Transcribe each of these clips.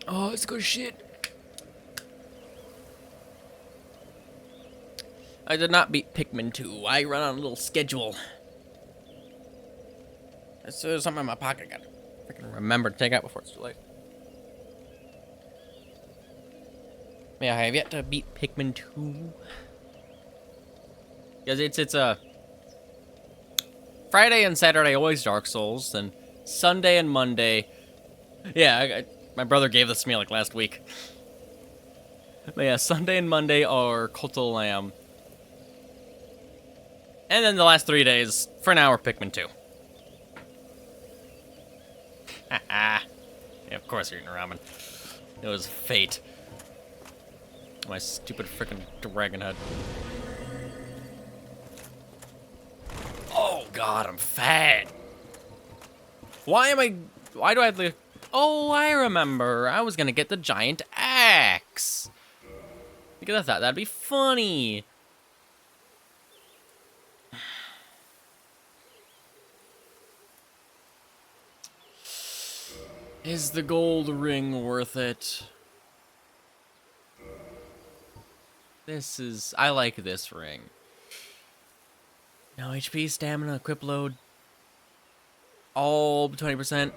Oh, it's good shit. I did not beat Pikmin 2. I run on a little schedule. There's something in my pocket I gotta freaking remember to take out before it's too late. Yeah, I have yet to beat Pikmin 2. Because it's a Friday and Saturday always Dark Souls, then Sunday and Monday. Yeah, my brother gave this to me like last week. But yeah, Sunday and Monday are Cult of the Lamb. And then the last 3 days, for now, are Pikmin 2. Haha. Yeah, of course you're eating ramen. It was fate. My stupid freaking dragon head. Oh god, I'm fat. Why do I have the... Oh, I remember. I was gonna get the giant axe. Because I thought that'd be funny. Is the gold ring worth it? I like this ring. No HP, stamina, equip load. All 20%.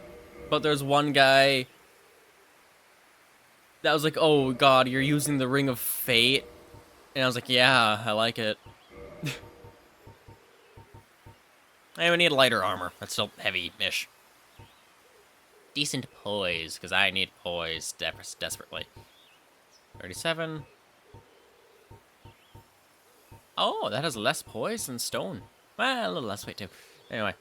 But there's one guy that was like, oh god, you're using the Ring of Fate. And I was like, yeah, I like it. I would need lighter armor. That's still heavy-ish. Decent poise, because I need poise desperately. 37. Oh, that has less poise than stone. Well, a little less weight, too. Anyway.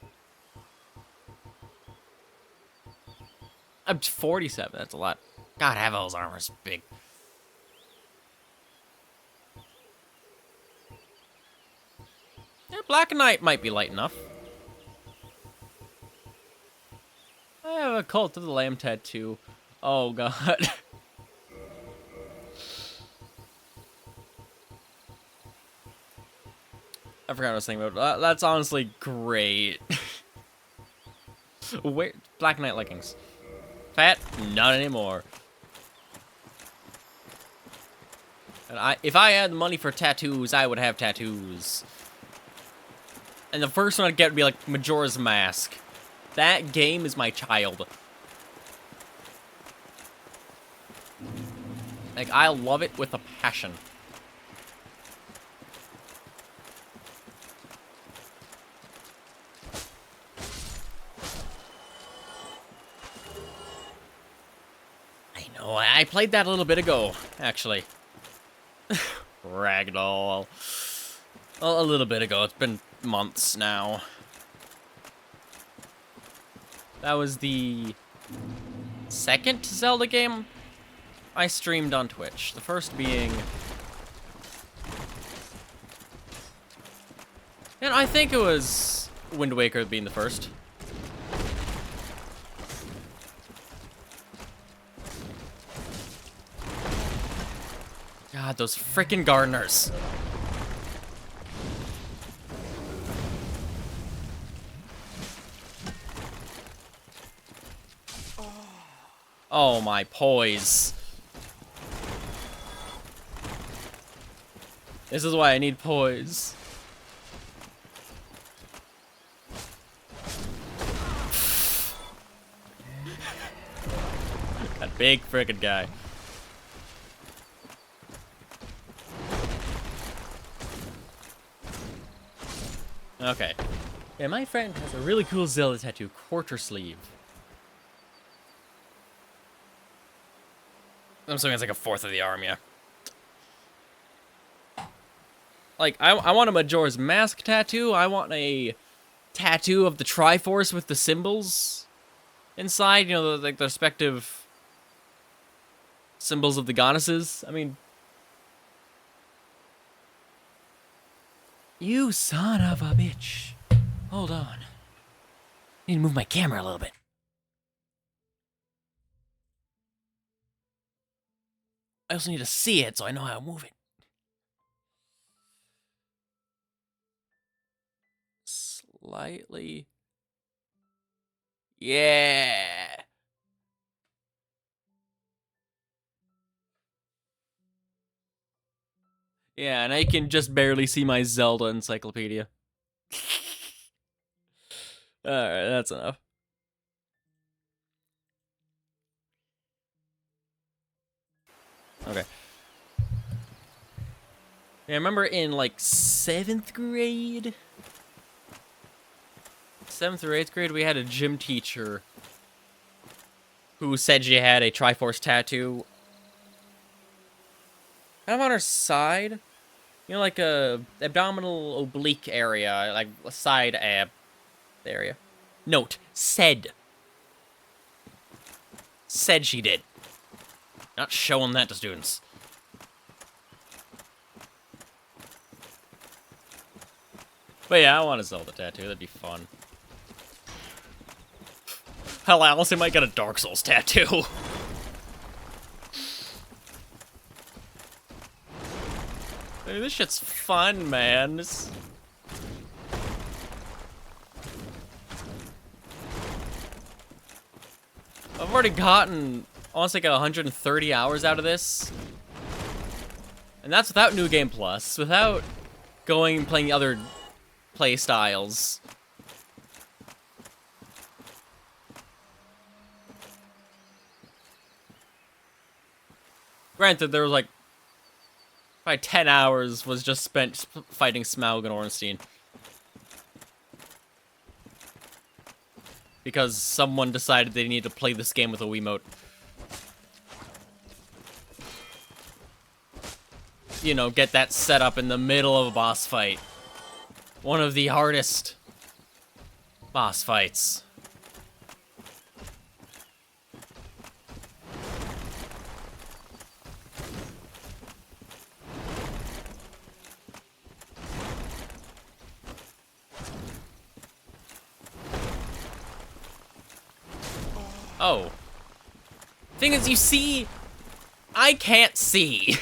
I'm 47. That's a lot. God, Havel's armor's big. Yeah, Black Knight might be light enough. I have a Cult of the Lamb tattoo. Oh, God. I forgot what I was thinking about. That's honestly great. Where Black Knight leggings? Fat? Not anymore. And if I had the money for tattoos, I would have tattoos. And the first one I'd get would be like Majora's Mask. That game is my child. Like, I love it with a passion. I know, I played that a little bit ago, actually. Ragdoll. Well, a little bit ago. It's been months now. That was the second Zelda game I streamed on Twitch. The first being... And I think it was Wind Waker being the first. God, those freaking gardeners. Oh, my poise. This is why I need poise. That big frickin' guy. Okay. Yeah, my friend has a really cool Zelda tattoo, quarter sleeve. I'm assuming it's like a fourth of the arm, yeah. Like, I want a Majora's Mask tattoo. I want a tattoo of the Triforce with the symbols inside. You know, like the respective symbols of the goddesses. I mean... You son of a bitch. Hold on. Need to move my camera a little bit. I also need to see it so I know how to move it. Slightly. Yeah. Yeah, and I can just barely see my Zelda encyclopedia. Alright, that's enough. Okay. Yeah, I remember in, like, 7th grade? 7th or 8th grade, we had a gym teacher who said she had a Triforce tattoo kind of on her side. You know, like a abdominal oblique area, like a side ab area. Note, said. Said she did. Not showing that to students. But yeah, I want a Zelda tattoo. That'd be fun. Hell, I honestly might get a Dark Souls tattoo. Dude, this shit's fun, man. I've already gotten almost like 130 hours out of this. And that's without New Game Plus, without going and playing the other play styles. Granted, there was like probably 10 hours was just spent fighting Smaug and Ornstein. Because someone decided they needed to play this game with a Wiimote. You know, get that set up in the middle of a boss fight. One of the hardest boss fights. Oh. Thing is, you see, I can't see.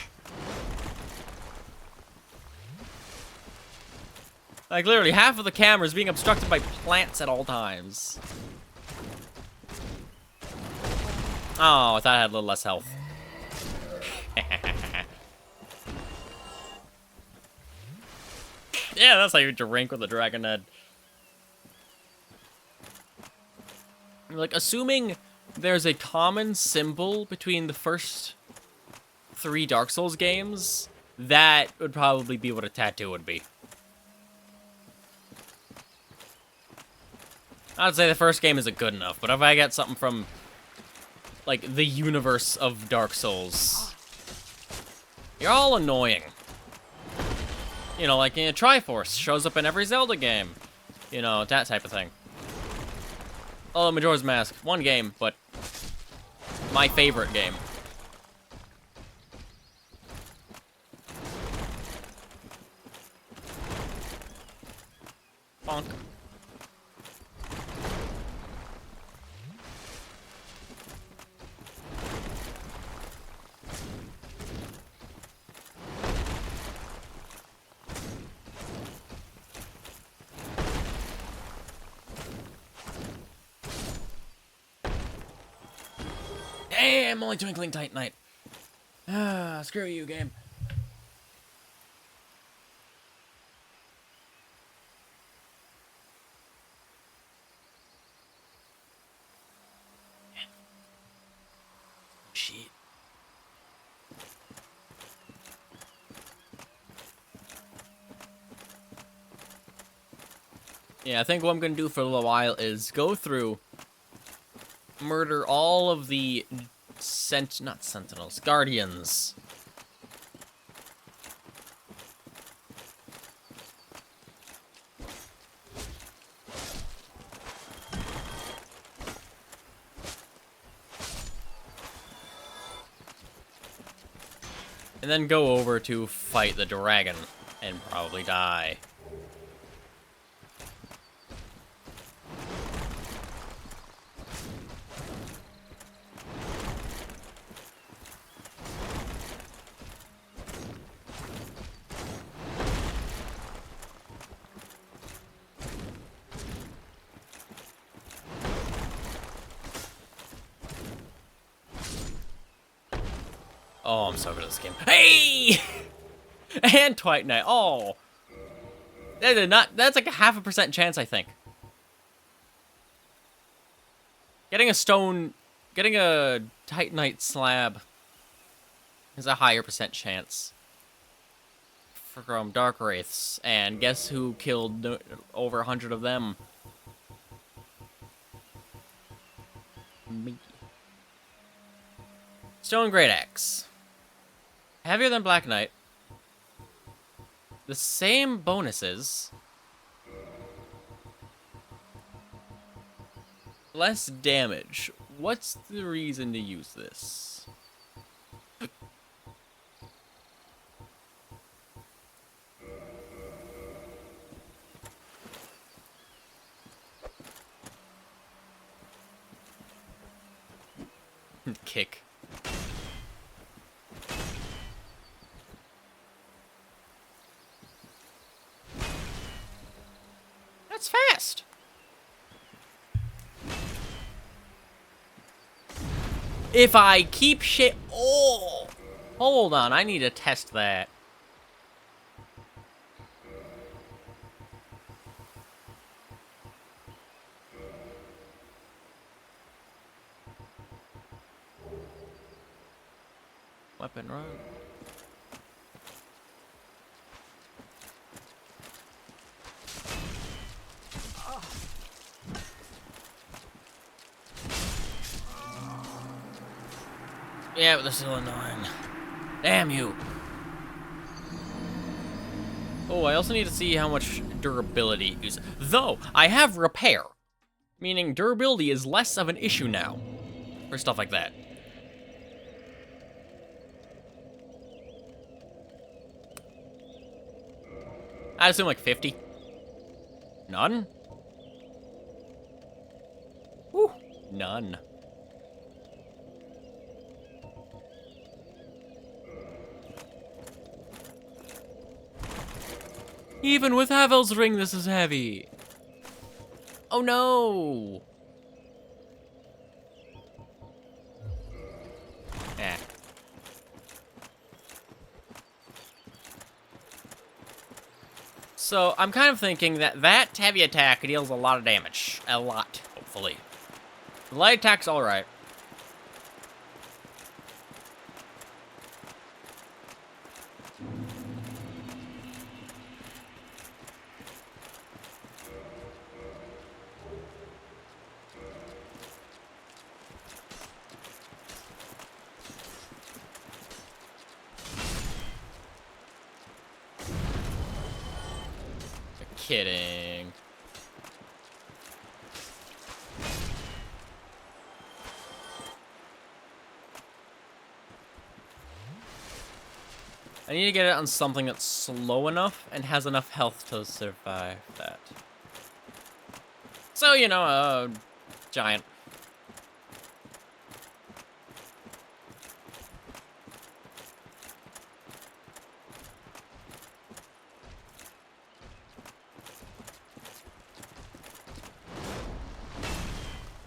Like, literally, half of the camera is being obstructed by plants at all times. Oh, I thought I had a little less health. Yeah, that's how you drink with a dragon head. Like, assuming there's a common symbol between the first 3 Dark Souls games, that would probably be what a tattoo would be. I'd say the first game isn't good enough, but if I get something from, like, the universe of Dark Souls, you're all annoying. You know, like, Triforce shows up in every Zelda game. You know, that type of thing. Oh, Majora's Mask. One game, but my favorite game. Bonk. Damn, only Twinkling Titanite. Ah, screw you, game. Shit. Yeah, I think what I'm gonna do for a little while is go through, murder all of the not sentinels, guardians. And then go over to fight the dragon and probably die. Oh, I'm so good at this game. Hey! And Titanite. Oh. That did not, that's like a 0.5% chance, I think. Getting a Titanite slab is a higher percent chance. From Dark Wraiths. And guess who killed over 100 of them? Me. Stone Great Axe. Heavier than Black Knight. The same bonuses. Less damage. What's the reason to use this? Kick. That's fast. If I keep shit... Oh! Hold on, I need to test that. Weapon run. Yeah, but they're still annoying. Damn you. Oh, I also need to see how much durability it uses. Though, I have repair. Meaning durability is less of an issue now. For stuff like that. I assume like 50. None? Whew, none. Even with Havel's ring, this is heavy. Oh no! Eh. So, I'm kind of thinking that heavy attack deals a lot of damage. A lot, hopefully. The light attack's alright. Kidding. I need to get it on something that's slow enough and has enough health to survive that. So, you know, a giant.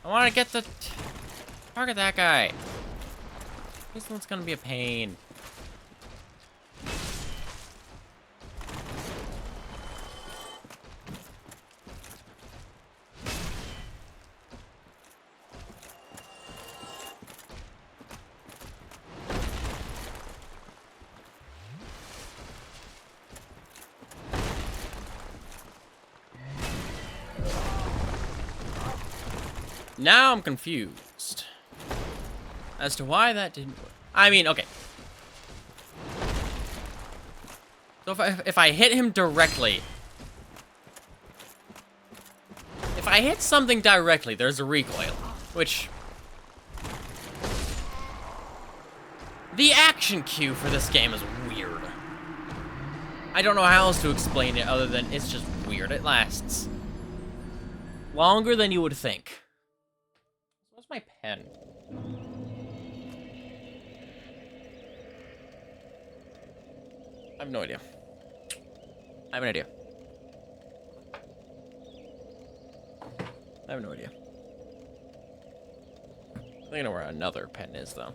I want to get the... Target that guy. This one's gonna be a pain. Now I'm confused as to why that didn't work. I mean, okay. So if I hit him directly, if I hit something directly, there's a recoil, which the action cue for this game is weird. I don't know how else to explain it other than it's just weird. It lasts longer than you would think. Where's my pen? I have no idea. I have an idea. I have no idea. I think I know where another pen is, though.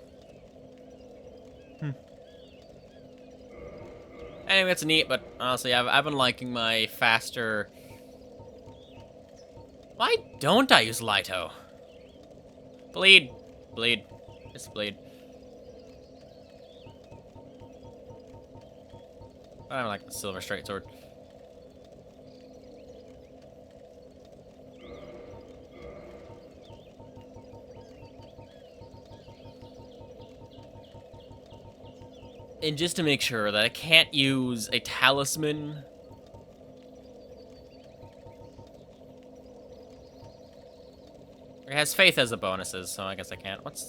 Anyway, it's neat, but honestly, I've been liking my faster... Why don't I use Lito? Bleed. Bleed. Just bleed. I don't like the silver straight sword. And just to make sure that I can't use a talisman. It has faith as the bonuses, so I guess I can't. Which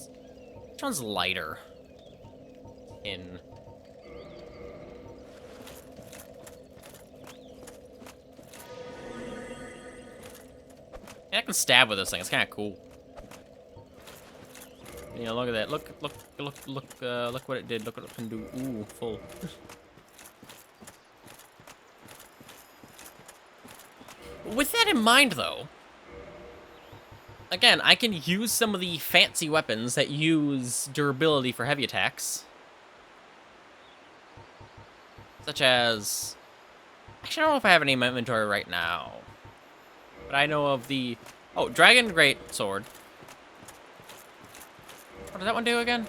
one's lighter? In. Yeah, I can stab with this thing. It's kind of cool. You know, look at that. Look what it did. Look what it can do. Ooh, full. With that in mind, though, again, I can use some of the fancy weapons that use durability for heavy attacks. Such as... Actually, I don't know if I have any in my inventory right now. But I know of the... Oh, Dragon Great Sword. What does that one do again?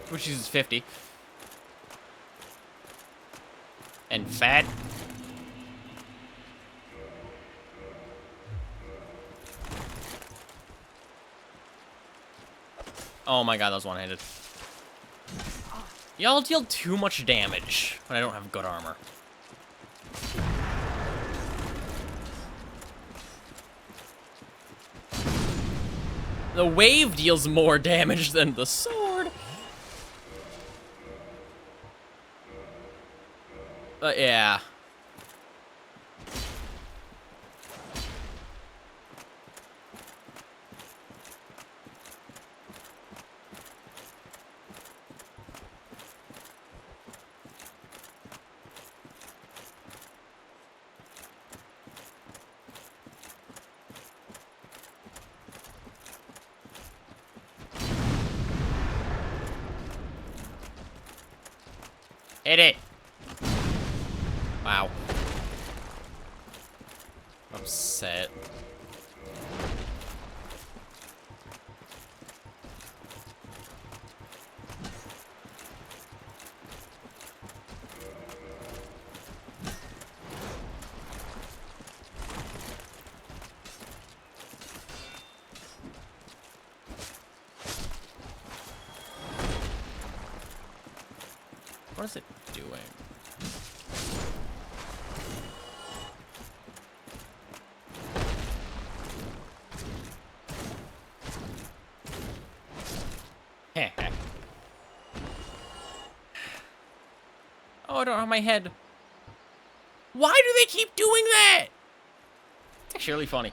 Which uses 50. And fat. Oh my god, that was one-handed. Y'all deal too much damage when I don't have good armor. The wave deals more damage than the sword. But yeah. Hit it. Wow. Upset. What is it doing? Oh, I don't have my head. Why do they keep doing that? It's actually really funny.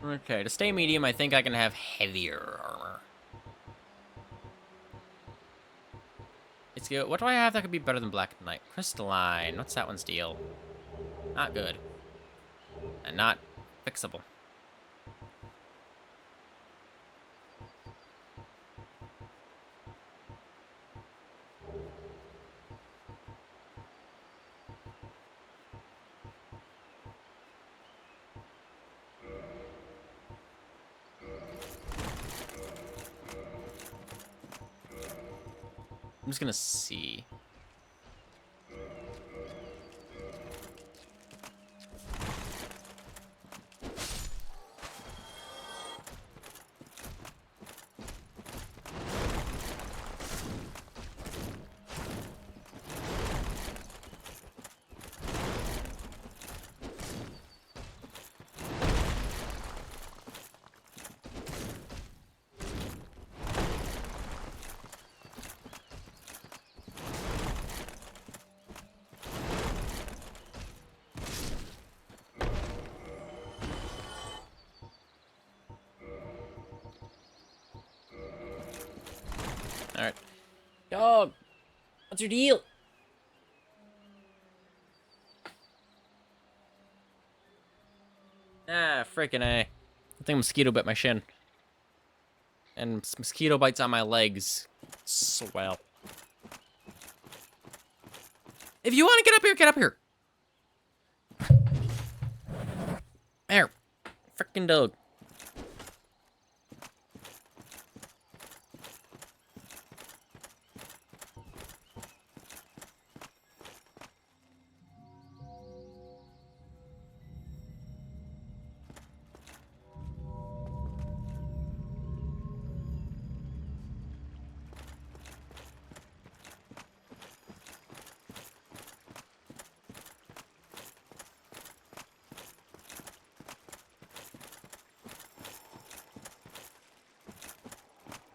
Okay, to stay medium, I think I can have heavier armor. It's good. What do I have that could be better than Black Knight? Crystalline. What's that one's deal? Not good. And not fixable. I'm just gonna see. Alright. Dog! What's your deal? Ah, freaking A. I think mosquito bit my shin. And mosquito bites on my legs. Swell. If you want to get up here, get up here. There. Freaking dog.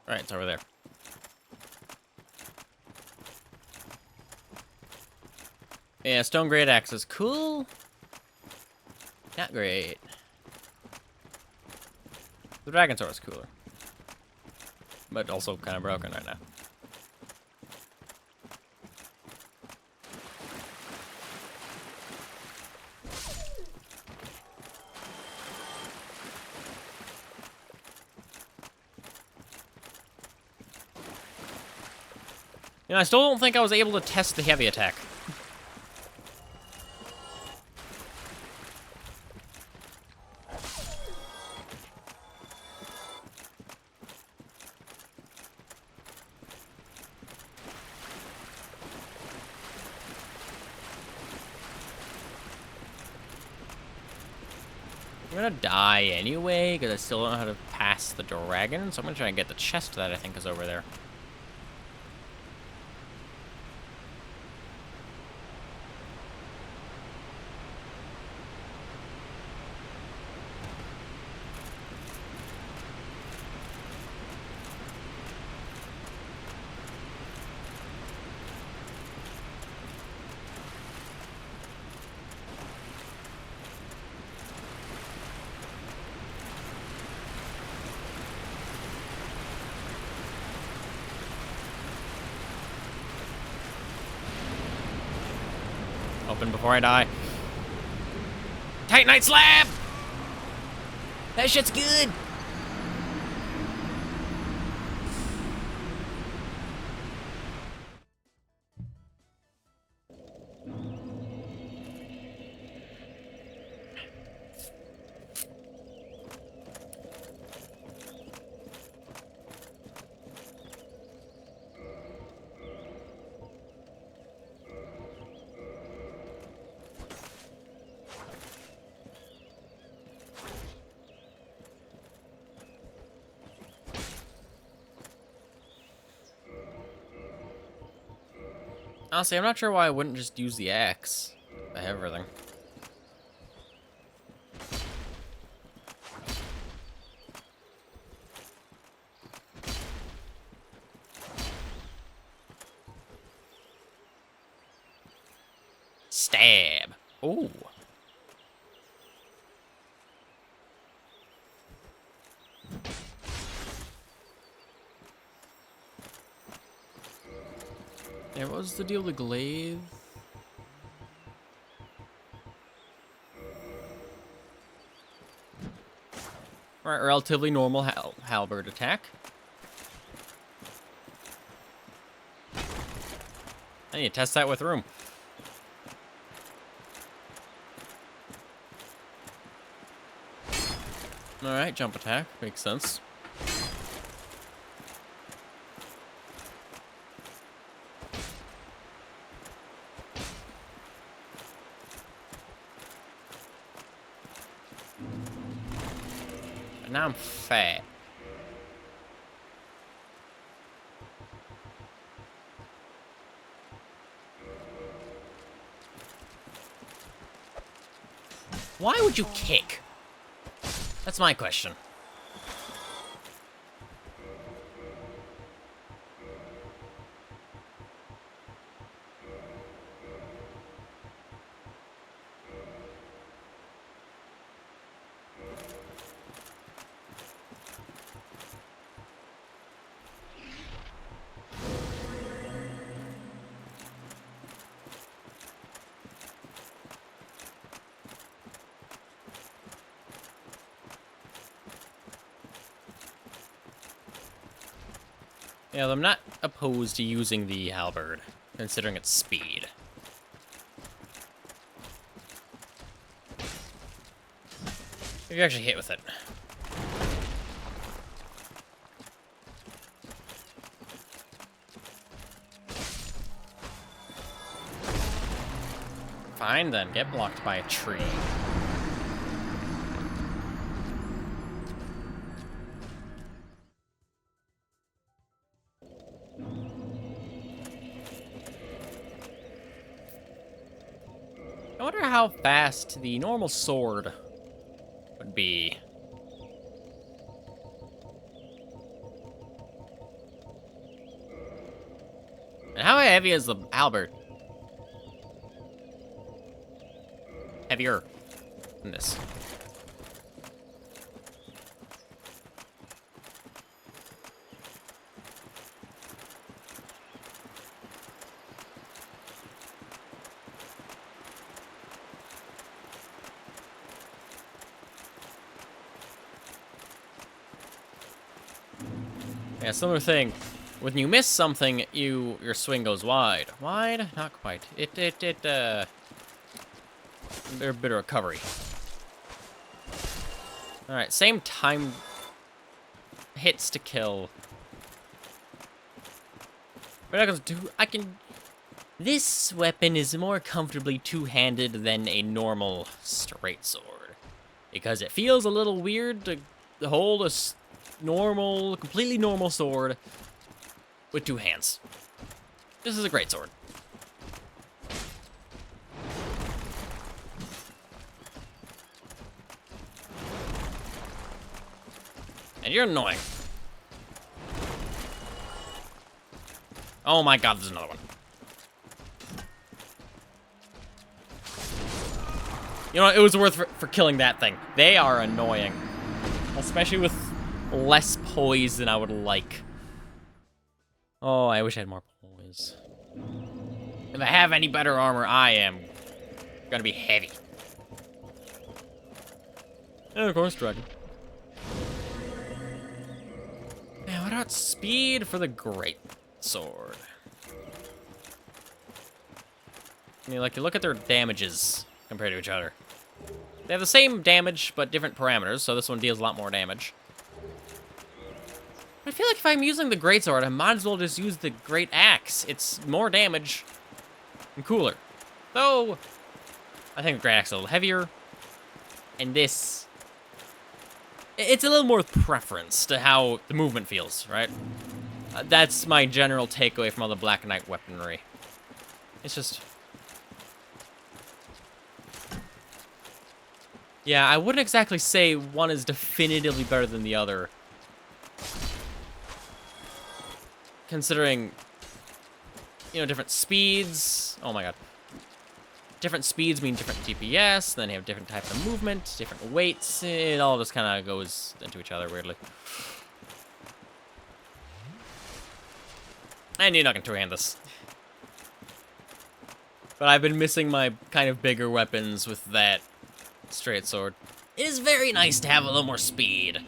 Alright, it's over there. Yeah, stone great axe is cool. Not great. The dragon sword is cooler. But also kind of broken right now. You know, I still don't think I was able to test the heavy attack. I'm gonna die anyway, because I still don't know how to pass the dragon, so I'm gonna try and get the chest that I think is over there. Open before I die. Titanite slab! That shit's good! Honestly, I'm not sure why I wouldn't just use the axe. I have everything. Stab. Ooh. Yeah, what was the deal with the glaive? Alright, relatively normal halberd attack. I need to test that with room. Alright, jump attack. Makes sense. But now I'm fat. Why would you kick? That's my question. Yeah, I'm not opposed to using the halberd, considering its speed. If you actually hit with it. Fine then, get blocked by a tree. I wonder how fast the normal sword would be. And how heavy is the halberd? Heavier than this. Yeah, similar thing. When you miss something, your swing goes wide. Wide? Not quite. A bit of recovery. Alright, same time hits to kill. But I can... This weapon is more comfortably two-handed than a normal straight sword. Because it feels a little weird to hold a normal, completely normal sword with two hands. This is a great sword. And you're annoying. Oh my god, there's another one. You know what? It was worth for killing that thing. They are annoying. Especially with less poise than I would like. Oh, I wish I had more poise. If I have any better armor, I am gonna be heavy. And of course, dragon. Man, what about speed for the great sword? I mean, like, you look at their damages compared to each other. They have the same damage, but different parameters, so this one deals a lot more damage. I feel like if I'm using the greatsword, I might as well just use the great axe. It's more damage and cooler. Though, I think the great axe is a little heavier. And this... It's a little more preference to how the movement feels, right? That's my general takeaway from all the Black Knight weaponry. It's just... Yeah, I wouldn't exactly say one is definitively better than the other. Considering, you know, different speeds. Oh my god. Different speeds mean different DPS, then you have different types of movement, different weights. It all just kind of goes into each other weirdly. And you're not going to two-hand this. But I've been missing my kind of bigger weapons with that straight sword. It is very nice to have a little more speed.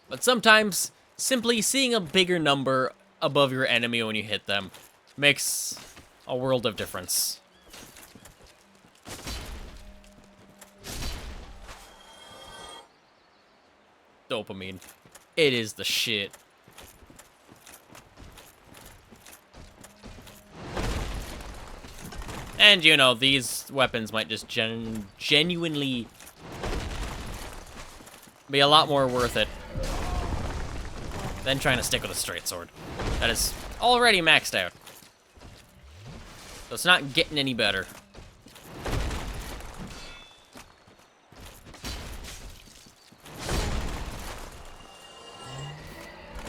But sometimes, simply seeing a bigger number above your enemy when you hit them makes a world of difference. Dopamine. It is the shit. And, you know, these weapons might just genuinely be a lot more worth it than trying to stick with a straight sword that is already maxed out. So it's not getting any better.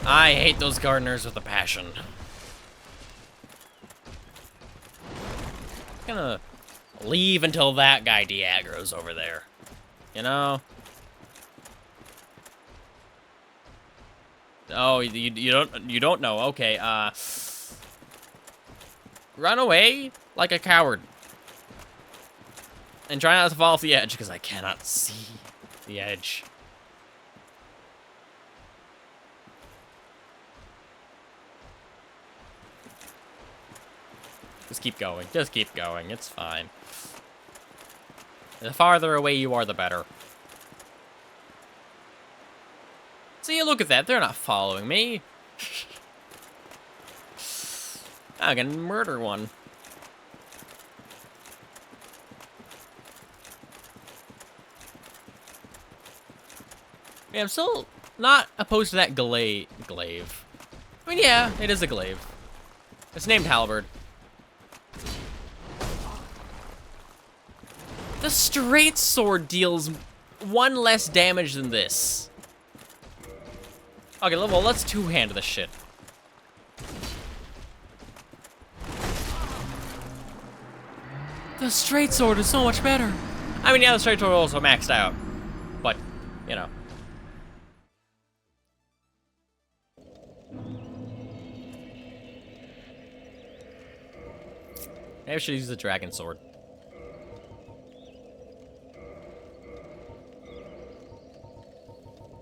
I hate those gardeners with a passion. I'm gonna leave until that guy de-aggro's over there. You know? Oh, you don't know. Okay, run away like a coward. And try not to fall off the edge, because I cannot see the edge. Just keep going. Just keep going. It's fine. The farther away you are, the better. See, look at that. They're not following me. I can murder one. Yeah, I'm still not opposed to that glaive. I mean, yeah, it is a glaive. It's named Halberd. The straight sword deals 1 less damage than this. Okay, well, let's two-hand this shit. The straight sword is so much better. I mean, yeah, the straight sword also maxed out. But, you know. Maybe I should use the dragon sword.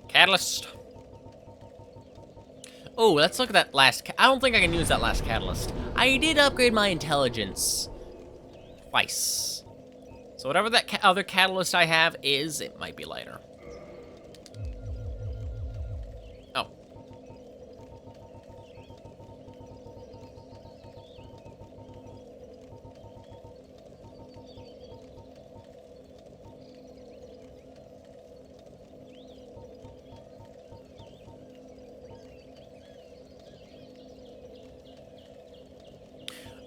Catalyst. Oh, let's look at that last... I don't think I can use that last catalyst. I did upgrade my intelligence twice. So whatever that other catalyst I have is, it might be lighter. Oh.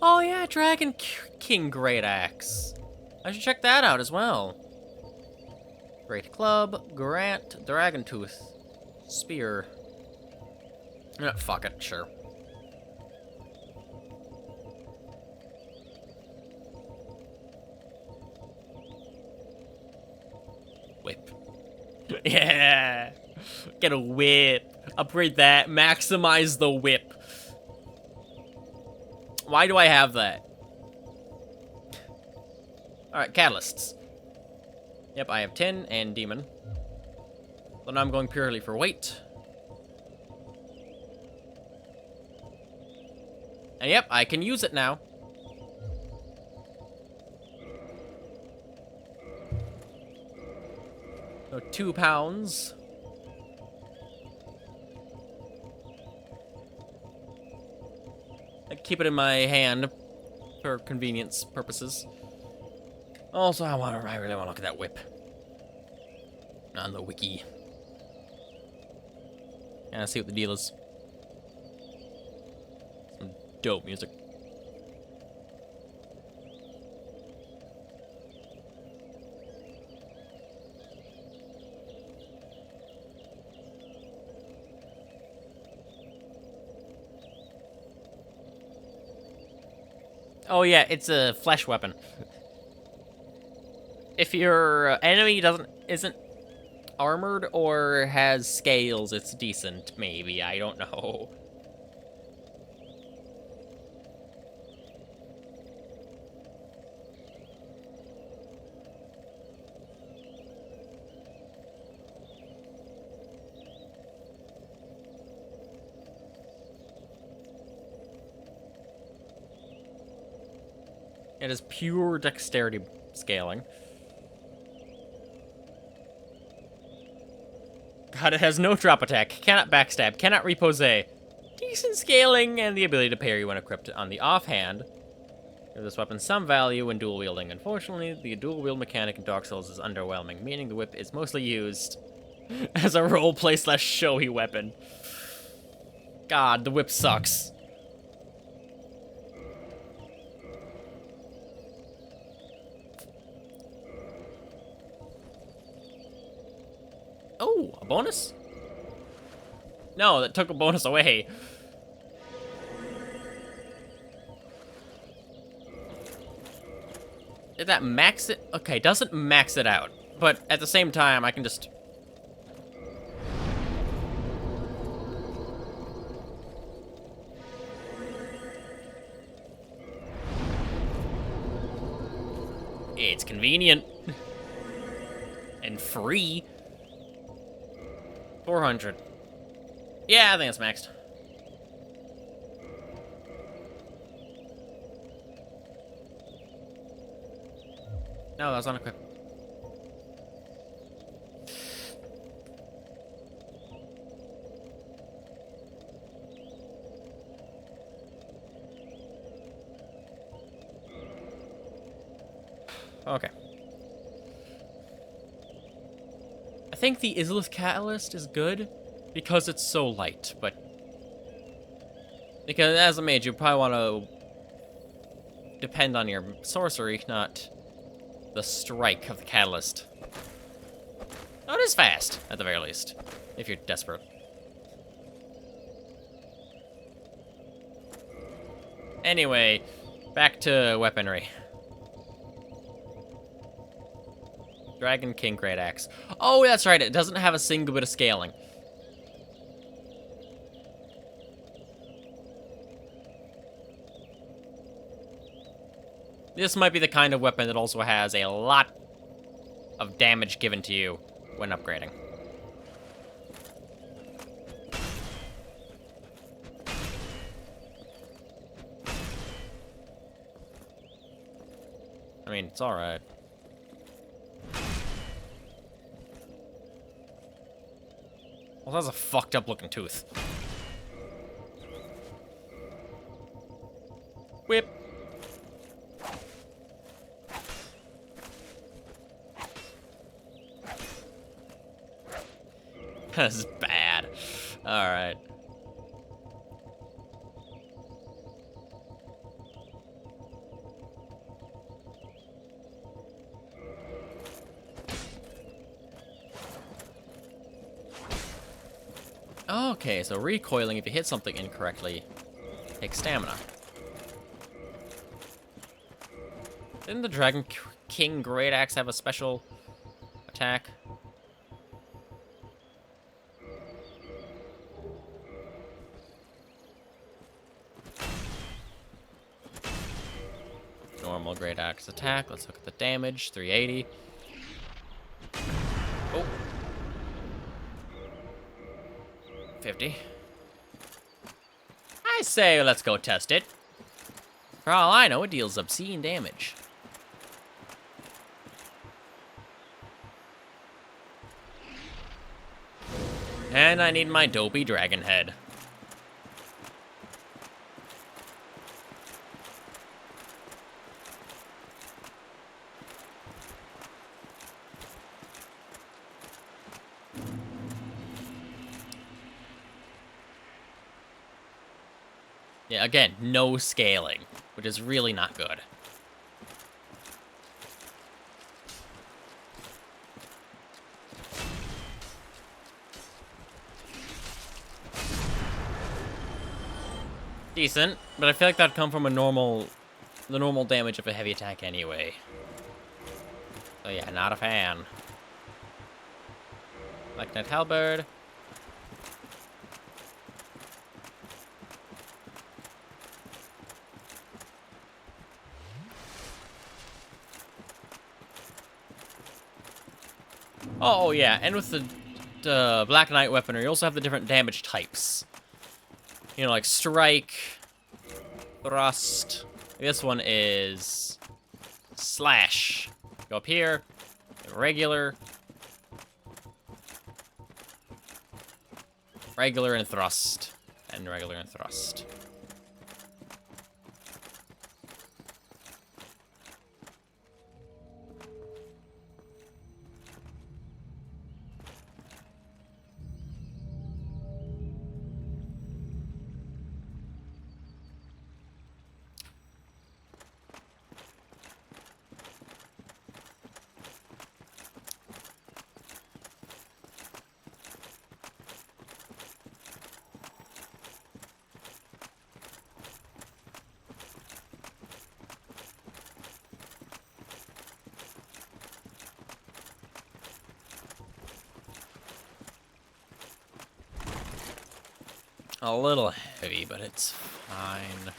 Oh yeah, Dragon King Great Axe. I should check that out as well. Great Club, Grant, Dragon Tooth, Spear. Fuck it, sure. Whip. Yeah! Get a whip. Upgrade that. Maximize the whip. Why do I have that? Alright, catalysts. Yep, I have 10 and demon. So now I'm going purely for weight. And yep, I can use it now. So 2 pounds. I keep it in my hand for convenience purposes. Also, I really want to look at that whip on the wiki. Yeah, see what the deal is. Some dope music. Oh yeah, it's a flesh weapon. If your enemy isn't armored or has scales, it's decent, maybe. I don't know. It is pure dexterity scaling. God, it has no drop attack, cannot backstab, cannot repose. Decent scaling, and the ability to parry when equipped on the offhand. Give this weapon some value when dual wielding. Unfortunately, the dual wield mechanic in Dark Souls is underwhelming, meaning the whip is mostly used as a roleplay / showy weapon. God, the whip sucks. Oh, a bonus? No, that took a bonus away. Did that max it? Okay, doesn't max it out. But at the same time, I can just... It's Convenient. And free. 400. Yeah, I think it's maxed. No, that was unequipped. Okay. I think the Izalith Catalyst is good because it's so light, but... Because as a mage, you probably want to depend on your sorcery, not the strike of the Catalyst. Oh, it is fast, at the very least, if you're desperate. Anyway, back to weaponry. Dragon King Great Axe. Oh, that's right, it doesn't have a single bit of scaling. This might be the kind of weapon that also has a lot of damage given to you when upgrading. I mean, it's alright. Well, that's a fucked up looking tooth. Whip. That's bad. Alright. Okay, so recoiling if you hit something incorrectly takes stamina. Didn't the Dragon King Great Axe have a special attack? Normal Great Axe attack. Let's look at the damage. 380. Oh. 50. I say let's go test it. For all I know, it deals obscene damage. And I need my dopey dragon head. Yeah, again, no scaling, which is really not good. Decent, but I feel like that'd come from the normal damage of a heavy attack anyway. So yeah, not a fan. Black Knight Halberd. Oh yeah, and with the Black Knight weaponry, you also have the different damage types. You know, like strike, thrust. This one is slash. Go up here, regular, regular and thrust, and regular and thrust. A little heavy, but it's fine.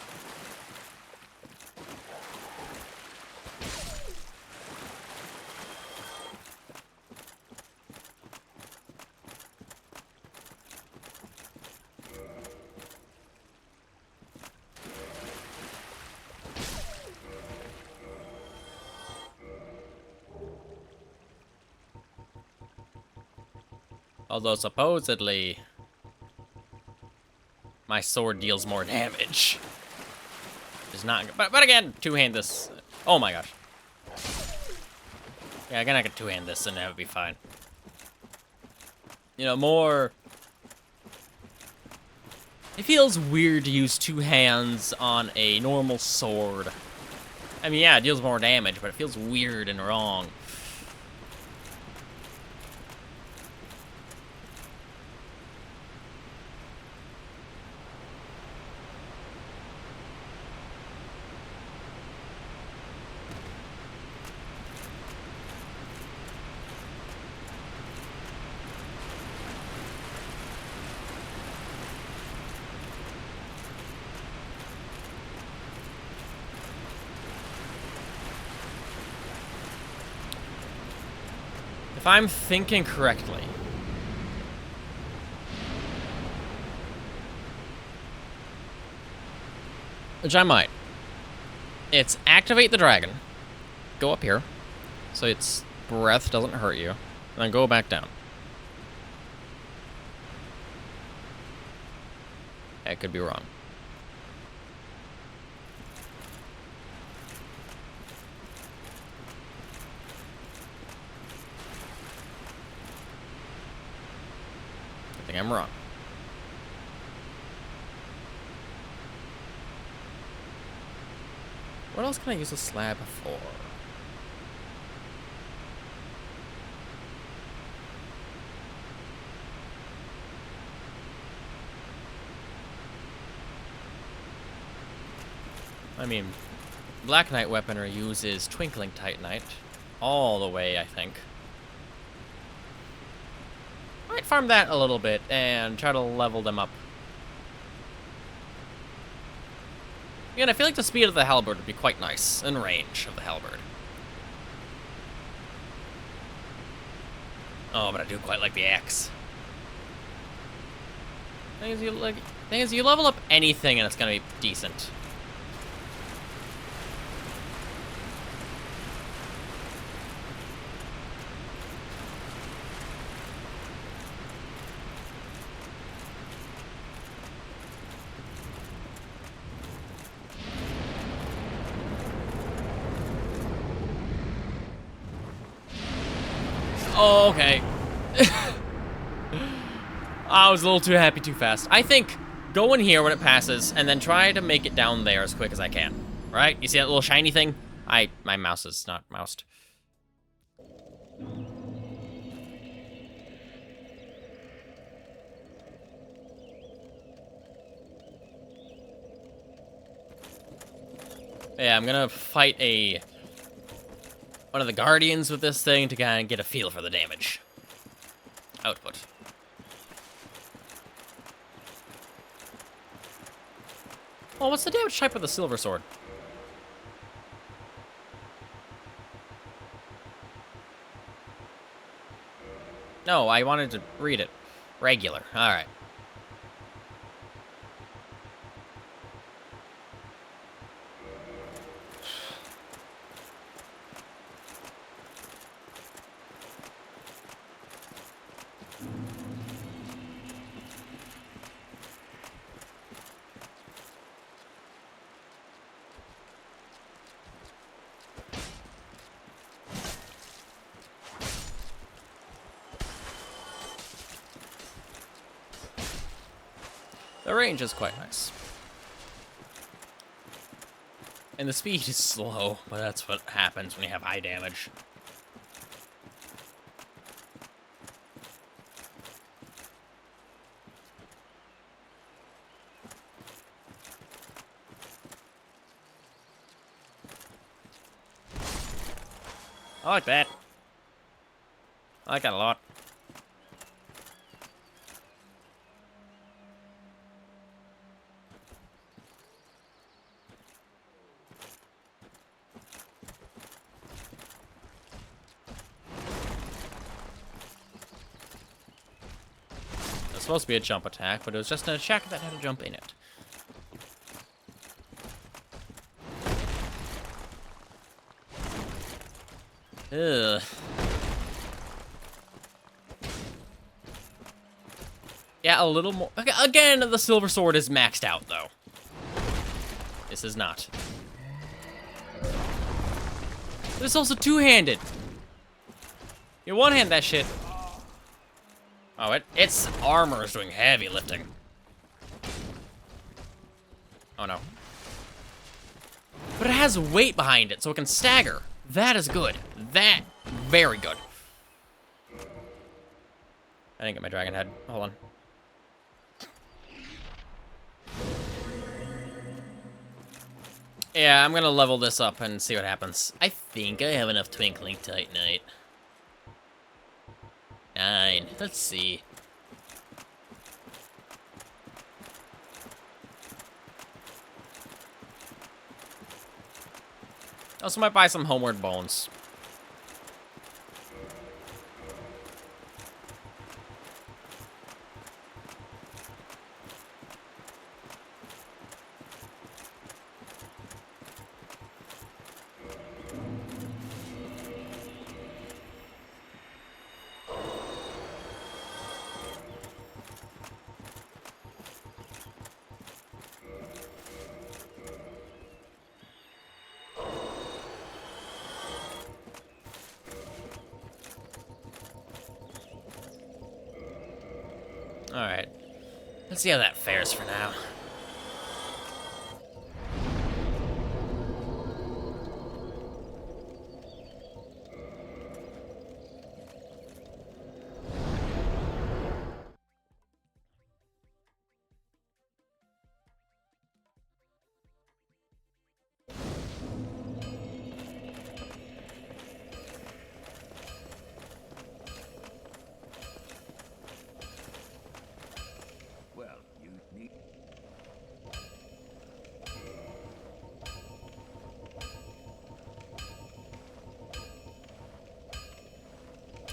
Although supposedly my sword deals more damage. It's not, but again, two-hand this. Oh my gosh. Yeah, I can two-hand this and that would be fine. You know, more. It feels weird to use two hands on a normal sword. I mean, yeah, it deals more damage, but it feels weird and wrong. If I'm thinking correctly, which I might, it's activate the dragon, go up here, so its breath doesn't hurt you, and then go back down. I could be wrong. I think I'm wrong. What else can I use a slab for? I mean, Black Knight weaponry uses Twinkling Titanite all the way, I think. Might farm that a little bit and try to level them up. Again, I feel like the speed of the halberd would be quite nice, and range of the halberd. Oh, but I do quite like the axe. Thing is, you level up anything and it's gonna be decent. Oh, okay. I was a little too happy too fast. I think go in here when it passes, and then try to make it down there as quick as I can. Right? You see that little shiny thing? My mouse is not moused. Yeah, I'm gonna fight one of the guardians with this thing to kind of get a feel for the damage output. Oh, what's the damage type of the silver sword? No, I wanted to read it. Regular. All right. The range is quite nice. And the speed is slow, but that's what happens when you have high damage. I like that. I like that a lot. It was supposed to be a jump attack, but it was just an attack that had a jump in it. Ugh. Yeah, a little more. Okay, again, the silver sword is maxed out, though. This is not. But it's also two-handed. You one-hand that shit. Oh, its armor is doing heavy lifting. Oh, no. But it has weight behind it, so it can stagger. That is good. That, very good. I didn't get my dragon head. Hold on. Yeah, I'm gonna level this up and see what happens. I think I have enough Twinkling Titanite. 9. Let's see. Also might buy some homeward bones. Alright. Let's see how that fares for now.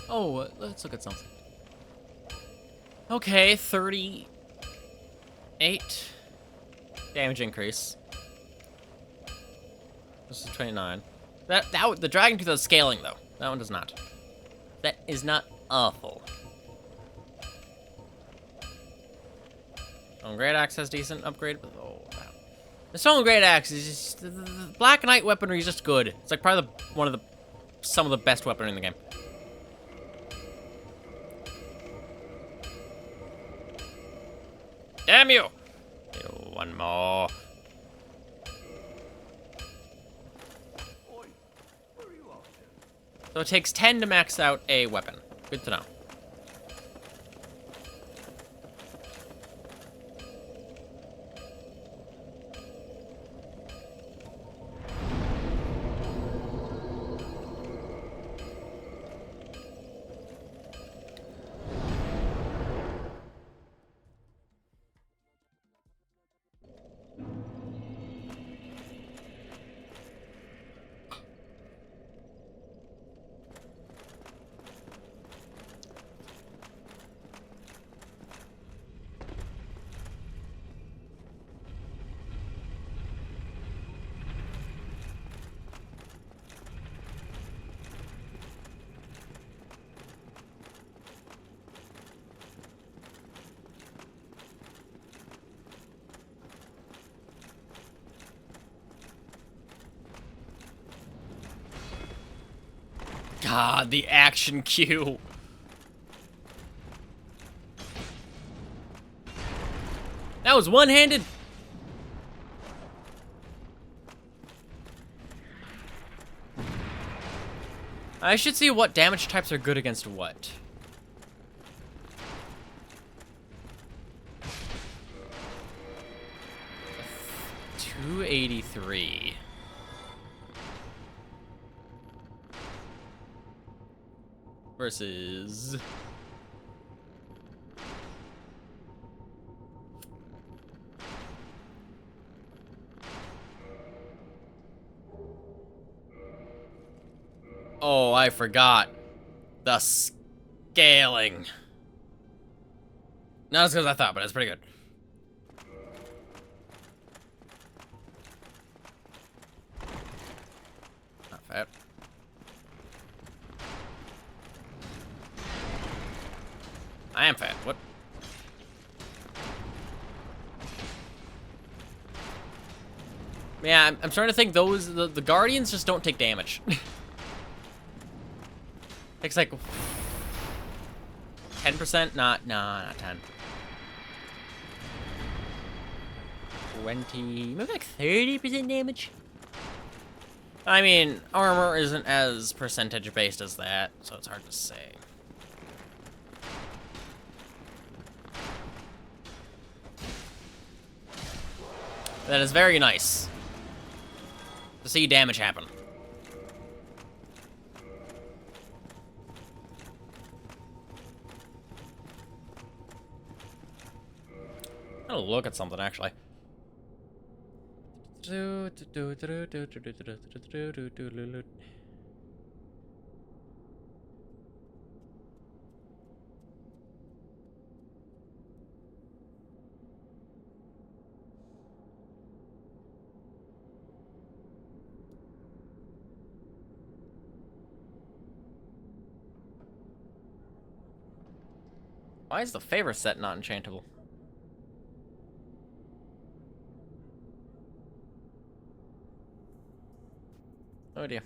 Oh, let's look at something. Okay, 38 damage increase. This is 29. That the Dragon Tooth is scaling though. That one does not. That is not awful. Stone Great Axe has decent upgrade, but oh wow. The Stone Great Axe is just the Black Knight weaponry is just good. It's like probably some of the best weaponry in the game. Damn you! One more. So it takes 10 to max out a weapon. Good to know. God, the action cue. That was one-handed. I should see what damage types are good against what. $283. Versus... Oh, I forgot. The scaling. Not as good as I thought, but it's pretty good. Not fat. I am fat. What? Yeah, I'm starting to think the Guardians just don't take damage. It's like 10%? Not 10. 20, maybe like 30% damage? I mean, armor isn't as percentage based as that, so it's hard to say. That is very nice to see damage happen. I'm gonna look at something actually. Why is the favor set not enchantable? No idea.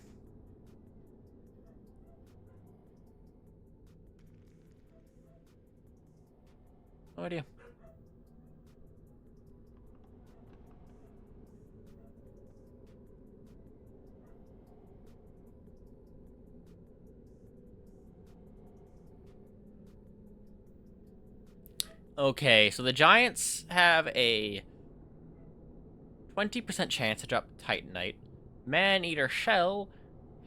No idea. Okay, so the Giants have a 20% chance to drop Titanite. Man-Eater Shell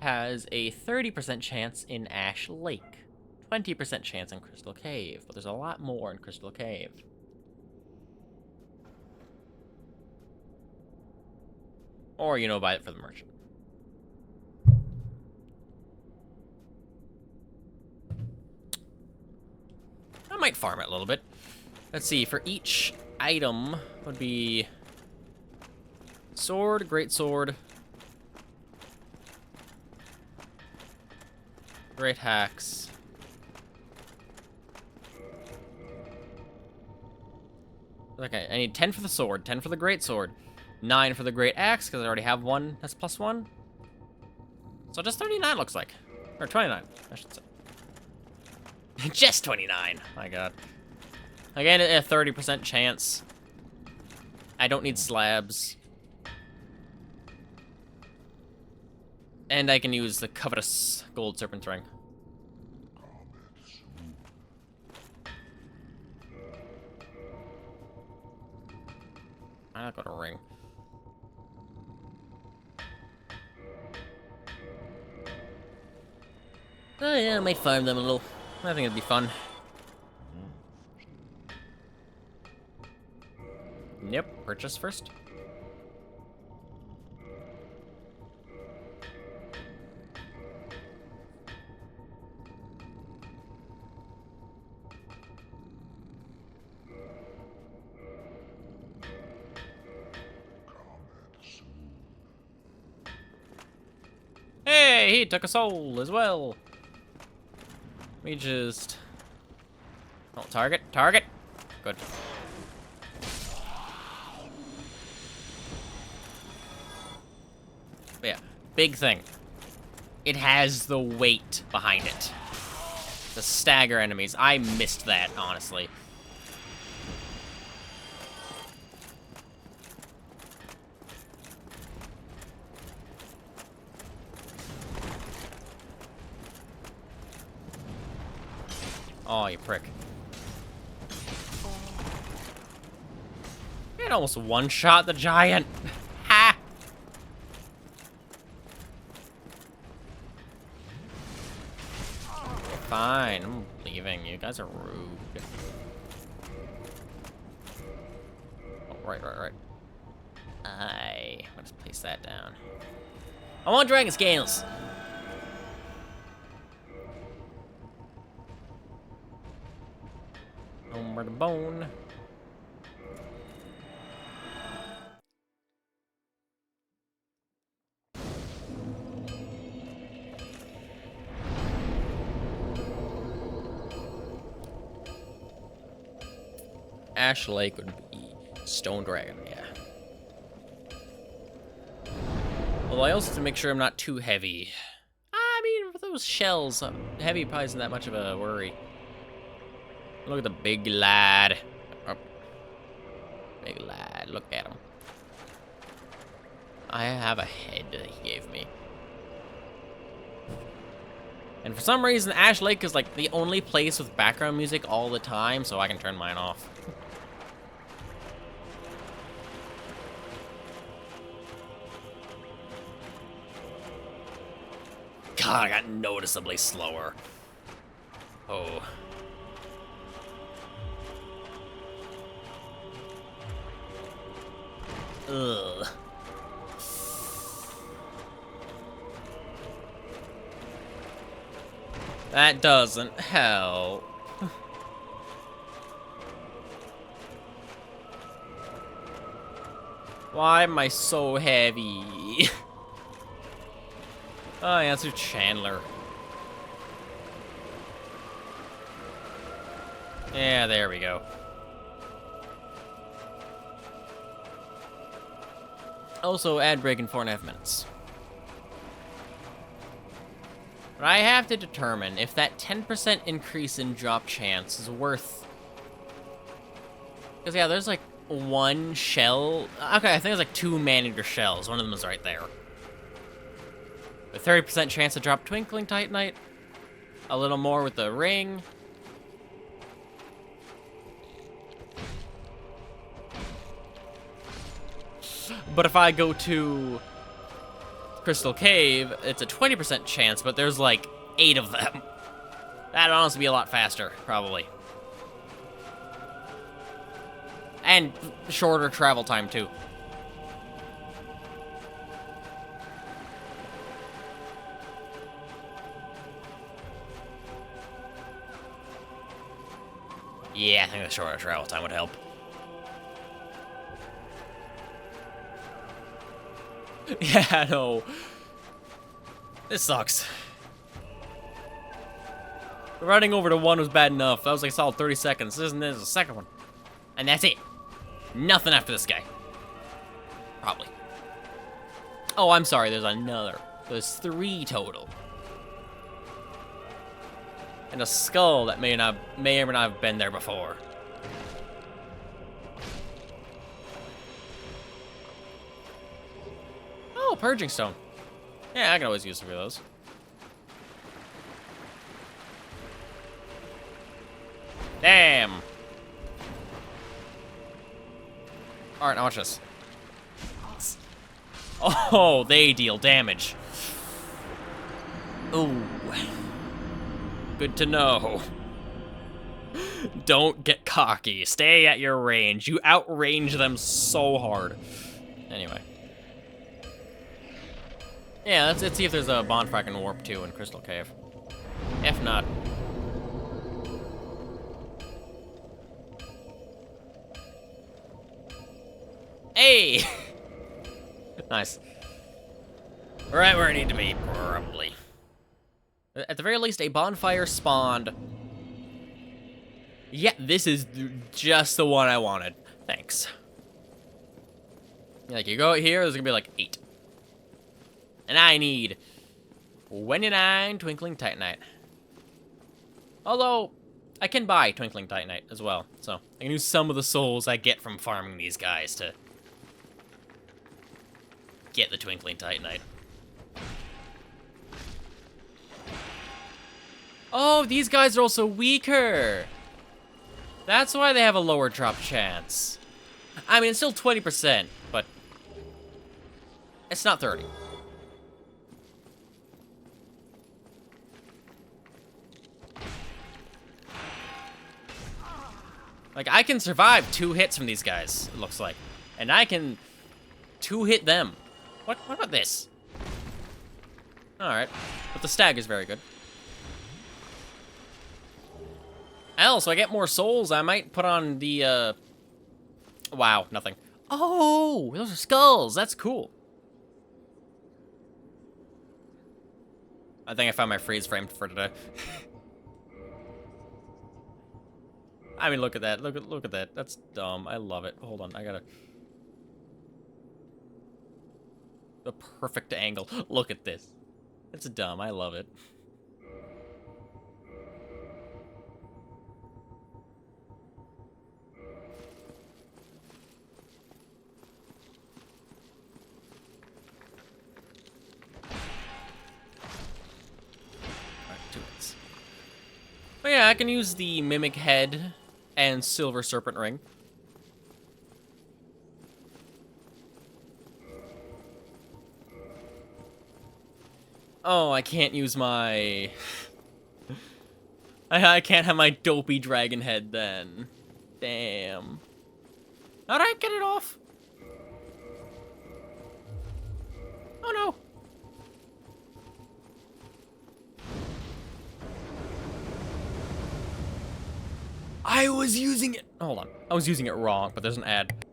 has a 30% chance in Ash Lake. 20% chance in Crystal Cave, but there's a lot more in Crystal Cave. Or, you know, buy it for the merchant. I might farm it a little bit. Let's see, for each item would be sword, great sword, great hacks, okay, I need 10 for the sword, 10 for the great sword, 9 for the great axe, because I already have one that's +1. So just 39 looks like. Or 29, I should say. Just 29, my god. Again, a 30% chance. I don't need slabs. And I can use the covetous gold serpent ring. I'm not gonna ring. Oh yeah, I might farm them a little. I think it'd be fun. Yep, purchase first. Hey, he took a soul as well. We just... Oh, target, target. Good. But yeah, big thing. It has the weight behind it. The stagger enemies. I missed that, honestly. Oh, you prick. It almost one-shot the giant. Ha! Fine, I'm leaving. You guys are rude. Oh, right. Let's place that down. I want dragon scales. Over the bone. Ash Lake would be Stone Dragon, yeah. Well, I also have to make sure I'm not too heavy. I mean, for those shells, heavy probably isn't that much of a worry. Look at the big lad. Oh. Big lad, look at him. I have a head that he gave me. And for some reason, Ash Lake is like the only place with background music all the time, so I can turn mine off. God, I got noticeably slower. Oh. Ugh. That doesn't help. Why am I so heavy? Oh, yeah, it's Chandler. Yeah, there we go. Also, ad break in 4.5 minutes. But I have to determine if that 10% increase in drop chance is worth... Because, yeah, there's like one shell. Okay, I think there's like 2 man-eater shells. One of them is right there. A 30% chance to drop Twinkling Titanite. A little more with the ring. But if I go to Crystal Cave, it's a 20% chance, but there's like 8 of them. That'd honestly be a lot faster, probably. And shorter travel time, too. Yeah, I think the shorter travel time would help. Yeah, no. This sucks. Running over to 1 was bad enough. That was like a solid 30 seconds. This is the second one. And that's it. Nothing after this guy. Probably. Oh, I'm sorry. There's another. There's 3 total. And a skull that may or may not have been there before. Oh, Purging Stone. Yeah, I can always use some of those. Damn. Alright, now watch this. Oh, they deal damage. Ooh. Good to know. Don't get cocky. Stay at your range. You outrange them so hard. Anyway. Yeah, let's see if there's a bonfire I can warp to in Crystal Cave. If not... Hey! Nice. Right where I need to be, probably. At the very least, a bonfire spawned. Yeah, this is just the one I wanted. Thanks. Like, you go here, there's gonna be like 8. And I need 29 Twinkling Titanite. Although, I can buy Twinkling Titanite as well. So, I can use some of the souls I get from farming these guys to get the Twinkling Titanite. Oh, these guys are also weaker. That's why they have a lower drop chance. I mean, it's still 20%, but it's not 30. Like, I can survive 2 hits from these guys, it looks like. And I can 2-hit them. What about this? Alright. But the stag is very good. Hell, so I get more souls, I might put on the, Wow, nothing. Oh, those are skulls. That's cool. I think I found my freeze frame for today. I mean, look at that. Look at that. That's dumb. I love it. Hold on, I gotta... the perfect angle. Look at this. It's dumb. I love it. Oh yeah, I can use the Mimic Head and Silver Serpent Ring. Oh, I can't use my... I can't have my dopey dragon head then. Damn. How'd I get it off? Oh no. I was using it. Hold on. I was using it wrong, but there's an ad.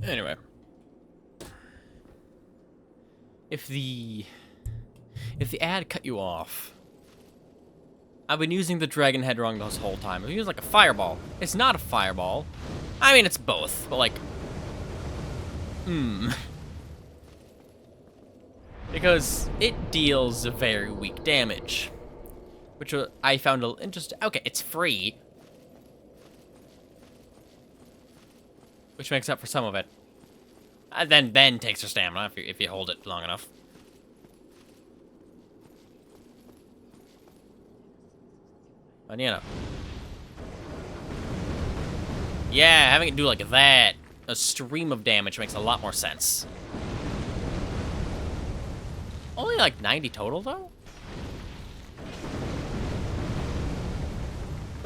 Anyway. If the ad cut you off, I've been using the dragon head wrong this whole time. It was like a fireball. It's not a fireball. I mean, it's both, but like, because it deals very weak damage, which I found a little interesting. Okay, it's free, which makes up for some of it. Then takes your stamina if you hold it long enough. But you know, yeah, having it do like that, a stream of damage makes a lot more sense. Only like 90 total though.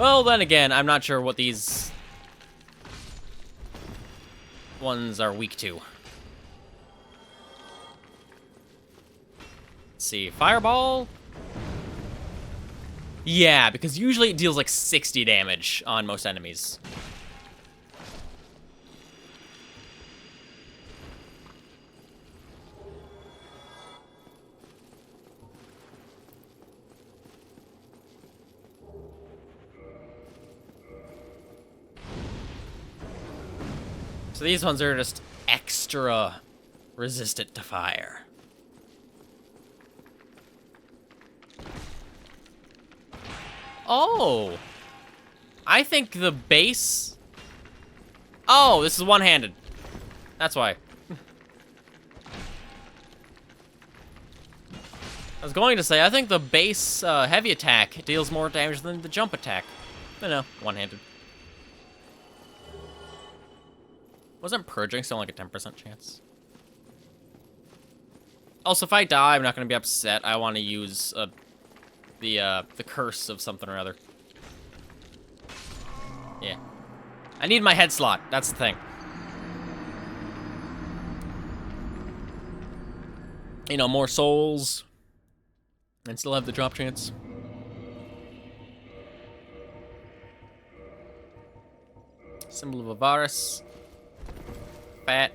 Well, then again, I'm not sure what these ones are weak to. Let's see, Fireball? Yeah, because usually it deals like 60 damage on most enemies. So these ones are just extra resistant to fire. Oh! I think the base... Oh, this is one-handed. That's why. I was going to say, I think the base heavy attack deals more damage than the jump attack. But no, one-handed. Wasn't purging still like a 10% chance? Also, if I die, I'm not going to be upset. I want to use the curse of something or other. Yeah. I need my head slot. That's the thing. You know, more souls. And still have the drop chance. Symbol of Avarice. Fat.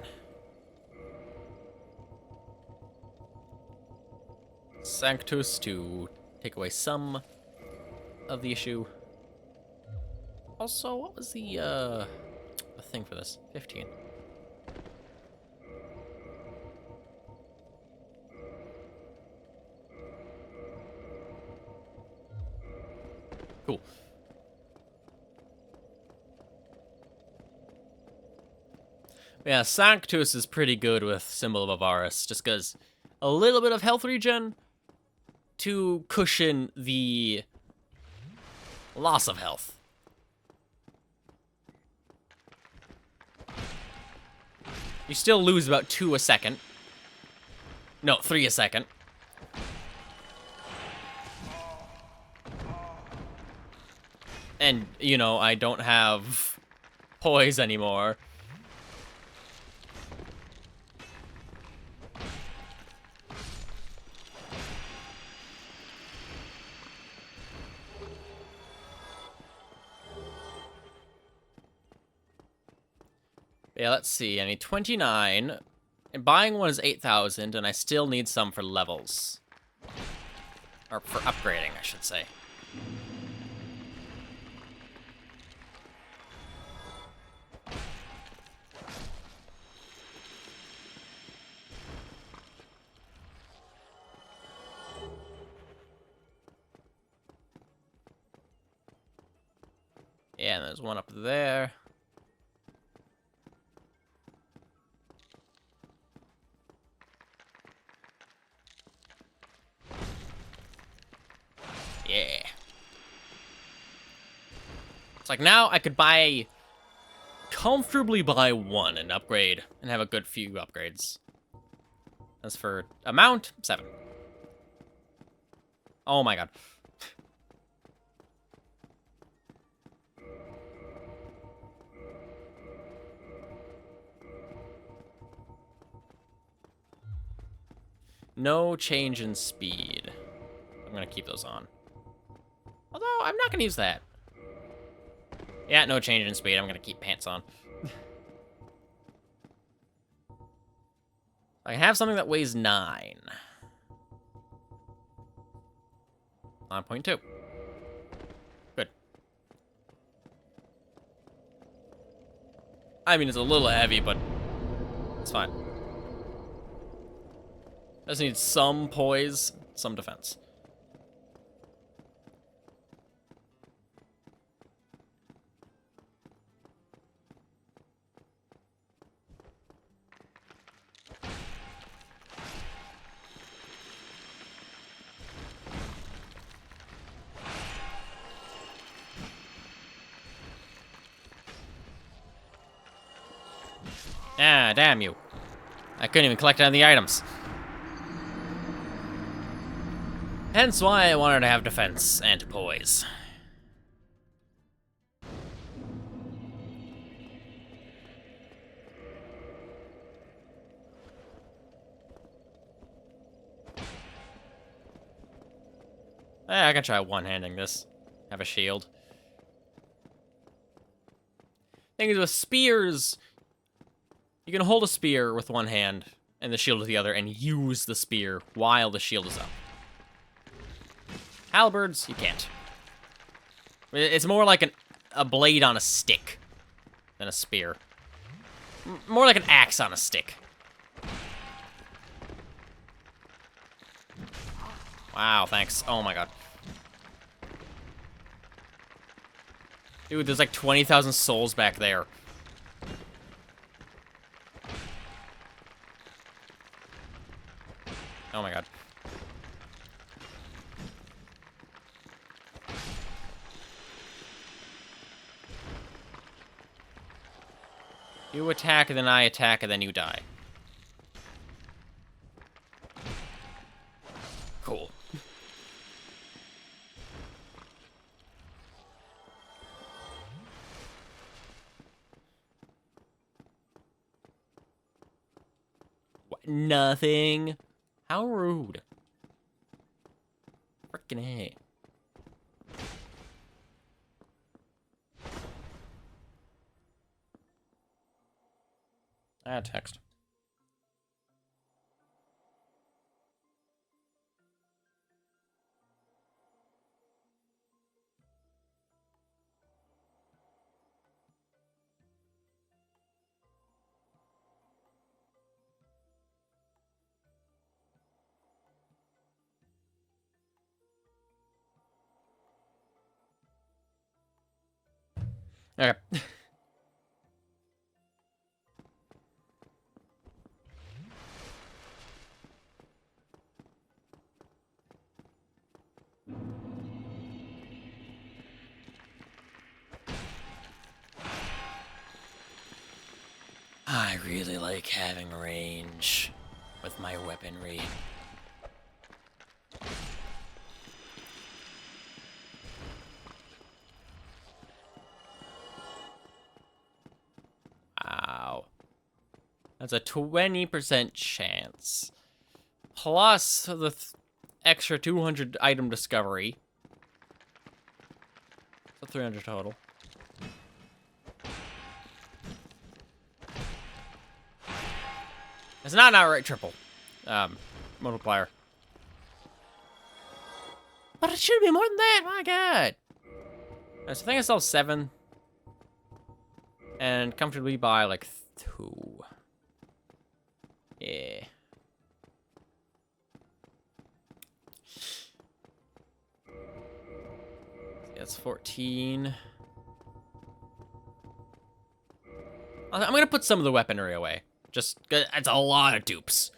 Sanctus to take away some of the issue. Also, what was the thing for this? 15. Cool. Yeah, Sanctus is pretty good with Symbol of Avarice, just because a little bit of health regen to cushion the loss of health. You still lose about 2 a second. No, 3 a second. And, you know, I don't have poise anymore. Yeah, let's see. I need 29. And buying one is 8,000, and I still need some for levels. Or for upgrading, I should say. Yeah, and there's one up there. Yeah. It's like now I could comfortably buy one and upgrade and have a good few upgrades. As for amount, 7. Oh my god. No change in speed. I'm gonna keep those on. Although, I'm not gonna use that. Yeah, no change in speed. I'm gonna keep pants on. I have something that weighs 9. 9.2. Good. I mean, it's a little heavy, but it's fine. Just need some poise, some defense. Ah, damn you. I couldn't even collect any of the items. Hence why I wanted to have defense and poise. I can try one-handing this. Have a shield. Thing is, with spears, you can hold a spear with one hand and the shield with the other and use the spear while the shield is up. Halberds, you can't. It's more like a blade on a stick than a spear. More like an axe on a stick. Wow, thanks. Oh my god. Dude, there's like 20,000 souls back there. Oh my god. You attack, and then I attack, and then you die. Cool. What? Nothing? How rude. Frickin' A. Add text. Okay. I really like having range with my weaponry. Wow. That's a 20% chance. Plus the extra 200 item discovery. So 300 total. It's not an outright triple. Multiplier. But it should be more than that, my god. So I think I still have 7. And comfortably buy like 2. Yeah. That's 14. I'm gonna put some of the weaponry away. Just, it's a lot of dupes.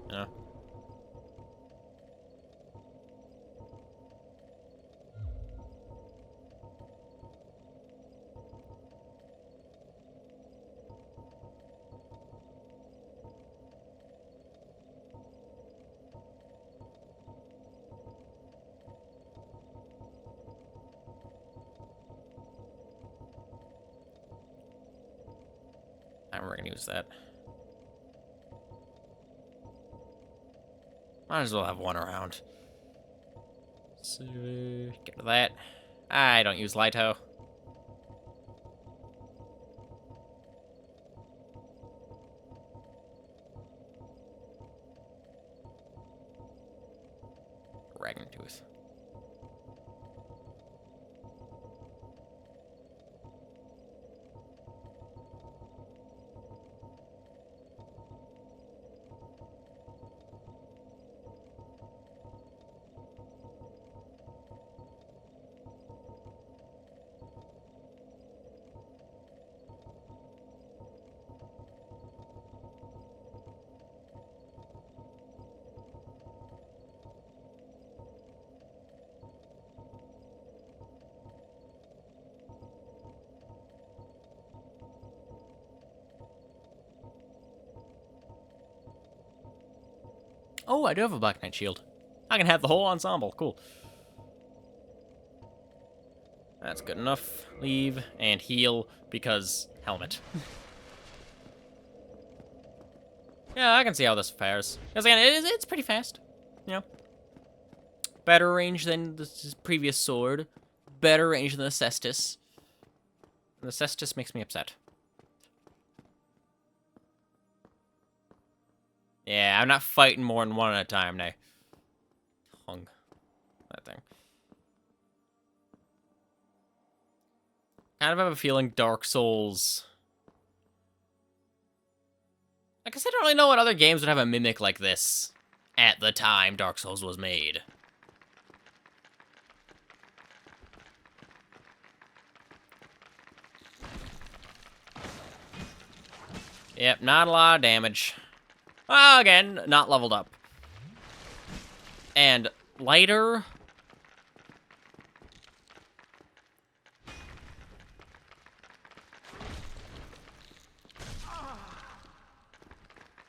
Yeah. We're gonna use that. Might as well have one around. So, get to that. I don't use Lito. Dragon Tooth. Oh, I do have a Black Knight shield. I can have the whole ensemble. Cool. That's good enough. Leave and heal because helmet. Yeah, I can see how this fares. Because again, it's pretty fast. You know? Better range than the previous sword. Better range than the Cestus. And the Cestus makes me upset. Yeah, I'm not fighting more than one at a time now. Hung. That thing. Kind of have a feeling Dark Souls... I guess I don't really know what other games would have a mimic like this at the time Dark Souls was made. Yep, not a lot of damage. Well, again, not leveled up. And lighter.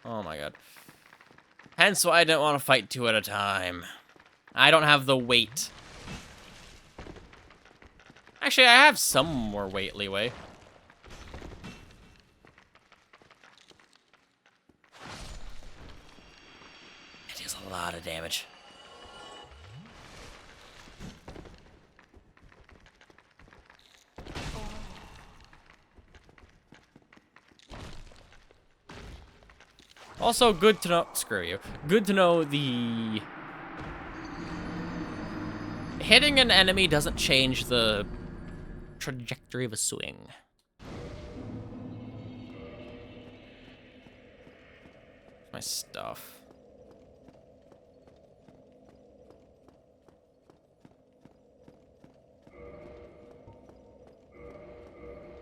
Oh my god. Hence why I didn't want to fight two at a time. I don't have the weight. Actually, I have some more weight leeway. It deals a lot of damage. Also, good to know... Screw you. Good to know the... Hitting an enemy doesn't change the trajectory of a swing. My stuff.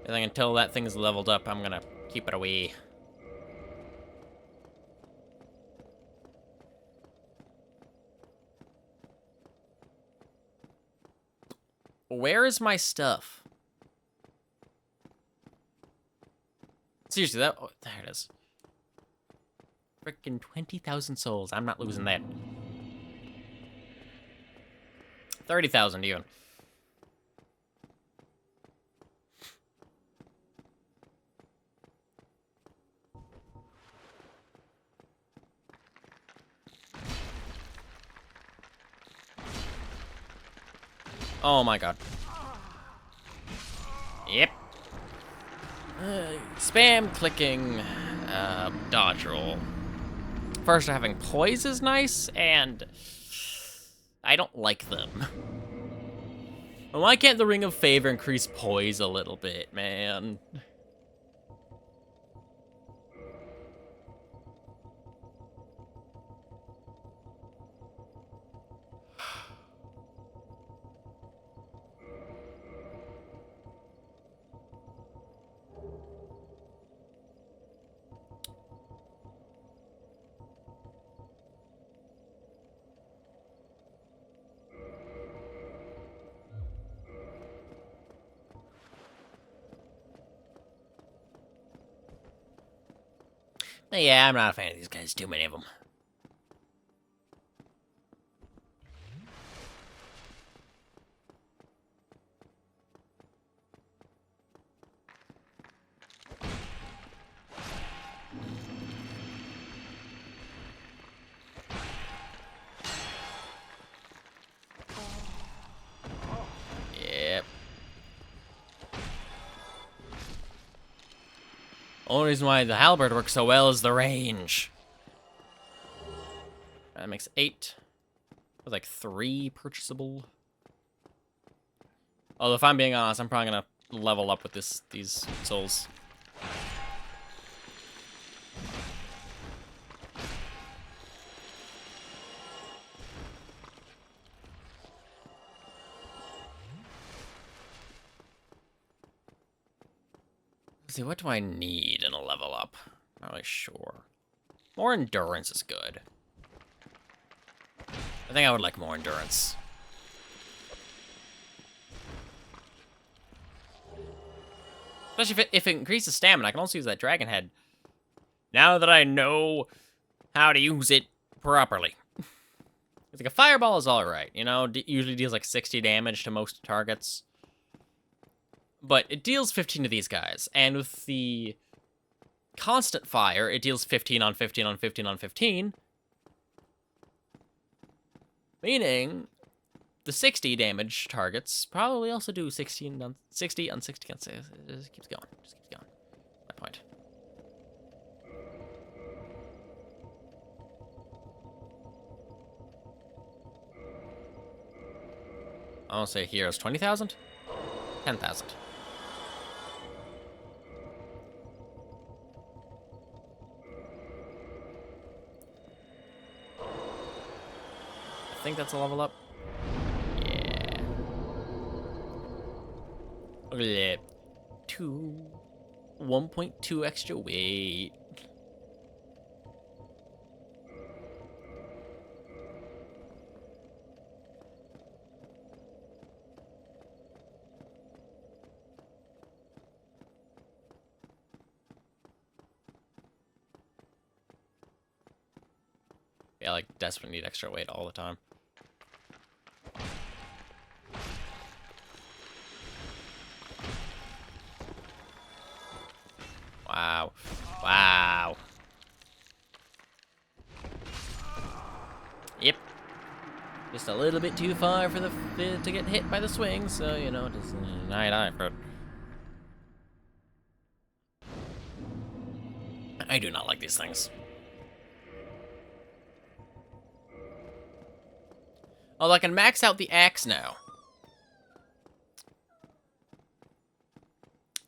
I think until that thing's leveled up, I'm gonna keep it away. Where is my stuff? Seriously, that... Oh, there it is. Frickin' 20,000 souls. I'm not losing that. 30,000 even. Oh my god. Yep. Spam clicking dodge roll. First, having poise is nice, and I don't like them. Why can't the Ring of Favor increase poise a little bit, man? Yeah, I'm not a fan of these guys. Too many of them. Yep. Only reason why the halberd works so well is the range. That makes 8. With like 3 purchasable. Although if I'm being honest, I'm probably gonna level up with these souls. Let's see, what do I need in a level up? Not really sure. More endurance is good. I think I would like more endurance. Especially if it increases stamina, I can also use that dragon head. Now that I know how to use it properly. It's like a fireball is alright, you know? Usually deals like 60 damage to most targets. But it deals 15 to these guys, and with the constant fire, it deals 15 on 15 on 15 on 15. Meaning, the 60 damage targets probably also do 16 on 60 on 60 on 60. It just keeps going. Just keeps going. That point. I want to say heroes 20,000? 10,000. I think that's a level up. Yeah. Look at that. 1.2 extra weight. Yeah, like, desperately need extra weight all the time. Wow. Wow. Yep. Just a little bit too far for the to get hit by the swing, so, you know, just night for it. I do not like these things. Oh, I can max out the axe now.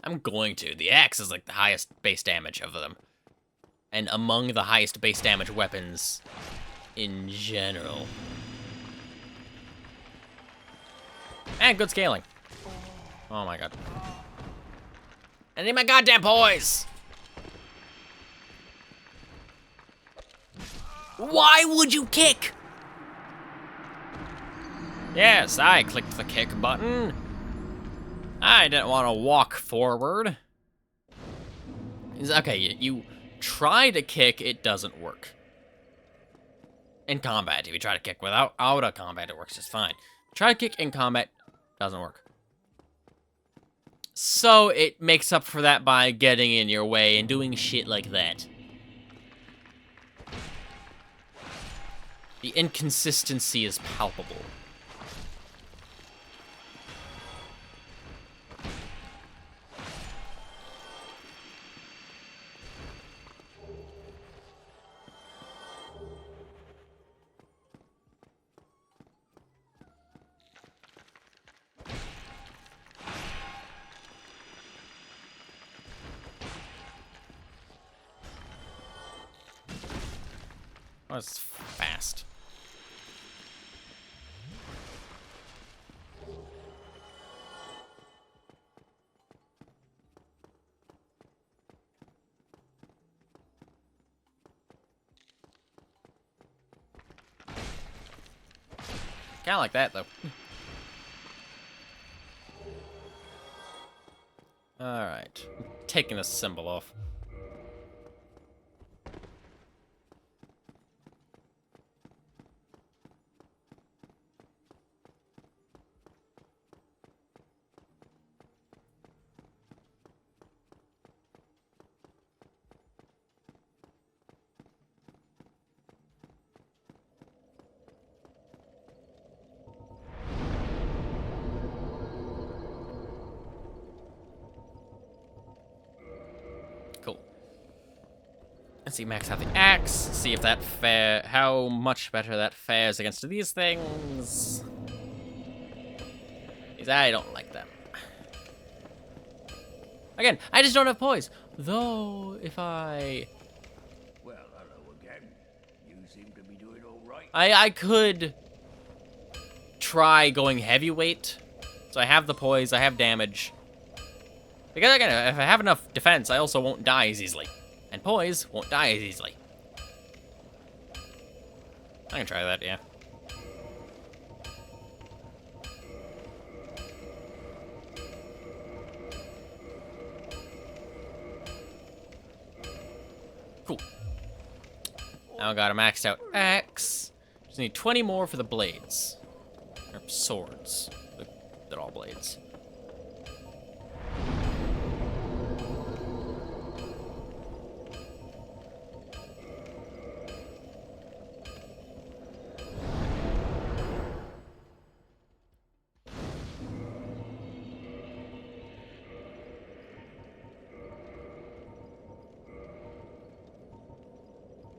I'm going to. The axe is like the highest base damage of them. And among the highest base damage weapons in general. And good scaling. Oh my god. I need my goddamn poise! Why would you kick? Yes, I clicked the kick button. I didn't want to walk forward. Okay, you try to kick, it doesn't work. In combat, if you try to kick without out of combat, it works just fine. Try to kick in combat, doesn't work. So it makes up for that by getting in your way and doing shit like that. The inconsistency is palpable. Oh, it's fast. Kinda like that, though. Alright. Taking this symbol off. Cool. Let's see, max out the axe. See if that how much better that fares against these things. Because I don't like them. Again, I just don't have poise. Though, if I... Well, hello again. You seem to be doing all right. I could try going heavyweight. So I have the poise, I have damage. Because again, if I have enough defense, I also won't die as easily. And poise won't die as easily. I can try that, yeah. Cool. Now I got a maxed out axe. Just need 20 more for the blades. Or swords. They're all blades.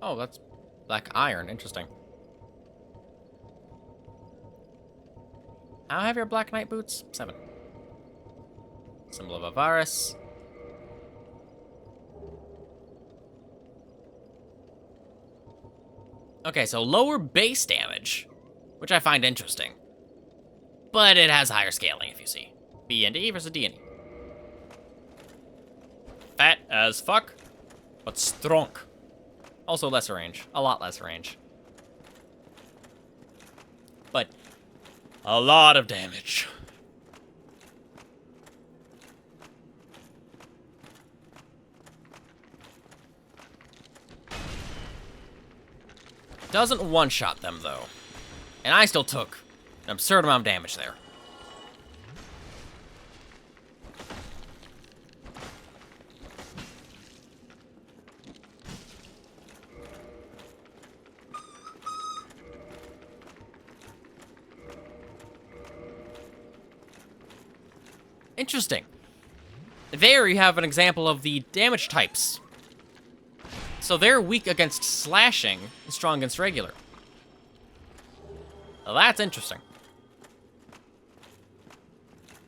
Oh, that's black iron. Interesting. How heavy are black knight boots? 7. Symbol of Avaris. Okay, so lower base damage, which I find interesting. But it has higher scaling, if you see. B and E versus D and E. Fat as fuck, but strong. Also lesser range. A lot less range. But a lot of damage. Doesn't one-shot them, though. And I still took an absurd amount of damage there. Interesting. There you have an example of the damage types. So they're weak against slashing and strong against regular. Well, that's interesting.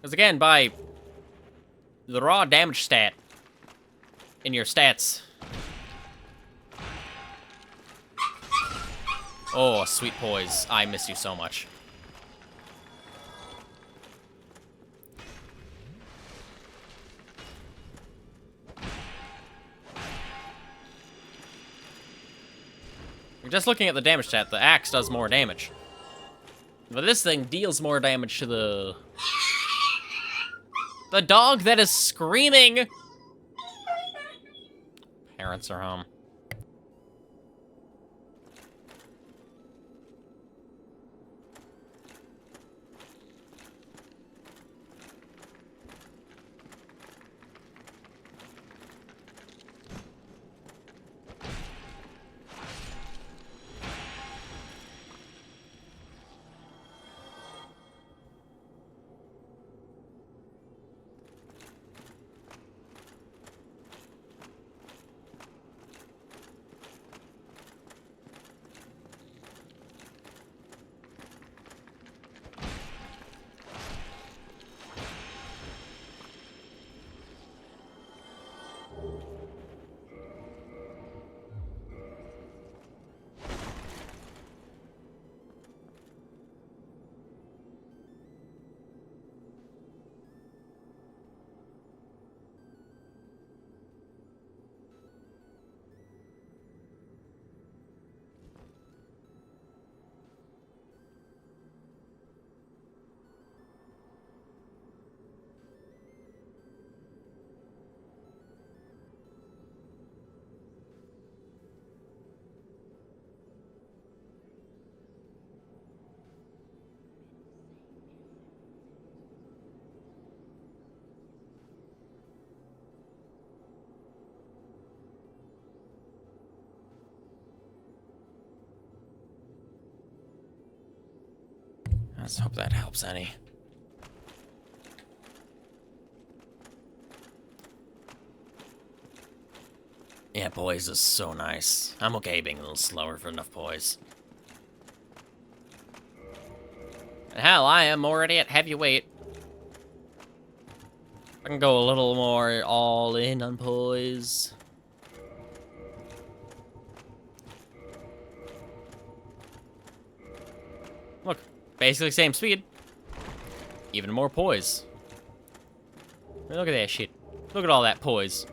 Because again, by the raw damage stat in your stats. Oh, sweet poise. I miss you so much. Just looking at the damage stat, the axe does more damage. But this thing deals more damage to the dog that is screaming! Parents are home. Let's hope that helps any. Yeah, poise is so nice. I'm okay being a little slower for enough poise. And hell, I am already at heavyweight. I can go a little more all in on poise. Look, basically same speed. Even more poise. I mean, look at that shit. Look at all that poise.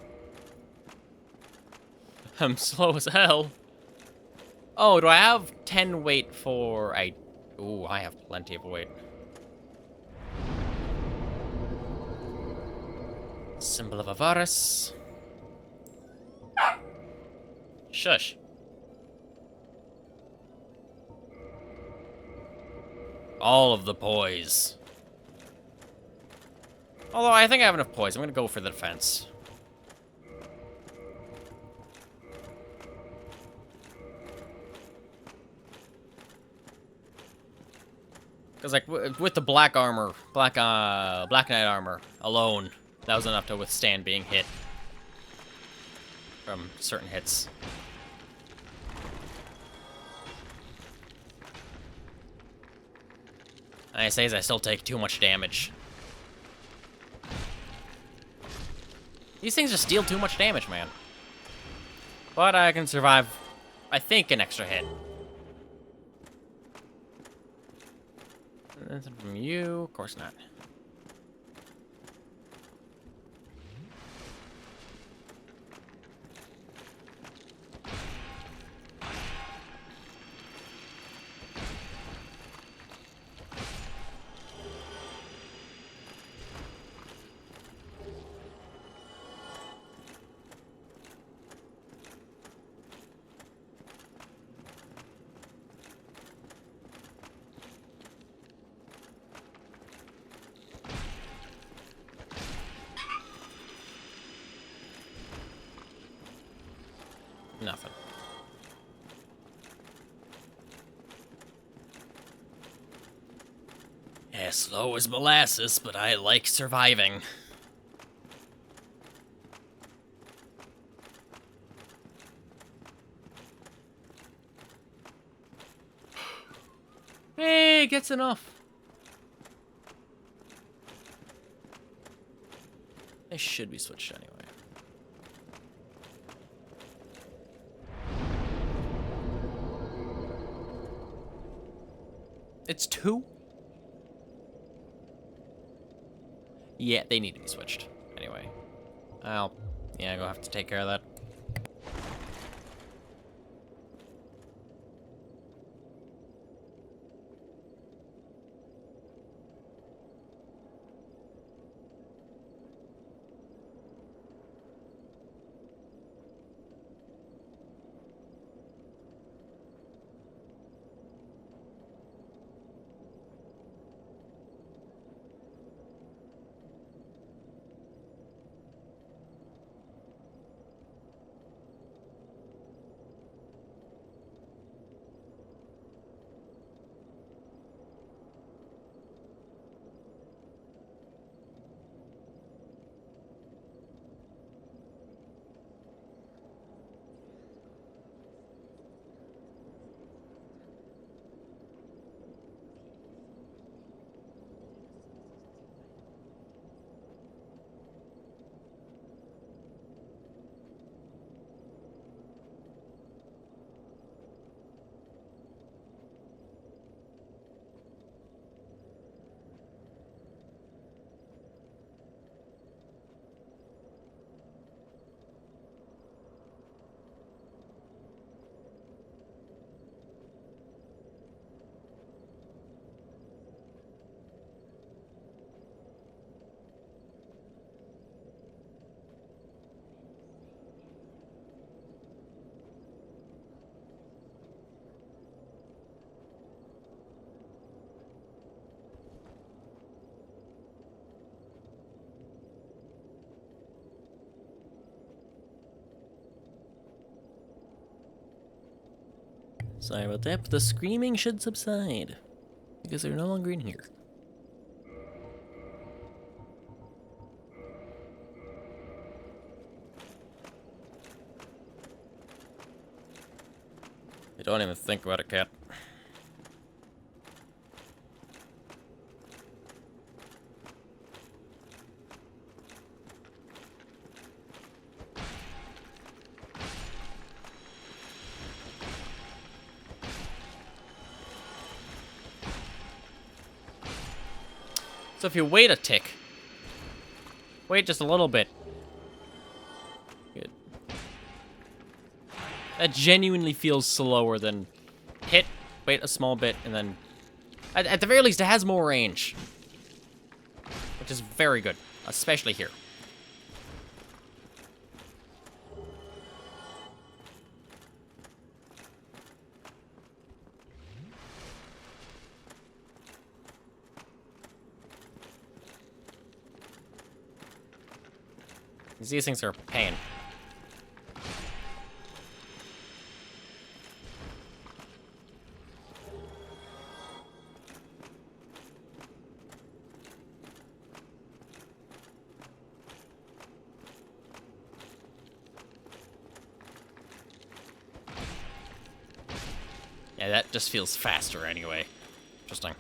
I'm slow as hell. Oh, do I have 10 weight for... Ooh, I have plenty of weight. Symbol of Avaris. Shush. All of the poise. Although I think I have enough poise. I'm gonna go for the defense. Because, like, with the black armor, black knight armor alone, that was enough to withstand being hit from certain hits. I say as I still take too much damage. These things just deal too much damage, man. But I can survive, I think, an extra hit. Nothing from you, of course not. Nothing. Yeah, slow as molasses, but I like surviving. Hey, gets enough. They should be switched anyway. It's 2? Yeah, they need to be switched. Anyway. I'll go have to take care of that. Sorry about that, but the screaming should subside. Because they're no longer in here. You don't even think about it, cat. So if you wait a tick, wait just a little bit. Good. That genuinely feels slower than hit, wait a small bit, and then... At the very least, it has more range. Which is very good, especially here. These things are a pain. Yeah, that just feels faster anyway. Interesting.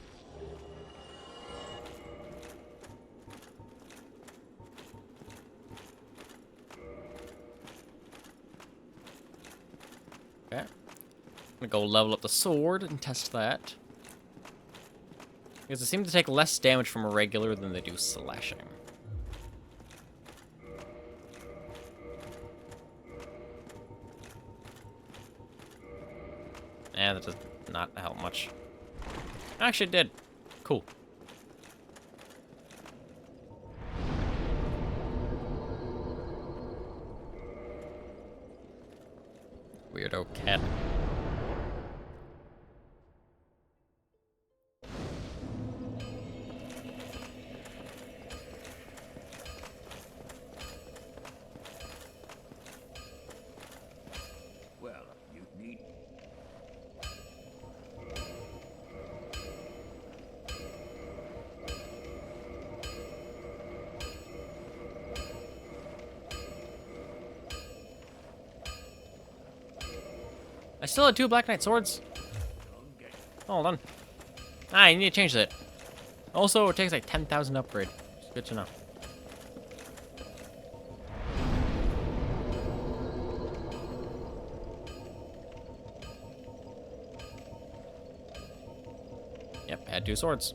Okay. I'm gonna go level up the sword and test that. Because they seem to take less damage from a regular than they do slashing. Yeah, that does not help much. Actually, it did. Cool. Weirdo cat. Well, you need. I still had 2 Black Knight swords. Hold on. Ah, you need to change that. Also, it takes like 10,000 upgrade. It's good to know. Yep, had 2 swords.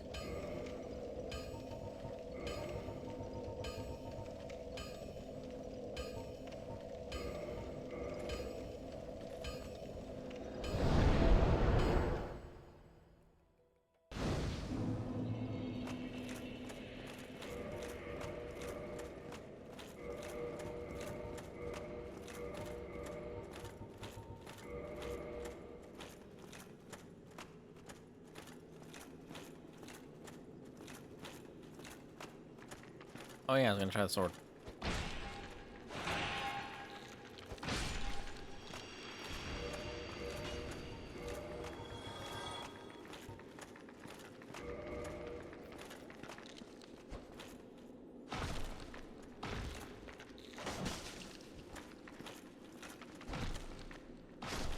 Oh yeah, I was gonna try the sword.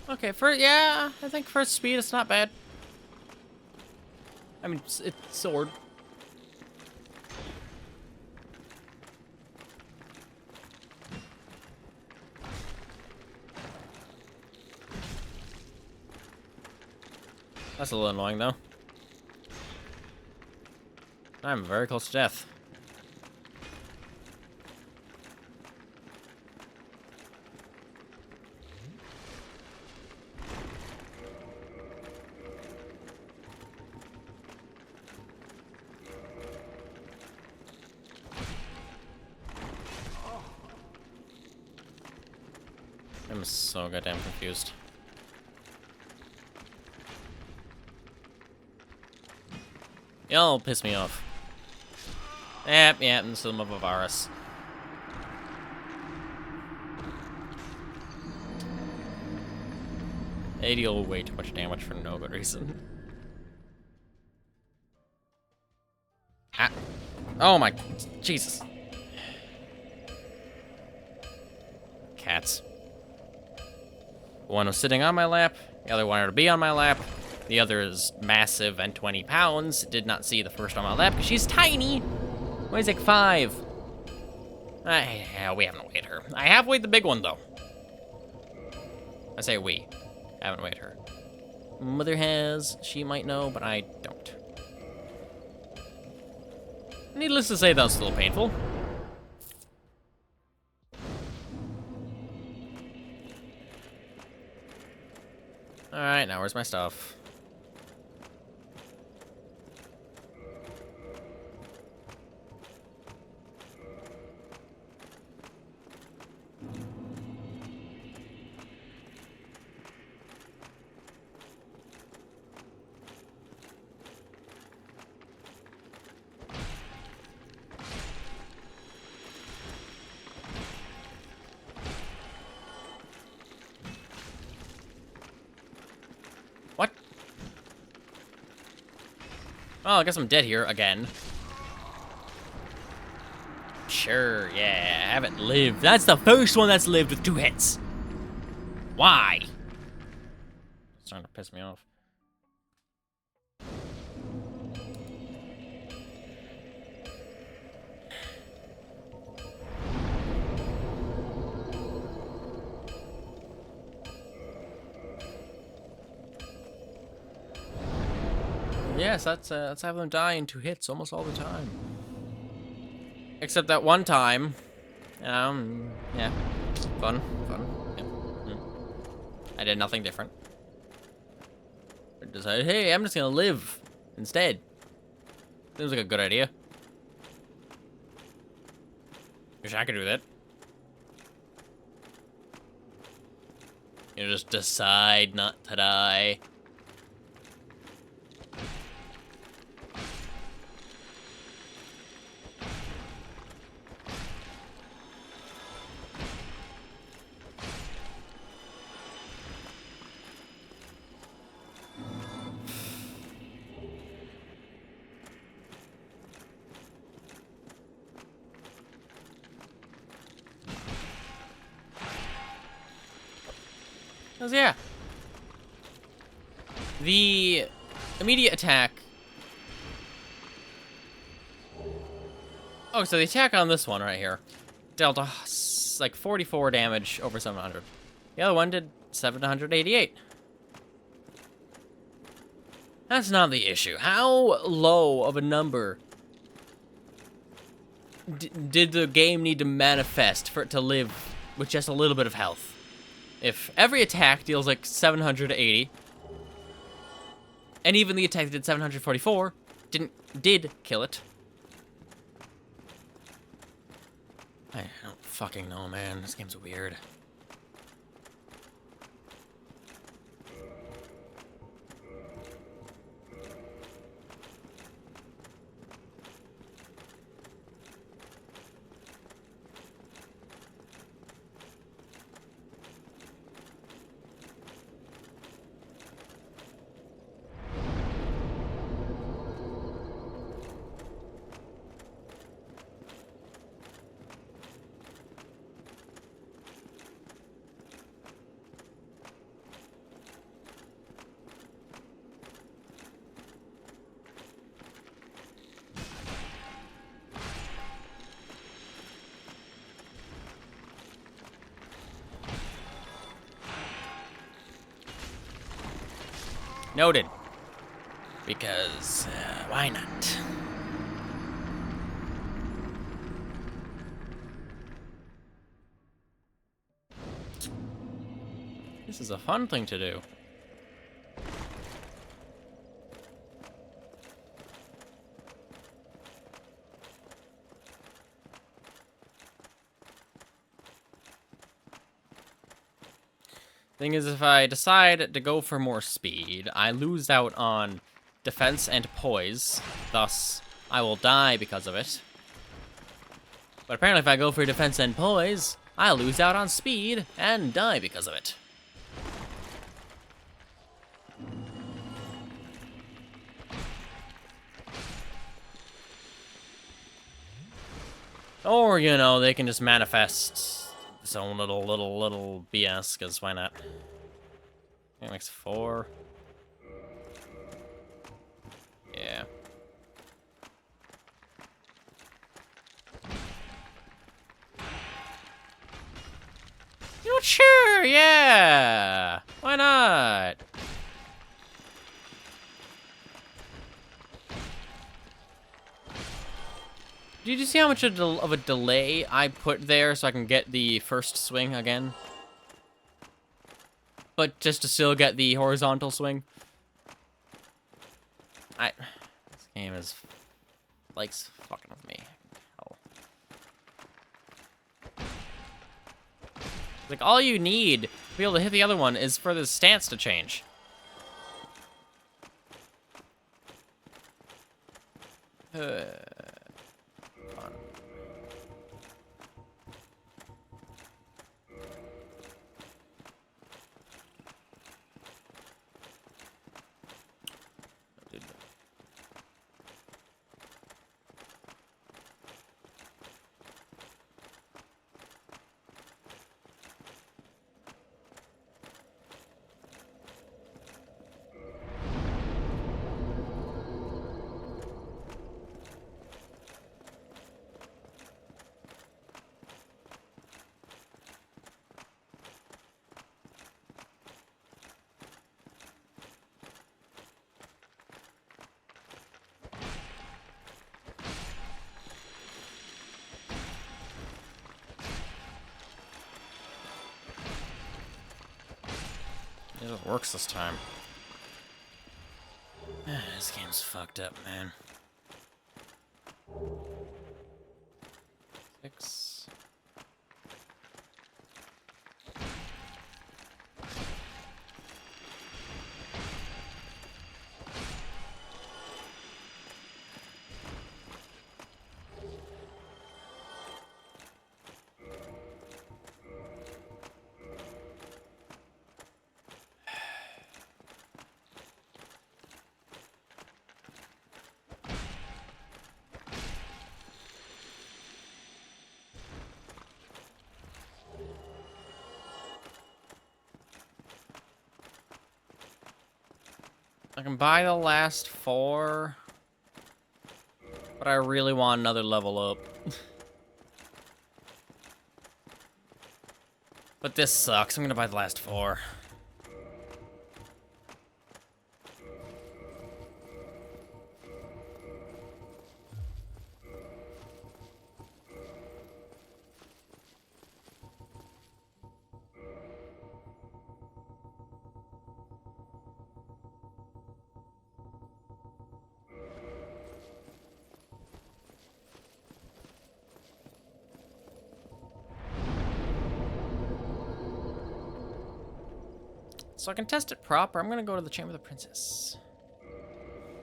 Okay, yeah, I think for speed it's not bad. I mean, it's sword. That's a little annoying, though. I'm very close to death. I'm so goddamn confused. Y'all piss me off. Yep, and some of a virus. They deal way too much damage for no good reason. Ah. Oh my, Jesus. Cats. One was sitting on my lap, the other wanted to be on my lap. The other is massive and 20 pounds. Did not see the first on my lap because she's tiny. Weighs like 5. Yeah, we haven't weighed her. I have weighed the big one, though. I say we. I haven't weighed her. Mother has. She might know, but I don't. Needless to say, that was a little painful. Alright, now where's my stuff? What? Well, I guess I'm dead here again. Sure, yeah, I haven't lived. That's the first one that's lived with 2 hits. Why? It's starting to piss me off. Yes, let's have them die in 2 hits almost all the time. Except that one time. Yeah. Fun. Yeah. I did nothing different. I decided, hey, I'm just gonna live instead. Seems like a good idea. Wish I could do that. You just decide not to die. Because, yeah. The immediate attack. Oh, so the attack on this one right here dealt like 44 damage over 700. The other one did 788. That's not the issue. How low of a number did the game need to manifest for it to live with just a little bit of health? If every attack deals like 780, and even the attack that did 744 did kill it. I don't fucking know, man. This game's weird. Noted. Because, why not? This is a fun thing to do. Thing is, if I decide to go for more speed, I lose out on defense and poise. Thus, I will die because of it. But apparently if I go for defense and poise, I'll lose out on speed and die because of it. Or, you know, they can just manifest its own little BS, because why not? It makes 4. Yeah. You know what? Sure, yeah! Why not? Did you see how much of a delay I put there so I can get the first swing again? But just to still get the horizontal swing? This game likes fucking with me. Oh. Like, all you need to be able to hit the other one is for the stance to change. It works this time. This game's fucked up, man. 6. I can buy the last 4, but I really want another level up. But this sucks. I'm gonna buy the last 4. So I can test it proper. I'm gonna go to the Chamber of the Princess.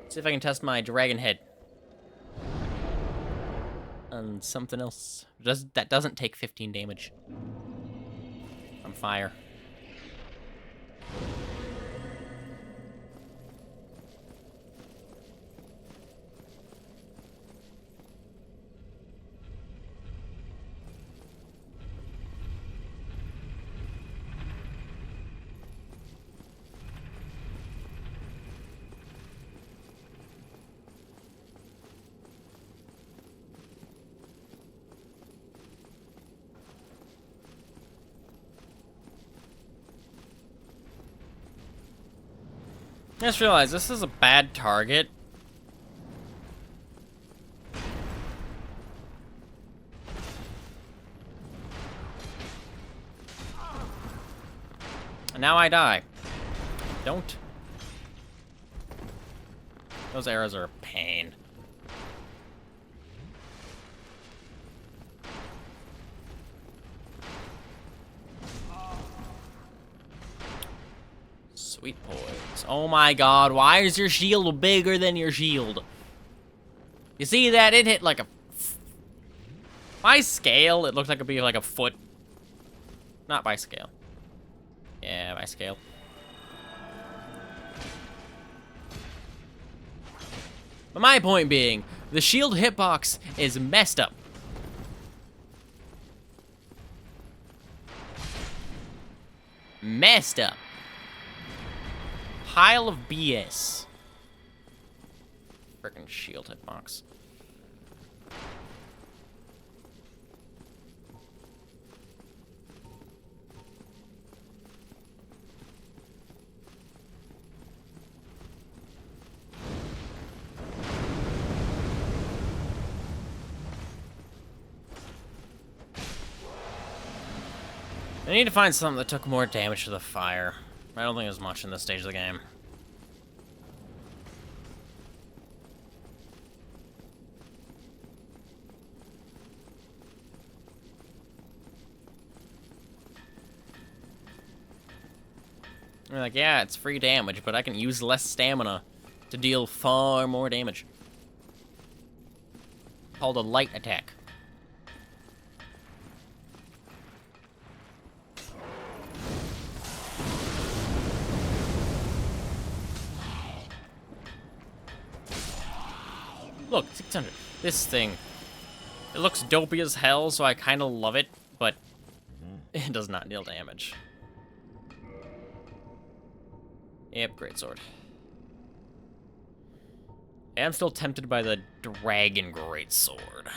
See if I can test my dragon head. And something else. That doesn't take 15 damage from fire. I just realized this is a bad target. And now I die. Don't. Those arrows are a pain. Sweet poise. Oh my god, why is your shield bigger than your shield? You see that? It hit like a... By scale, it looked like it'd be like a foot. Not by scale. Yeah, by scale. But my point being, the shield hitbox is messed up. Messed up. Pile of BS. Frickin' shield hitbox. I need to find something that took more damage to the fire. I don't think there's much in this stage of the game. You're like, yeah, it's free damage, but I can use less stamina to deal far more damage. Called a light attack. Look, 600. This thing. It looks dopey as hell, so I kind of love it, but it does not deal damage. Yep, greatsword. I'm still tempted by the dragon greatsword.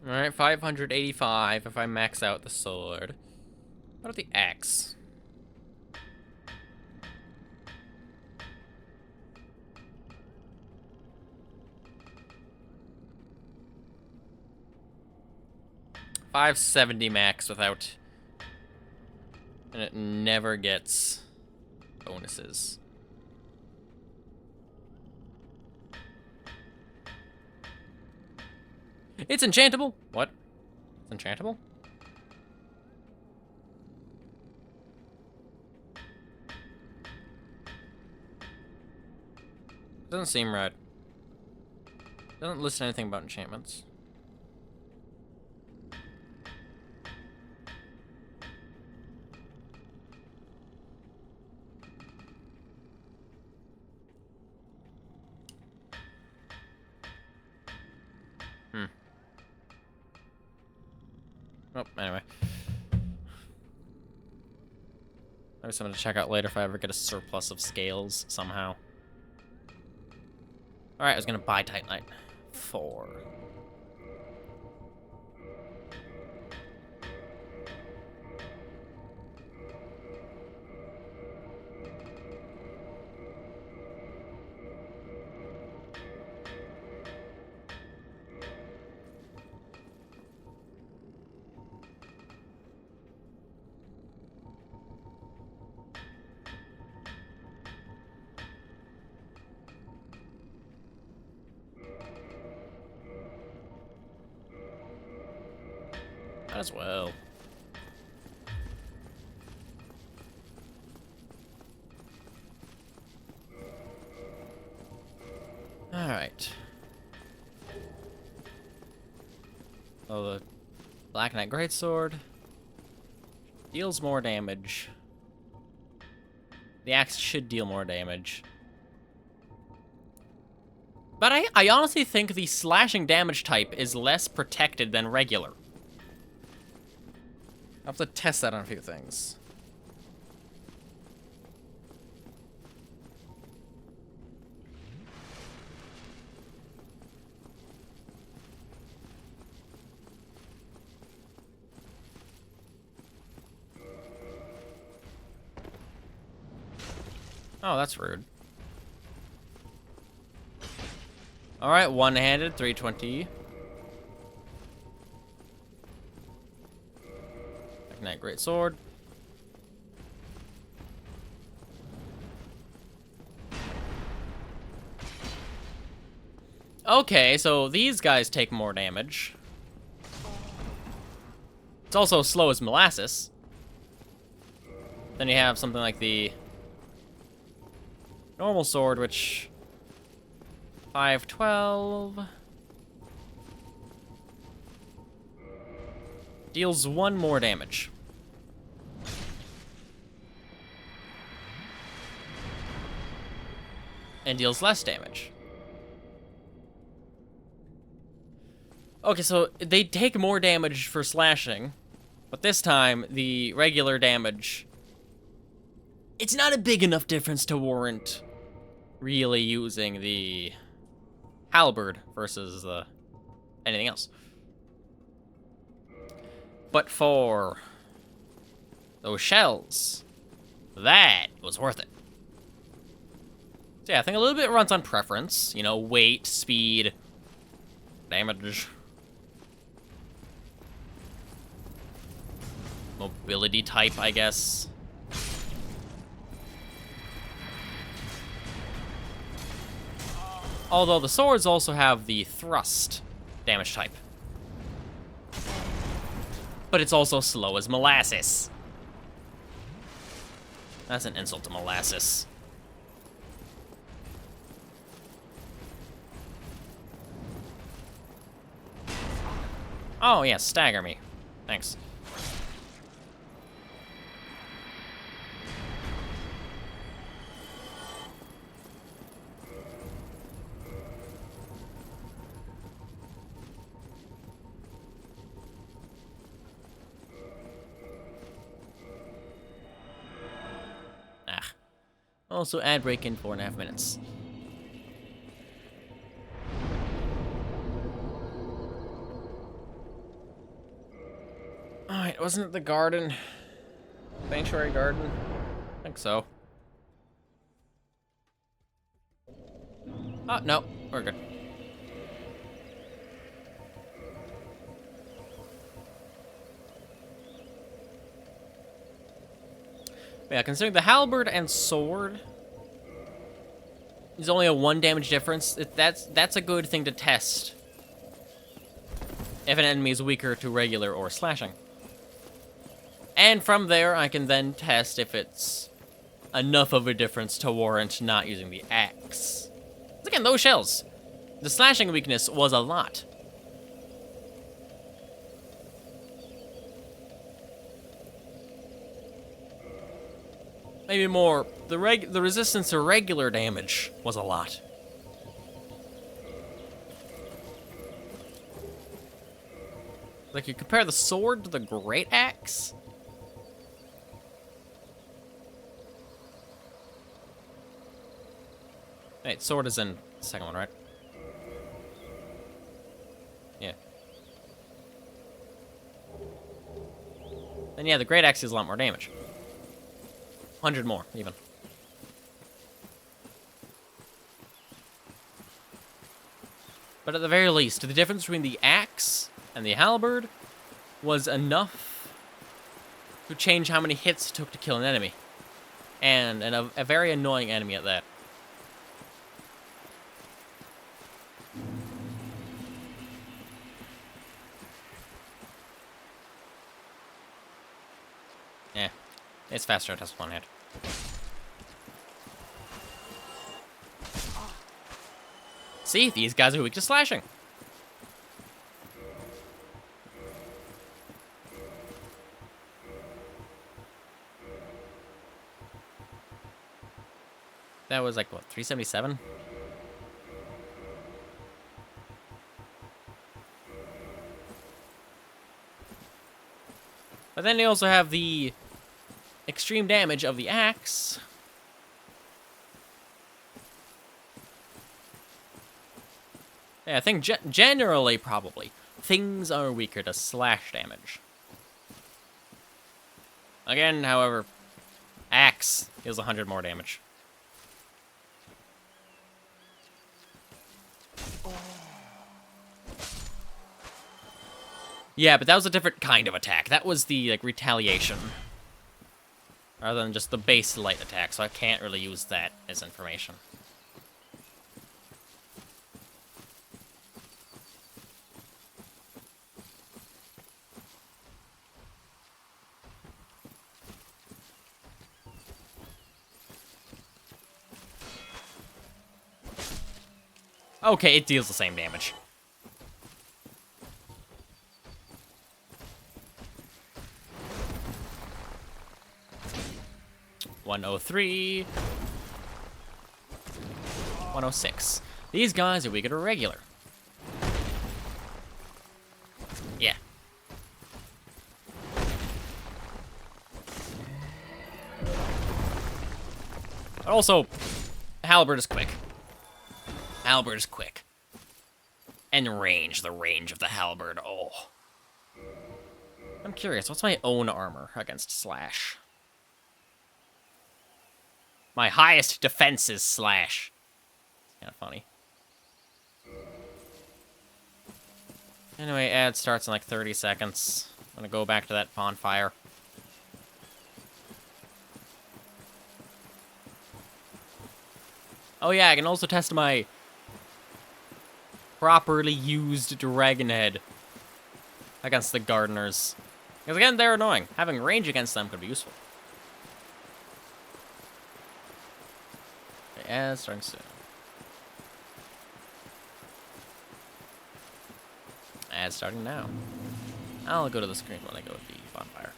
Alright, 585 if I max out the sword. What about the axe? $570 max without... And it never gets bonuses. It's enchantable. What? It's enchantable? Doesn't seem right. Doesn't list anything about enchantments. Oh, anyway. Maybe something to check out later if I ever get a surplus of scales somehow. Alright, I was gonna buy Titanite. 4. Might as well. Alright. Oh, the Black Knight Greatsword deals more damage. The axe should deal more damage. But I honestly think the slashing damage type is less protected than regular. I'll have to test that on a few things. Oh, that's rude. Alright, one-handed, 320. Knight Great Sword. Okay, so these guys take more damage. It's also slow as molasses. Then you have something like the normal sword, which 512 deals 1 more damage. And deals less damage. Okay, so they take more damage for slashing, but this time, the regular damage... It's not a big enough difference to warrant really using the halberd versus anything else. But for those shells, that was worth it. So yeah, I think a little bit runs on preference. You know, weight, speed, damage, mobility type, I guess. Although the swords also have the thrust damage type. But it's also slow as molasses. That's an insult to molasses. Oh, yeah, stagger me. Thanks. Also, ad break in 4.5 minutes. Alright, wasn't it the garden? Sanctuary garden? I think so. Oh, no. We're good. Yeah, considering the halberd and sword is only a 1 damage difference, that's a good thing to test if an enemy is weaker to regular or slashing. And from there, I can then test if it's enough of a difference to warrant not using the axe. Again, those shells. The slashing weakness was a lot. Maybe more. The resistance to regular damage was a lot. Like, you compare the sword to the great axe. Wait, sword is in the second one, right? Yeah. And yeah, the great axe is a lot more damage. 100 more, even. But at the very least, the difference between the axe and the halberd was enough to change how many hits it took to kill an enemy. And a very annoying enemy at that. Yeah, it's faster to test one hit. See, these guys are weak to slashing. That was like, what, 377? But then you also have the extreme damage of the axe. Yeah, I think generally, probably, things are weaker to slash damage. Again, however, axe is 100 more damage. Yeah, but that was a different kind of attack. That was the, like, retaliation. Rather than just the base light attack, so I can't really use that as information. Okay, it deals the same damage. $103. $106. These guys are weaker to regular. Yeah. But also, halberd is quick. Halberd is quick. And range, the range of the halberd, oh. I'm curious, what's my own armor against slash? My highest defense is slash. Kind of funny. Anyway, ad starts in like 30 seconds. I'm gonna go back to that bonfire. Oh yeah, I can also test my properly used dragon head against the gardeners. Because again, they're annoying. Having range against them could be useful. Okay, ad starting soon. Ad starting now. I'll go to the screen when I go with the bonfire.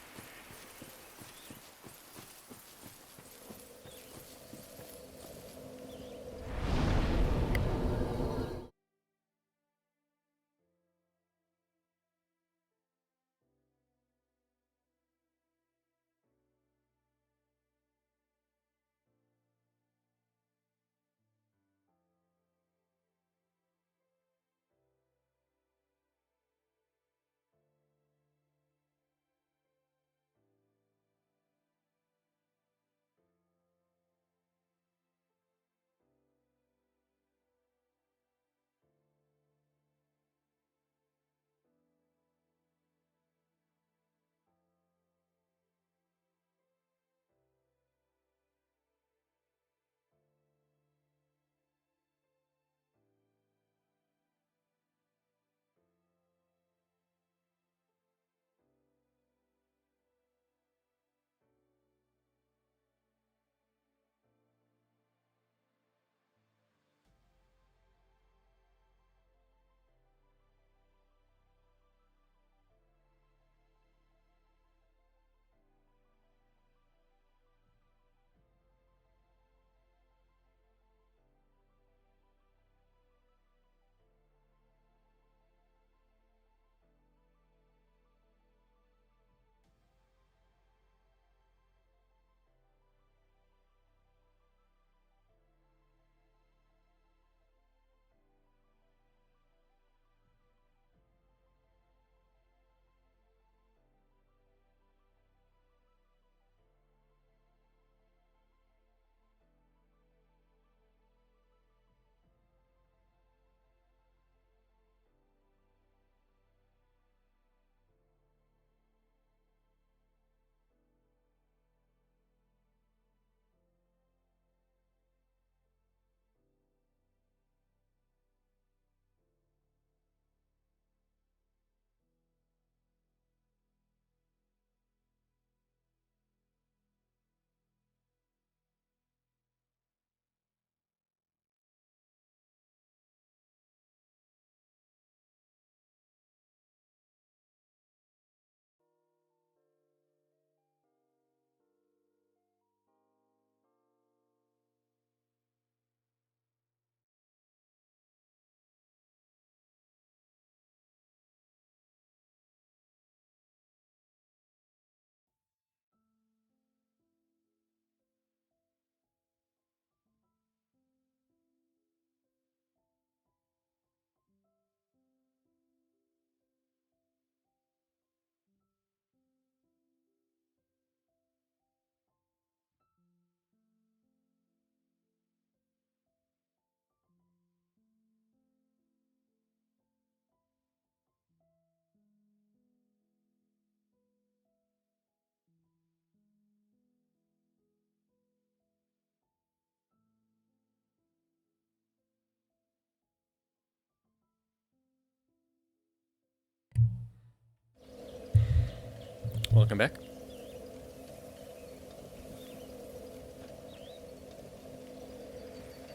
Welcome back.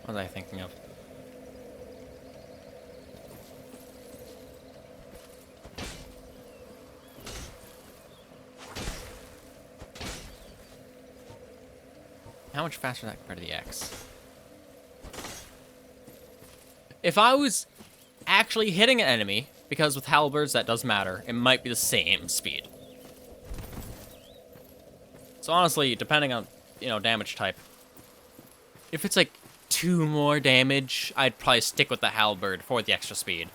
What was I thinking of? How much faster is that compared to the X? If I was actually hitting an enemy, because with halberds that does matter, it might be the same speed. So honestly, depending on, damage type, if it's like 2 more damage, I'd probably stick with the halberd for the extra speed.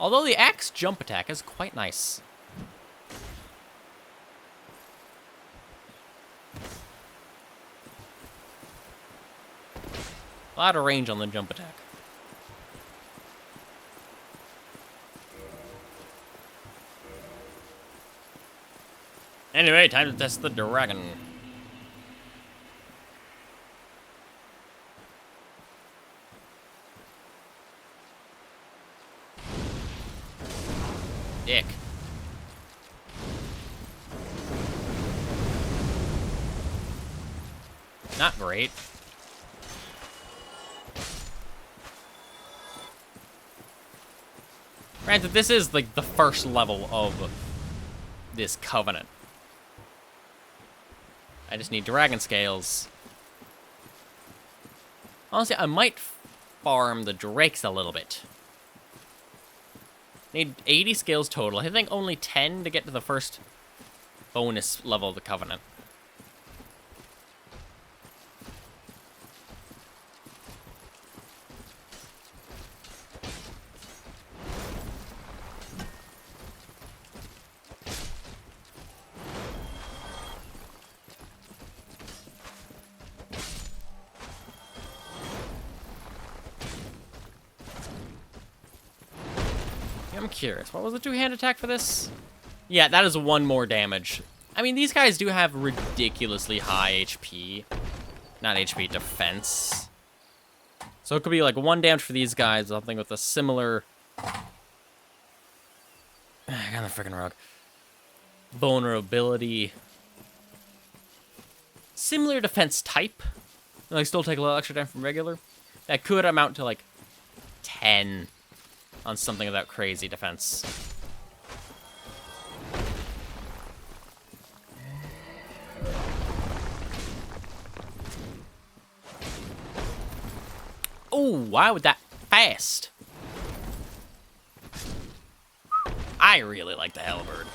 Although the axe jump attack is quite nice. A lot of range on the jump attack. Anyway, time to test the dragon. Dick. Not great. Granted, this is like the first level of this covenant. I just need dragon scales. Honestly, I might farm the drakes a little bit. Need 80 scales total. I think only 10 to get to the first bonus level of the covenant. I'm curious, what was the 2-hand attack for this? Yeah, that is 1 more damage. I mean, these guys do have ridiculously high HP. Not HP, defense. So it could be like 1 damage for these guys, something with a similar... I got the freaking rug. Vulnerability. Similar defense type. Like, still take a little extra damage from regular. That could amount to like 10 on something of that crazy defense. Oh, why would that fast? I really like the halberd.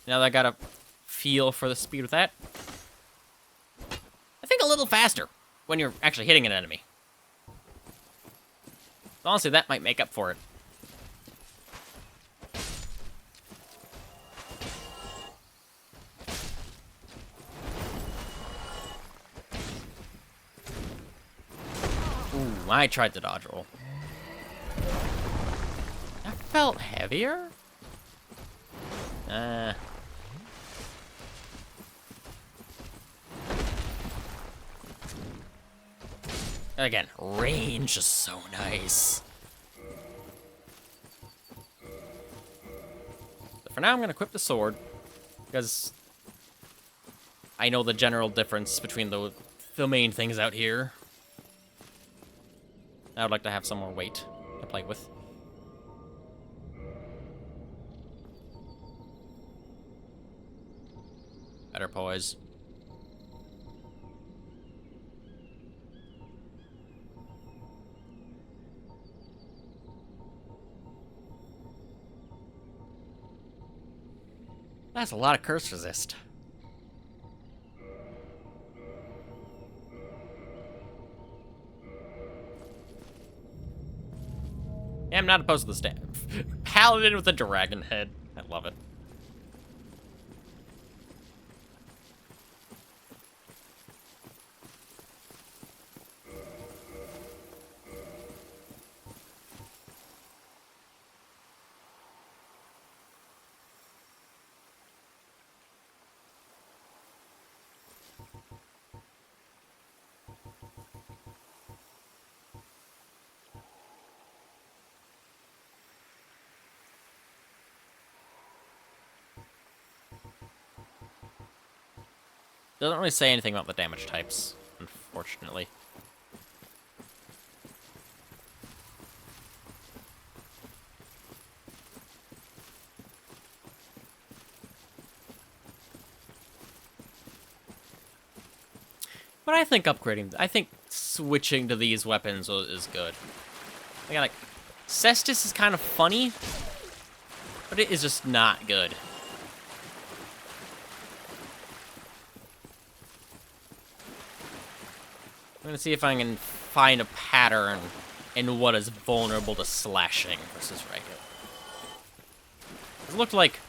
Now that I got a feel for the speed with that. I think a little faster when you're actually hitting an enemy. Honestly, that might make up for it. Ooh, I tried the dodge roll. That felt heavier? Again, range is so nice. So for now, I'm going to equip the sword, because I know the general difference between the main things out here. I would like to have some more weight to play with. Better poise. That's a lot of curse resist. Yeah, I'm not opposed to the staff. Paladin with a dragon head. I love it. Doesn't really say anything about the damage types, unfortunately. But I think switching to these weapons is good. Again, like, Cestus is kind of funny, but it is just not good. I'm gonna see if I can find a pattern in what is vulnerable to slashing versus regular. It looked like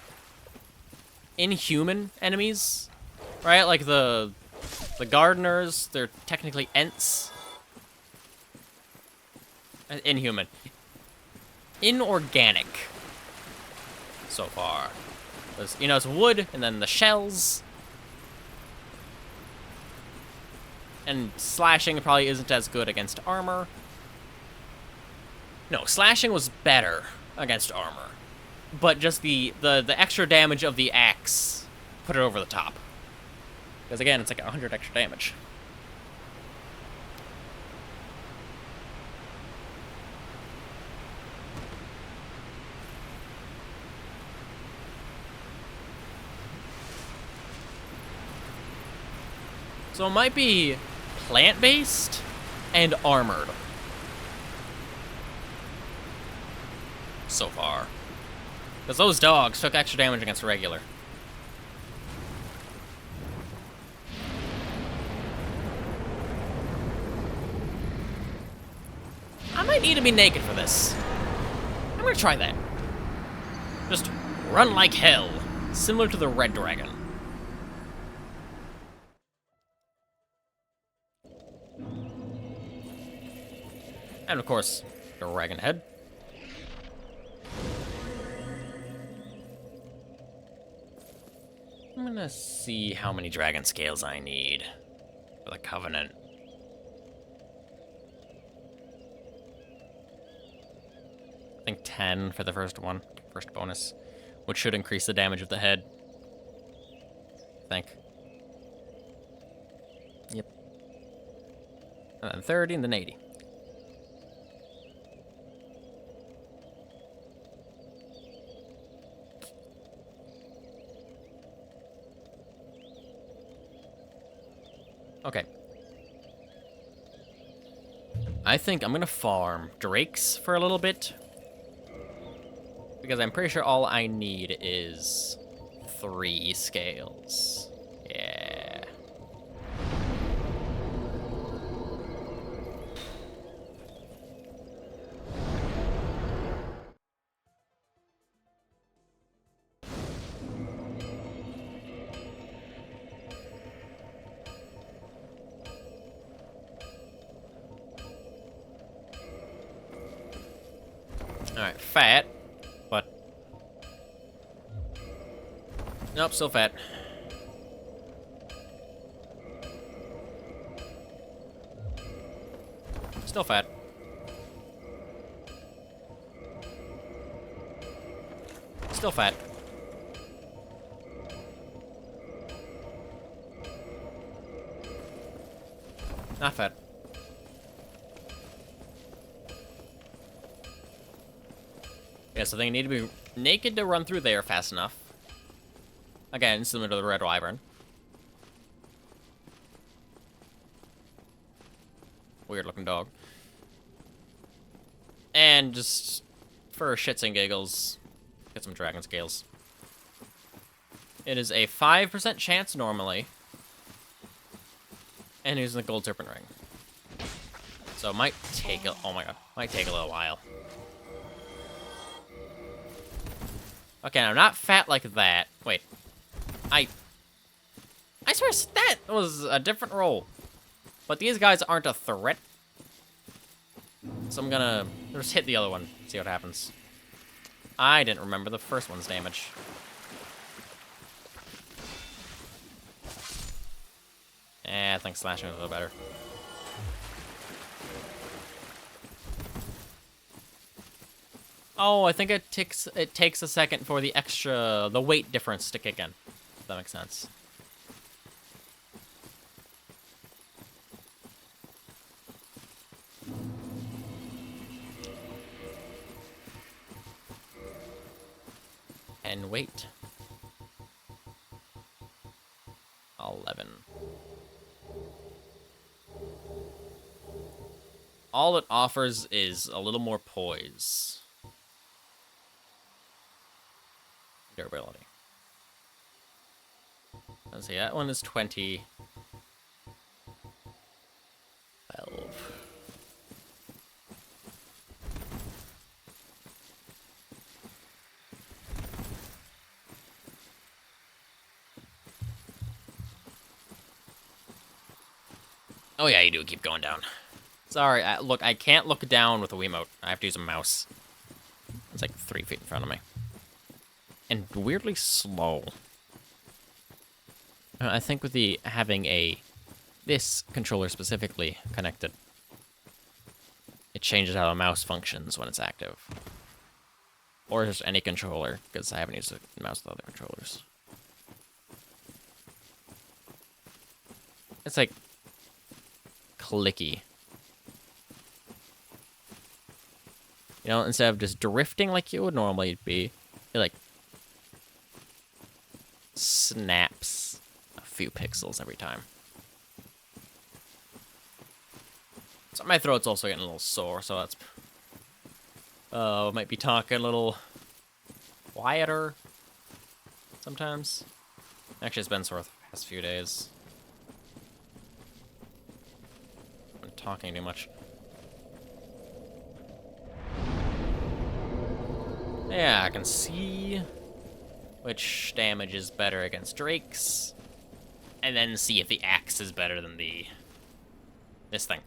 inhuman enemies, right? Like the gardeners, they're technically Ents. Inhuman. Inorganic. So far. You know, it's wood, and then the shells. And slashing probably isn't as good against armor. No, slashing was better against armor. But just the extra damage of the axe put it over the top. Because again, it's like 100 extra damage. So it might be plant-based and armored. So far. Because those dogs took extra damage against regular. I might need to be naked for this. I'm gonna try that. Just run like hell. Similar to the red dragon. And of course, the dragon head. I'm gonna see how many dragon scales I need for the Covenant. I think 10 for the first bonus, which should increase the damage of the head. I think. Yep. And then 30 and then 80. Okay. I think I'm gonna farm Drakes for a little bit. Because I'm pretty sure all I need is 3 scales. Yeah. Alright, fat. But nope, still fat. Still fat. Still fat. Not fat. Yeah, so they need to be naked to run through there fast enough. Again, similar to the Red Wyvern. Weird looking dog. And just for shits and giggles, get some dragon scales. It is a 5% chance normally. And using the gold serpent ring. So it might take a, oh my god, might take a little while. Okay, I'm not fat like that. Wait. I swear that was a different roll. But these guys aren't a threat. So I'm gonna just hit the other one, see what happens. I didn't remember the first one's damage. I think slashing is a little better. Oh, I think it takes a second for the weight difference to kick in. If that makes sense. And wait. 11. All it offers is a little more poise. Durability. Let's see, that one is 20. 12. Oh yeah, you do keep going down. Sorry, look, I can't look down with a Wiimote. I have to use a mouse. It's like 3 feet in front of me. And weirdly slow. I think with the having this controller specifically connected, it changes how a mouse functions when it's active. Or just any controller, because I haven't used a mouse with other controllers. It's like clicky. You know, instead of just drifting like you would normally be, it like snaps a few pixels every time. So my throat's also getting a little sore, so that's... might be talking a little quieter sometimes. Actually, it's been sore the past few days. I've been talking too much. Yeah, I can see which damage is better against drakes, and then see if the axe is better than this thing.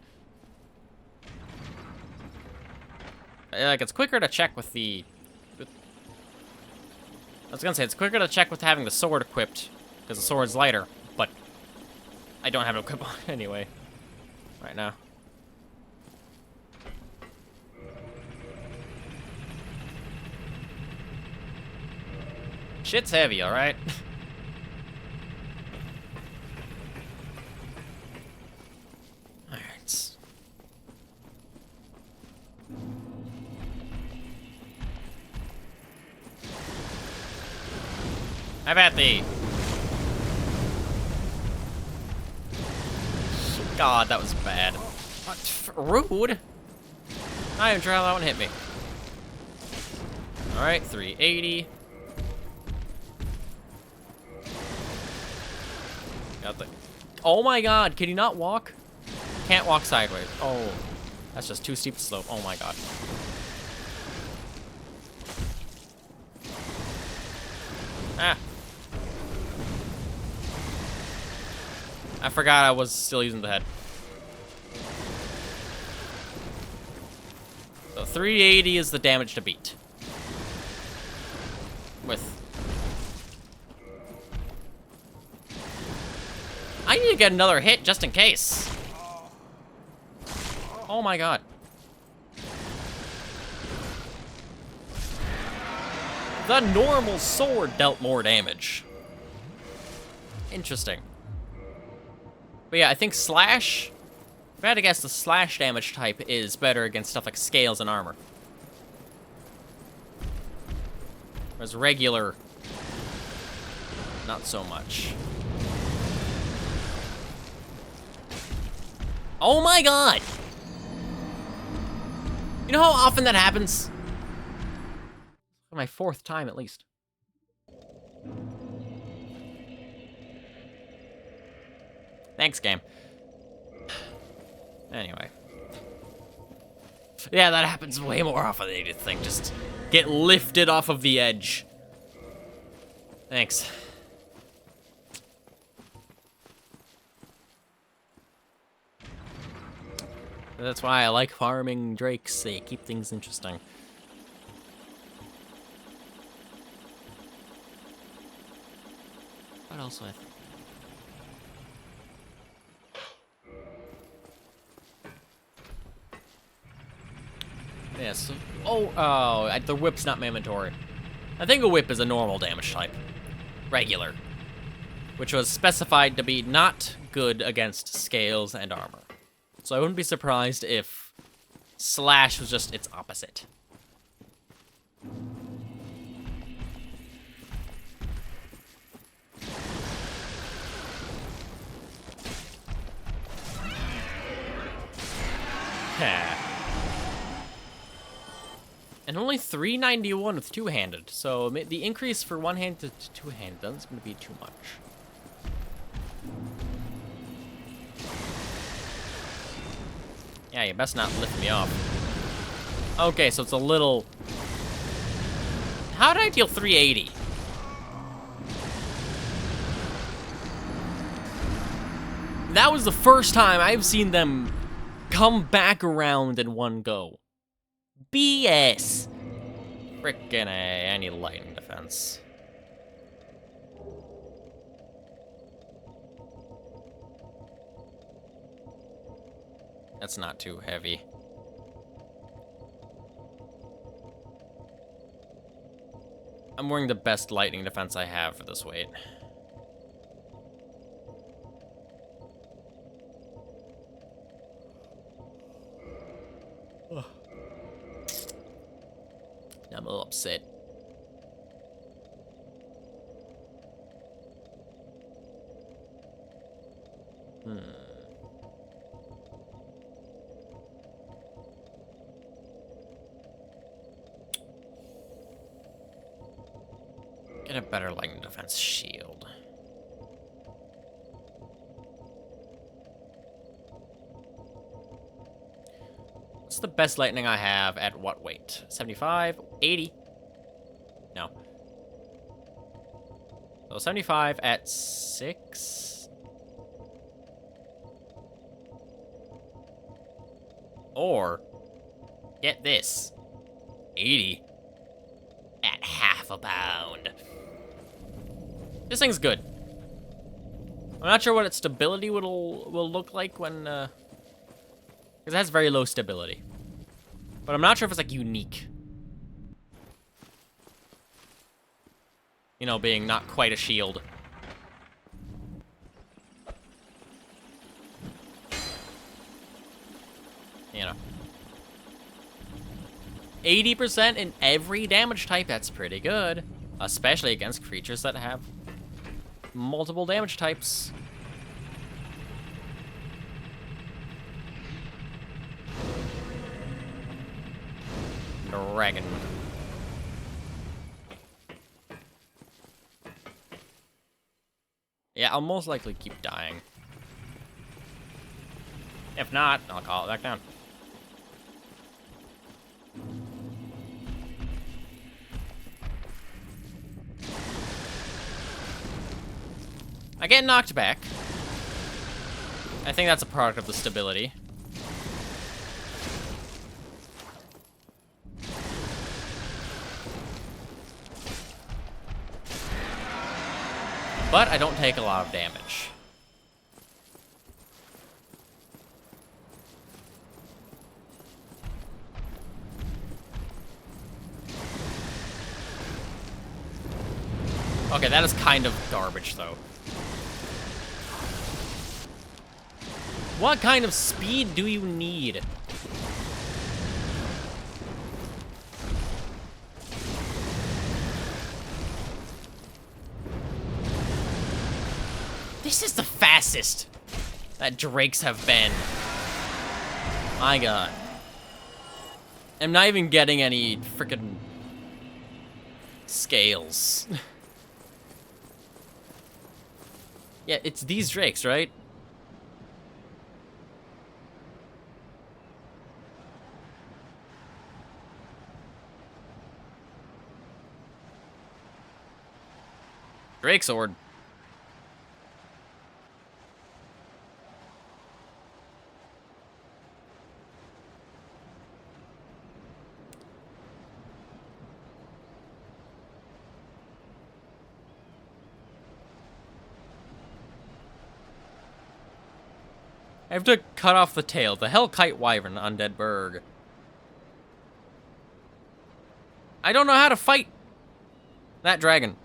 Like, it's quicker to check with I was gonna say, it's quicker to check with having the sword equipped, because the sword's lighter, but I don't have it equipped on anyway, right now. Shit's heavy, alright? Alright. Have at thee. God, that was bad. What? Rude. Not even sure how that one hit me. Alright, 380. Got the... Oh my god, can you not walk? Can't walk sideways. Oh, that's just too steep a slope. Oh my god. Ah. I forgot I was still using the head. So 380 is the damage to beat. With... I need to get another hit just in case. Oh my god. The normal sword dealt more damage. Interesting. But yeah, I think slash... If I had to guess, the slash damage type is better against stuff like scales and armor. Whereas regular... not so much. Oh my god! You know how often that happens? My 4th time, at least. Thanks, game. Anyway. Yeah, that happens way more often than you'd think. Just get lifted off of the edge. Thanks. That's why I like farming drakes. They keep things interesting. What else do I think? Yes. Oh, the whip's not mandatory. I think a whip is a normal damage type. Regular. Which was specified to be not good against scales and armor. So I wouldn't be surprised if slash was just its opposite. And only 391 with two-handed, so the increase for one-handed to two-handed doesn't seem to be too much. Yeah, you best not lift me off. Okay, so it's a little... How did I deal 380? That was the first time I've seen them come back around in one go. BS. Frickin' A, I need lightning defense. That's not too heavy. I'm wearing the best lightning defense I have for this weight. Ugh. I'm a little upset. Get a better lightning defense shield. What's the best lightning I have at what weight? 75? 80? No. So 75 at 6? Or, get this, 80 at half a pound. This thing's good. I'm not sure what its stability will look like when, because it has very low stability. But I'm not sure if it's, like, unique. You know, being not quite a shield. You know. 80% in every damage type, that's pretty good. Especially against creatures that have multiple damage types. Dragon. Yeah, I'll most likely keep dying. If not, I'll call it back down. I get knocked back. I think that's a product of the stability. But I don't take a lot of damage. Okay, that is kind of garbage, though. What kind of speed do you need? This is the fastest that drakes have been. My god. I'm not even getting any freaking scales. Yeah, it's these drakes, right? Drake sword. I have to cut off the tail. The Hellkite Wyvern, Undead Berg. I don't know how to fight that dragon.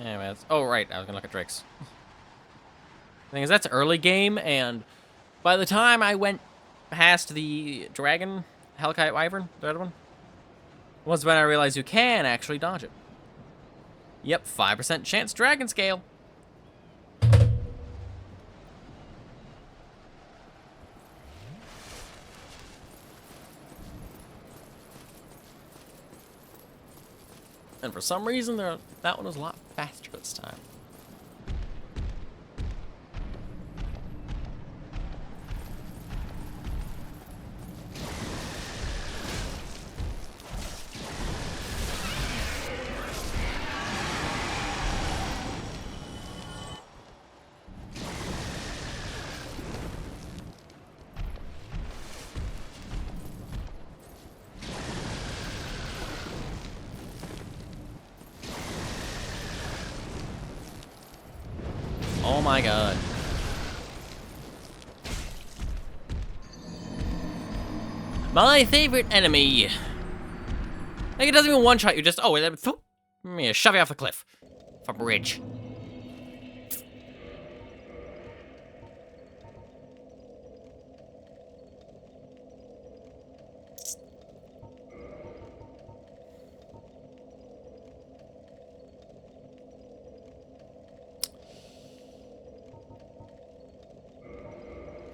Anyways, oh right, I was gonna look at Drake's. Thing is, that's early game, and by the time I went past the dragon, Hellkite Wyvern, the other one, was when I realized you can actually dodge it. Yep, 5% chance dragon scale. And for some reason, that one was a lot faster this time. Oh my god. My favorite enemy. Like, it doesn't even one-shot you, just, oh, let me shove you off a cliff. Off a bridge.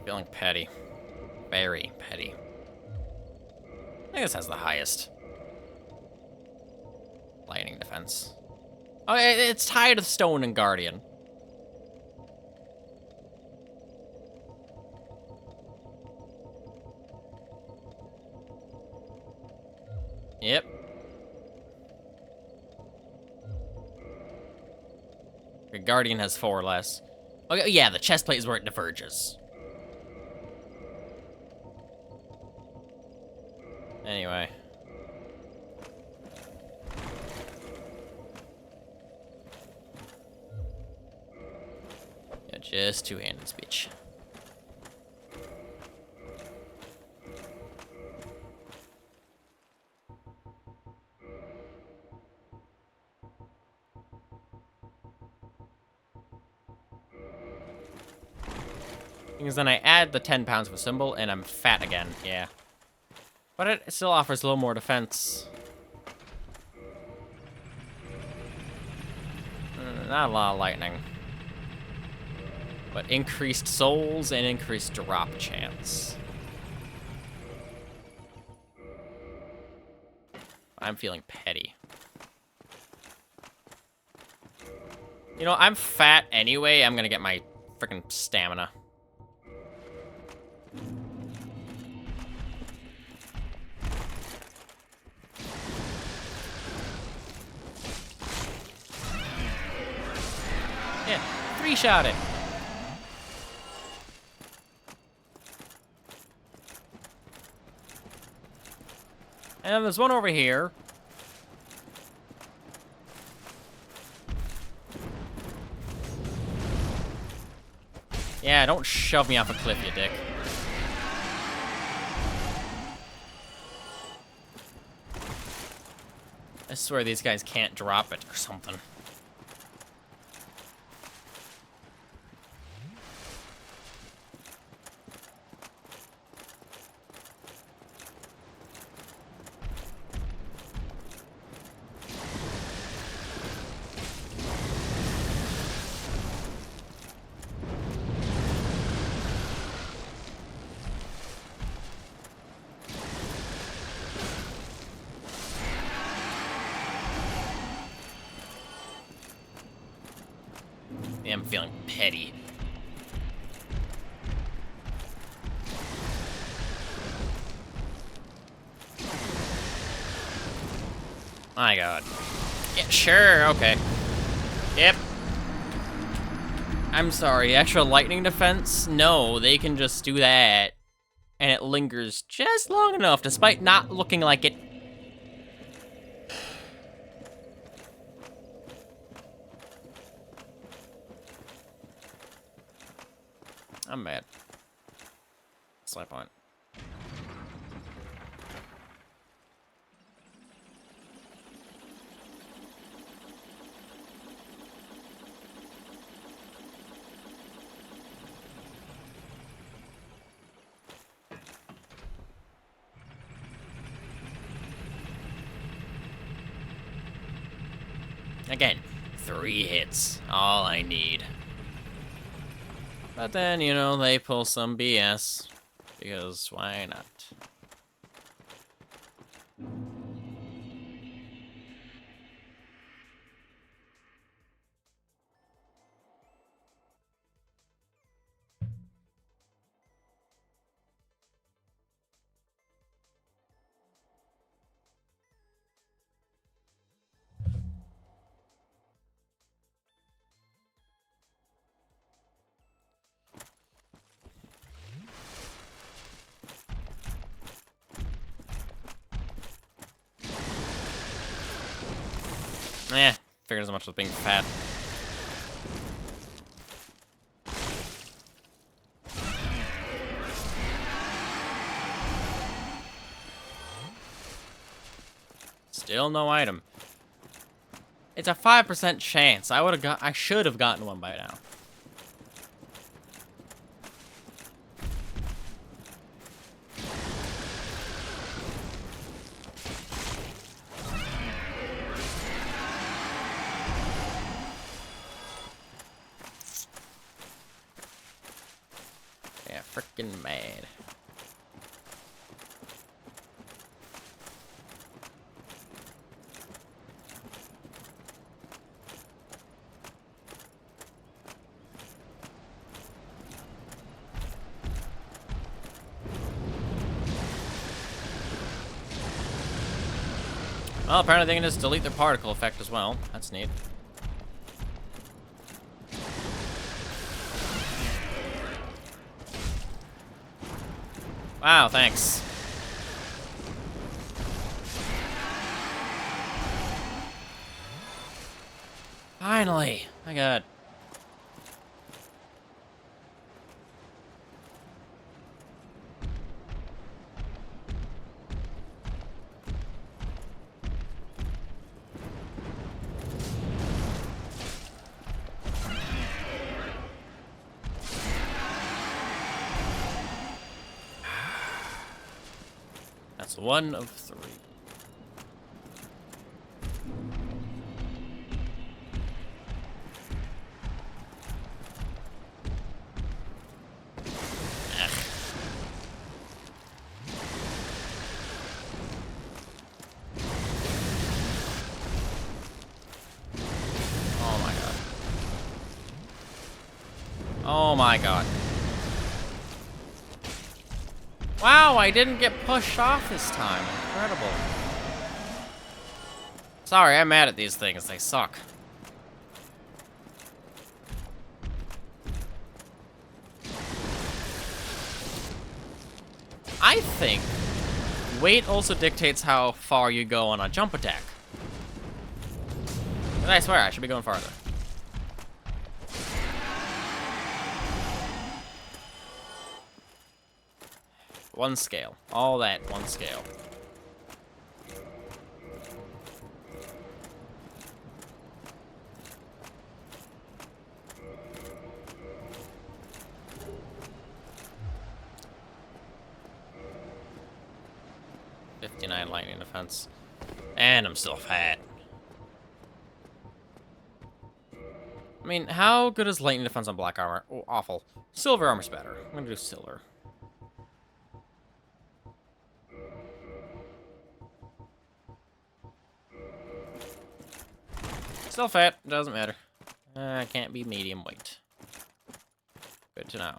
Feeling petty. Very petty. I think this has the highest lightning defense. Oh, it's tied to Stone and Guardian. Yep. The Guardian has 4 less. Okay, yeah, the chest plate is where it diverges. Anyway. Yeah, just two-handed speech. Because then I add the 10 pounds of a symbol, and I'm fat again, yeah. But it still offers a little more defense. Not a lot of lightning. But increased souls and increased drop chance. I'm feeling petty. You know, I'm fat anyway. I'm gonna get my freaking stamina. Yeah, 3-shot it. And then there's one over here. Yeah, don't shove me off a cliff, you dick. I swear these guys can't drop it or something. Yeah, I'm feeling petty. My god. Yeah, sure, okay. Yep. I'm sorry, extra lightning defense? No, they can just do that. And it lingers just long enough, despite not looking like it. I'm mad. That's my point. Again, 3 hits. All I need. But then, you know, they pull some BS. Because why not? Eh, figured as much with being fat. Still no item. It's a 5% chance. I should have gotten one by now. Yeah, freaking mad. Well, apparently they can just delete their particle effect as well. That's neat. Wow, thanks. Finally! My god. That's 1 of 3. Oh my god. Wow, I didn't get pushed off this time. Incredible. Sorry, I'm mad at these things. They suck. I think weight also dictates how far you go on a jump attack. But I swear, I should be going farther. One scale. All that, one scale. .59 lightning defense. And I'm still fat. I mean, how good is lightning defense on black armor? Oh, awful. Silver armor's better. I'm gonna do silver. Still fat, doesn't matter. I can't be medium weight. Good to know.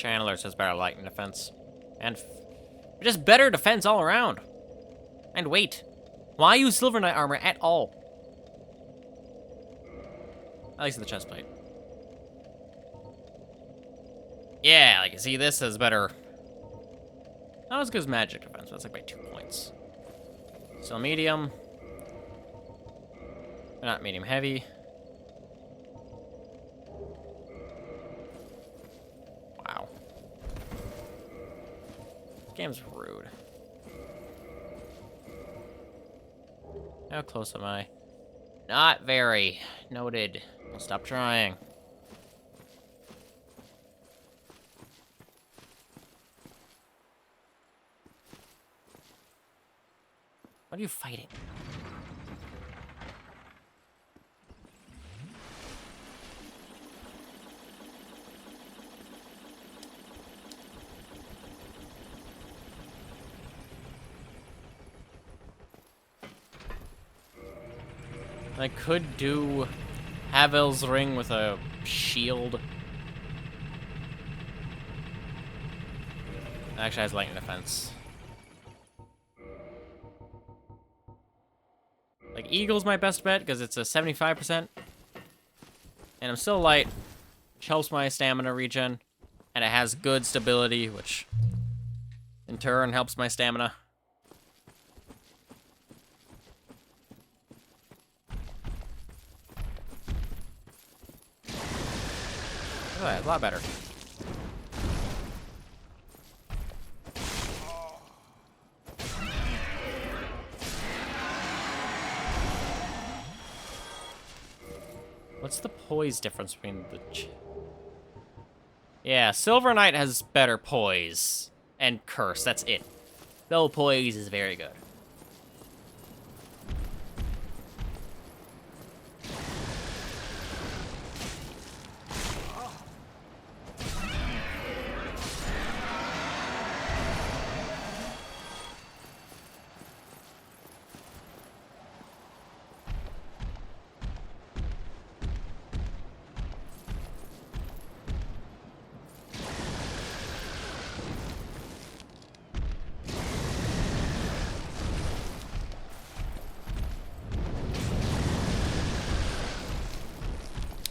Chandler's has better lightning defense. And just better defense all around. And weight. Why use Silver Knight armor at all? At least in the chest plate. Yeah, like you see, this has better. Not as good as magic defense, but it's like by 2 points. Still medium. But not medium heavy. Wow. This game's rude. How close am I? Not very. Noted. I'll stop trying. What are you fighting? I could do Havel's ring with a shield. Actually has lightning defense. Like, Eagle's my best bet, because it's a 75%. And I'm still light, which helps my stamina regen. And it has good stability, which in turn helps my stamina. Oh, yeah, a lot better. What's the poise difference between the... Yeah, Silver Knight has better poise. And curse, that's it. Though poise is very good.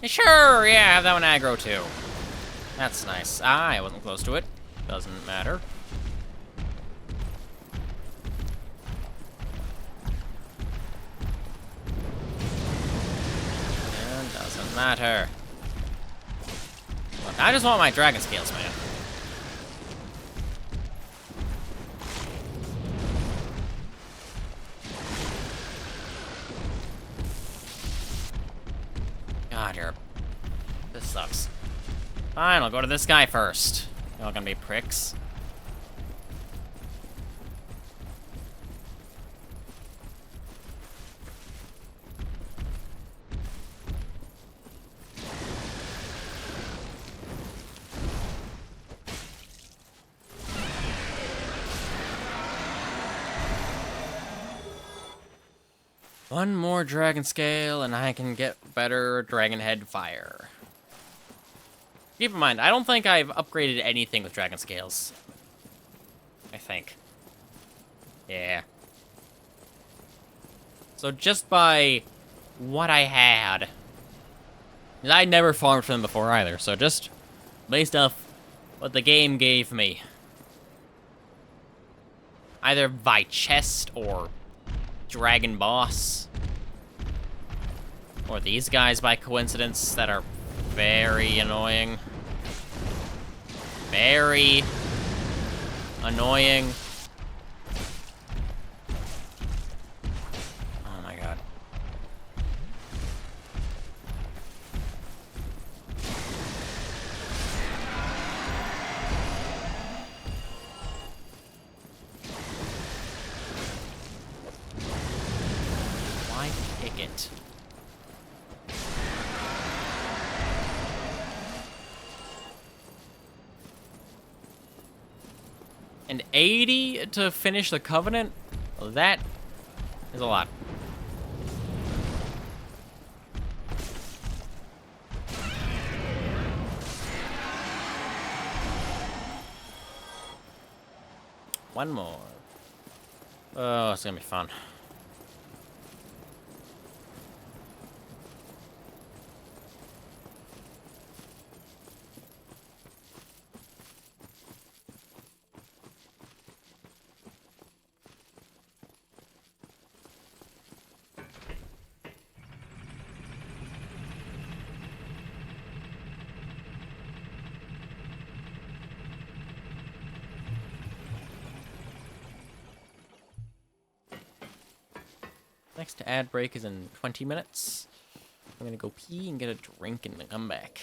Sure, yeah, have that one aggro too. That's nice. Ah, I wasn't close to it. Doesn't matter. It doesn't matter. Look, I just want my dragon scales, man. God, this sucks. Fine, I'll go to this guy first. You're all gonna be pricks. One more dragon scale, and I can get better dragon head fire. Keep in mind, I don't think I've upgraded anything with dragon scales. I think. Yeah. So just by what I had, and I never farmed for them before either, so just based off what the game gave me. Either by chest or dragon boss. Or these guys by coincidence that are very annoying. Very annoying. Oh my god. Why pick it? And 80 to finish the Covenant? Well, that is a lot. One more. Oh, it's gonna be fun. Next ad break is in 20 minutes. I'm gonna go pee and get a drink and then come back.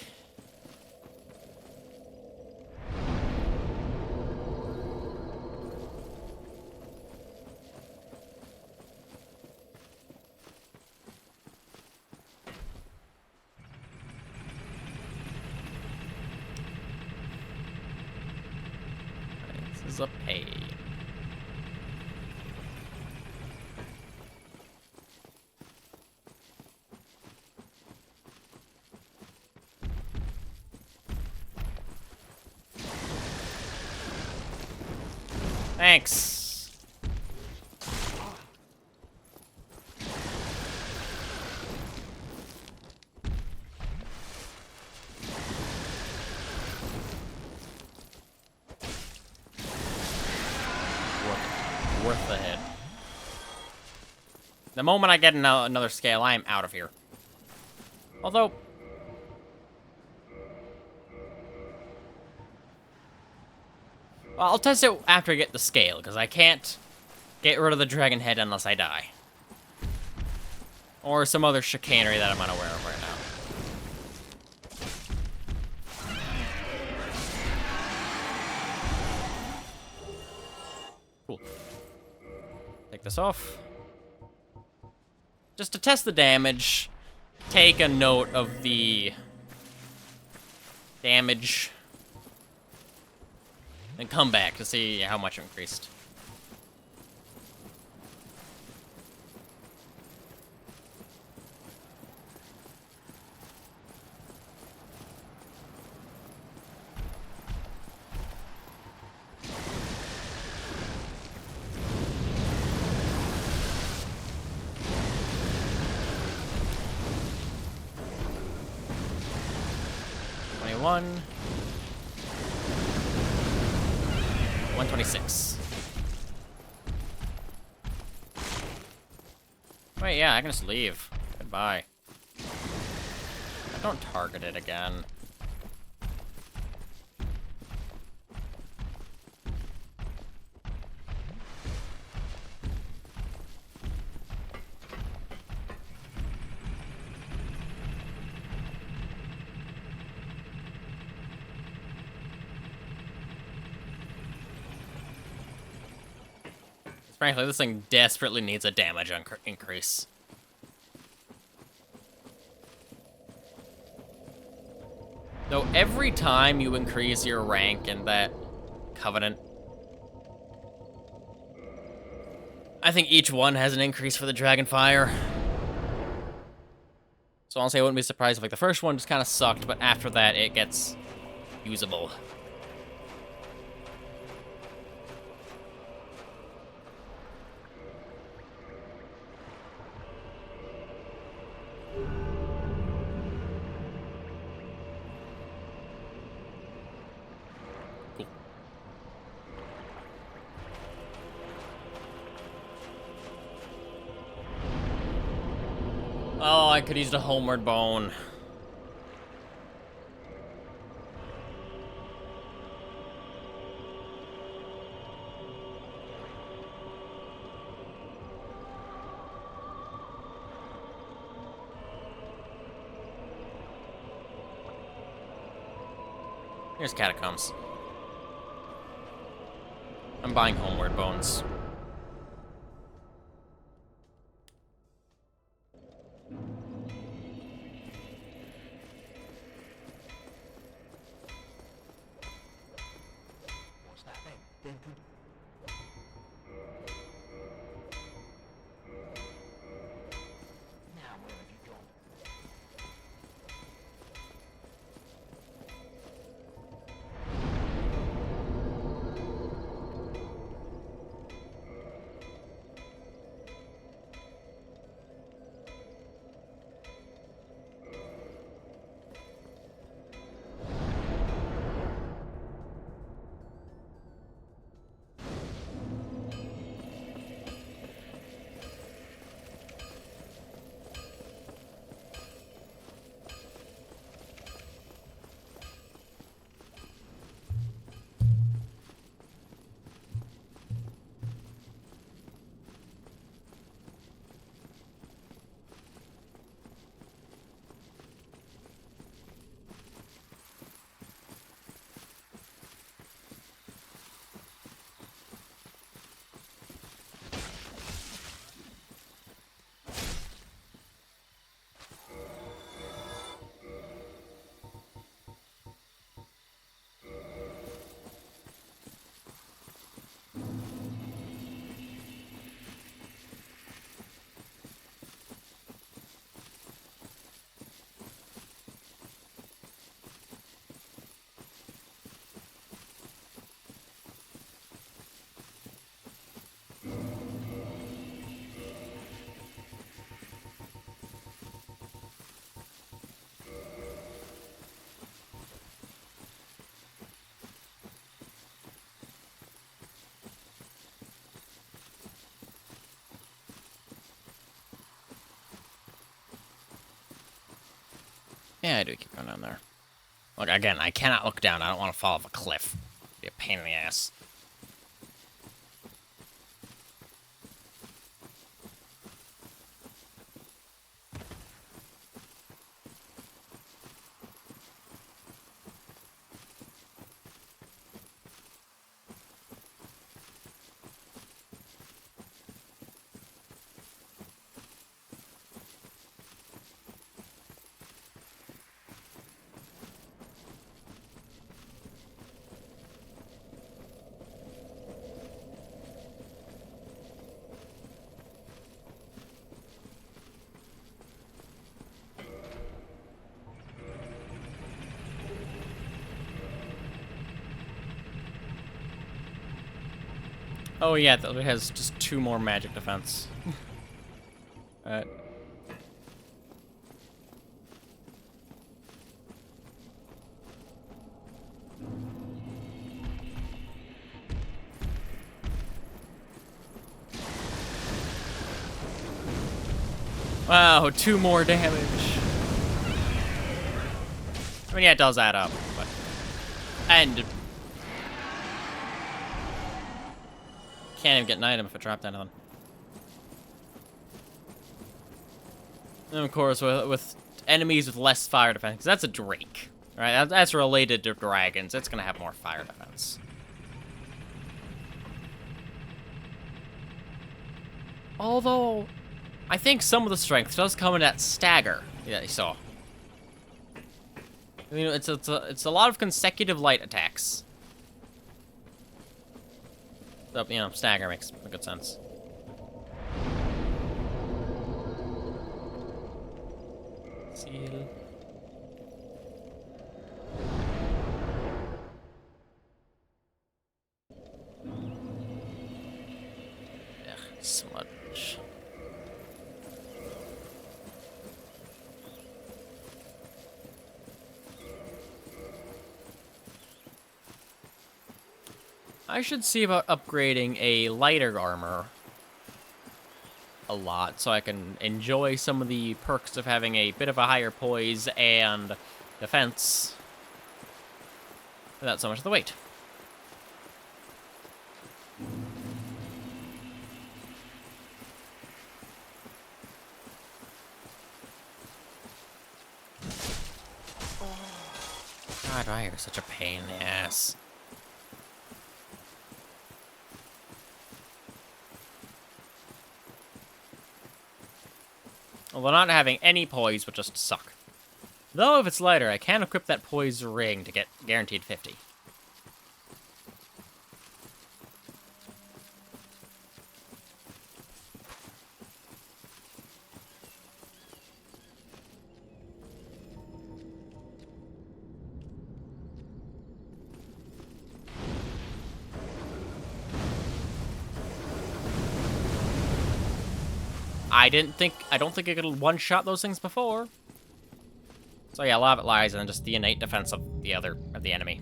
This is a pay. Thanks. Worth the hit. The moment I get another scale, I am out of here. Although... well, I'll test it after I get the scale, because I can't get rid of the dragon head unless I die. Or some other chicanery that I'm unaware of right now. Cool. Take this off. Just to test the damage, take a note of the damage, and come back to see how much it increased. One. 126. Wait, yeah, I can just leave. Goodbye. I don't target it again. Frankly, this thing desperately needs a damage increase. Though every time you increase your rank in that Covenant, I think each one has an increase for the Dragonfire. So honestly, I wouldn't be surprised if like the first one just kind of sucked, but after that it gets usable. Oh, I could use the homeward bone. Here's Catacombs. I'm buying homeward bones. Yeah, I do keep going down there. Look, again, I cannot look down. I don't want to fall off a cliff. It'd be a pain in the ass. Oh yeah, it has just 2 more magic defense. Alright. Wow, 2 more damage. I mean, yeah, it does add up, but... And... Can't even get an item if I drop that on. And of course, with enemies with less fire defense, because that's a Drake, right? That's related to dragons. It's gonna have more fire defense. Although, I think some of the strength does come in that stagger that you saw. You know, it's a lot of consecutive light attacks. So, you know, stagger makes good sense. Seal. Ugh, smudge. I should see about upgrading a lighter armor a lot so I can enjoy some of the perks of having a bit of a higher poise and defense without so much of the weight. God, why are you such a pain in the ass? Although not having any poise would just suck. Though if it's lighter, I can equip that poise ring to get guaranteed 50. I don't think I could one-shot those things before. So yeah, a lot of it lies in just the innate defense of the enemy.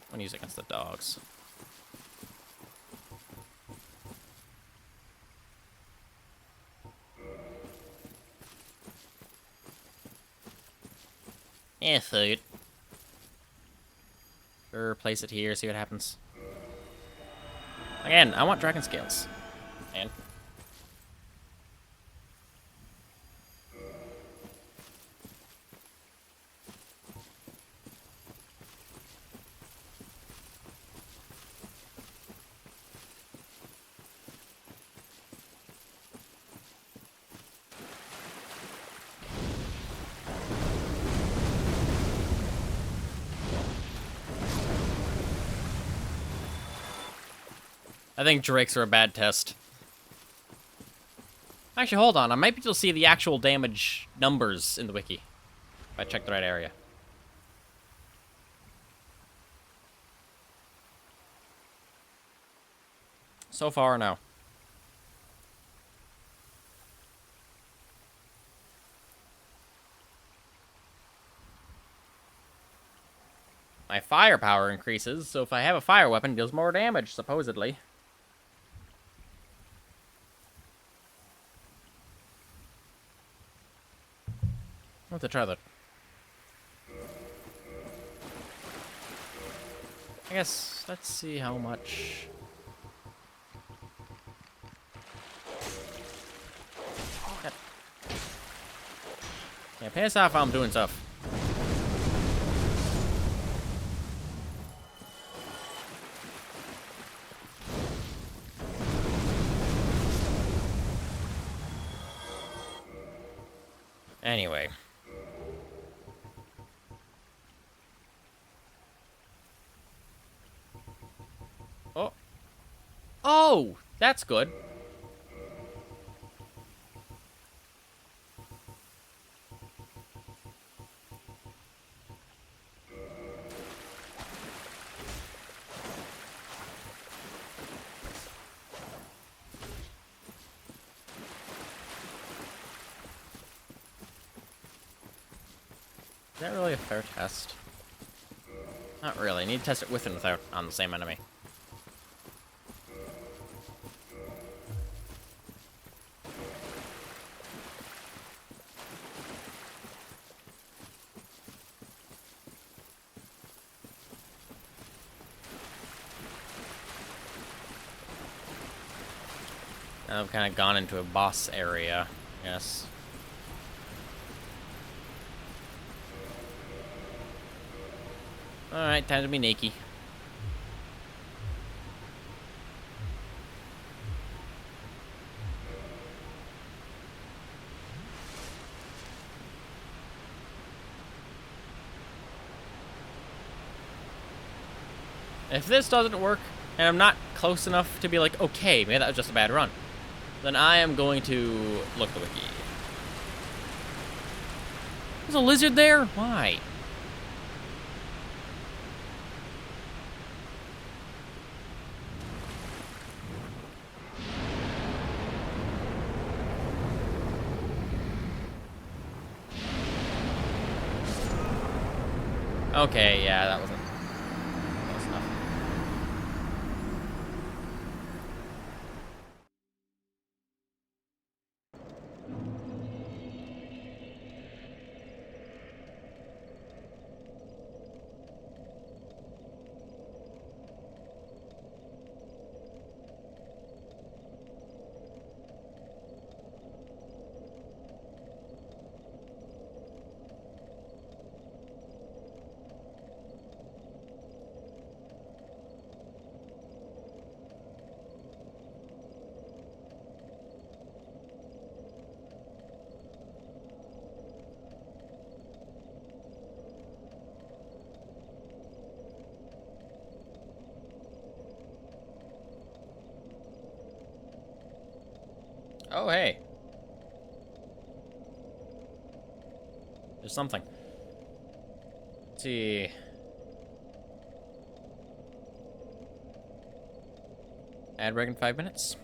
When used against the dogs. Yeah, food. Sure, place it here, see what happens. Again, I want dragon scales. And I think drakes are a bad test. Actually, hold on. I might be able to see the actual damage numbers in the wiki. If I check the right area. So far, no. my firepower increases, so if I have a fire weapon, it deals more damage, supposedly. I'll have to try that. I guess, let's see how much... Yeah, piss off while I'm doing stuff. Anyway. Oh. Oh! That's good. Is that really a fair test? Not really. I need to test it with and without on the same enemy. Now I've kind of gone into a boss area, yes. Alright, time to be naked. If this doesn't work, and I'm not close enough to be like, okay, maybe that was just a bad run, then I am going to look at the wiki. There's a lizard there? Why? Okay, yeah, that wasn't close enough. Oh, hey. There's something. Let's see. Ad break in 5 minutes.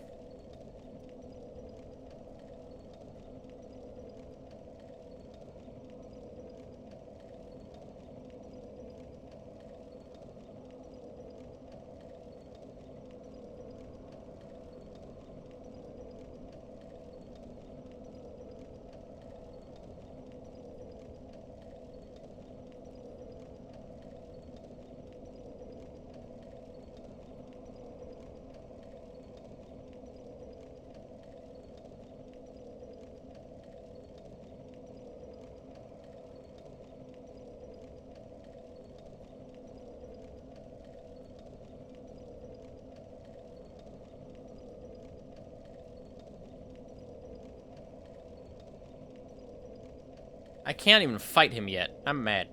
I can't even fight him yet. I'm mad.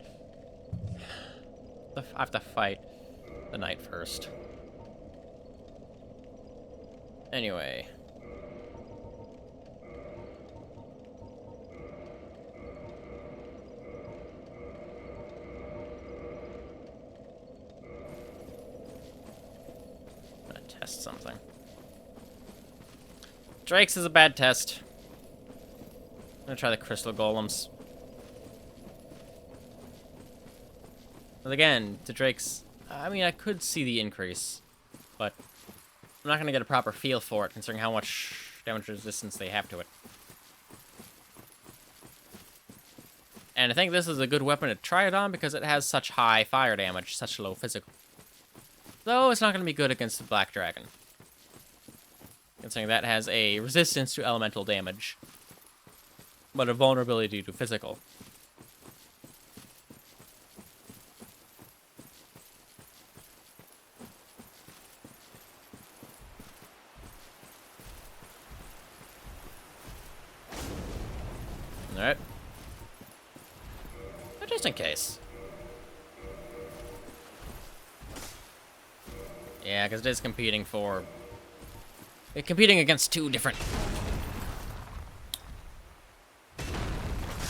I have to fight the knight first. Anyway. I'm gonna test something. Drake's is a bad test. I'm gonna try the crystal golems. But again, to Drake's, I mean, I could see the increase, but I'm not going to get a proper feel for it, considering how much damage resistance they have to it. And I think this is a good weapon to try it on because it has such high fire damage, such low physical. Though it's not going to be good against the Black Dragon, considering that has a resistance to elemental damage, but a vulnerability to physical. Alright. But just in case. Yeah, because it is competing for... It's competing against two different...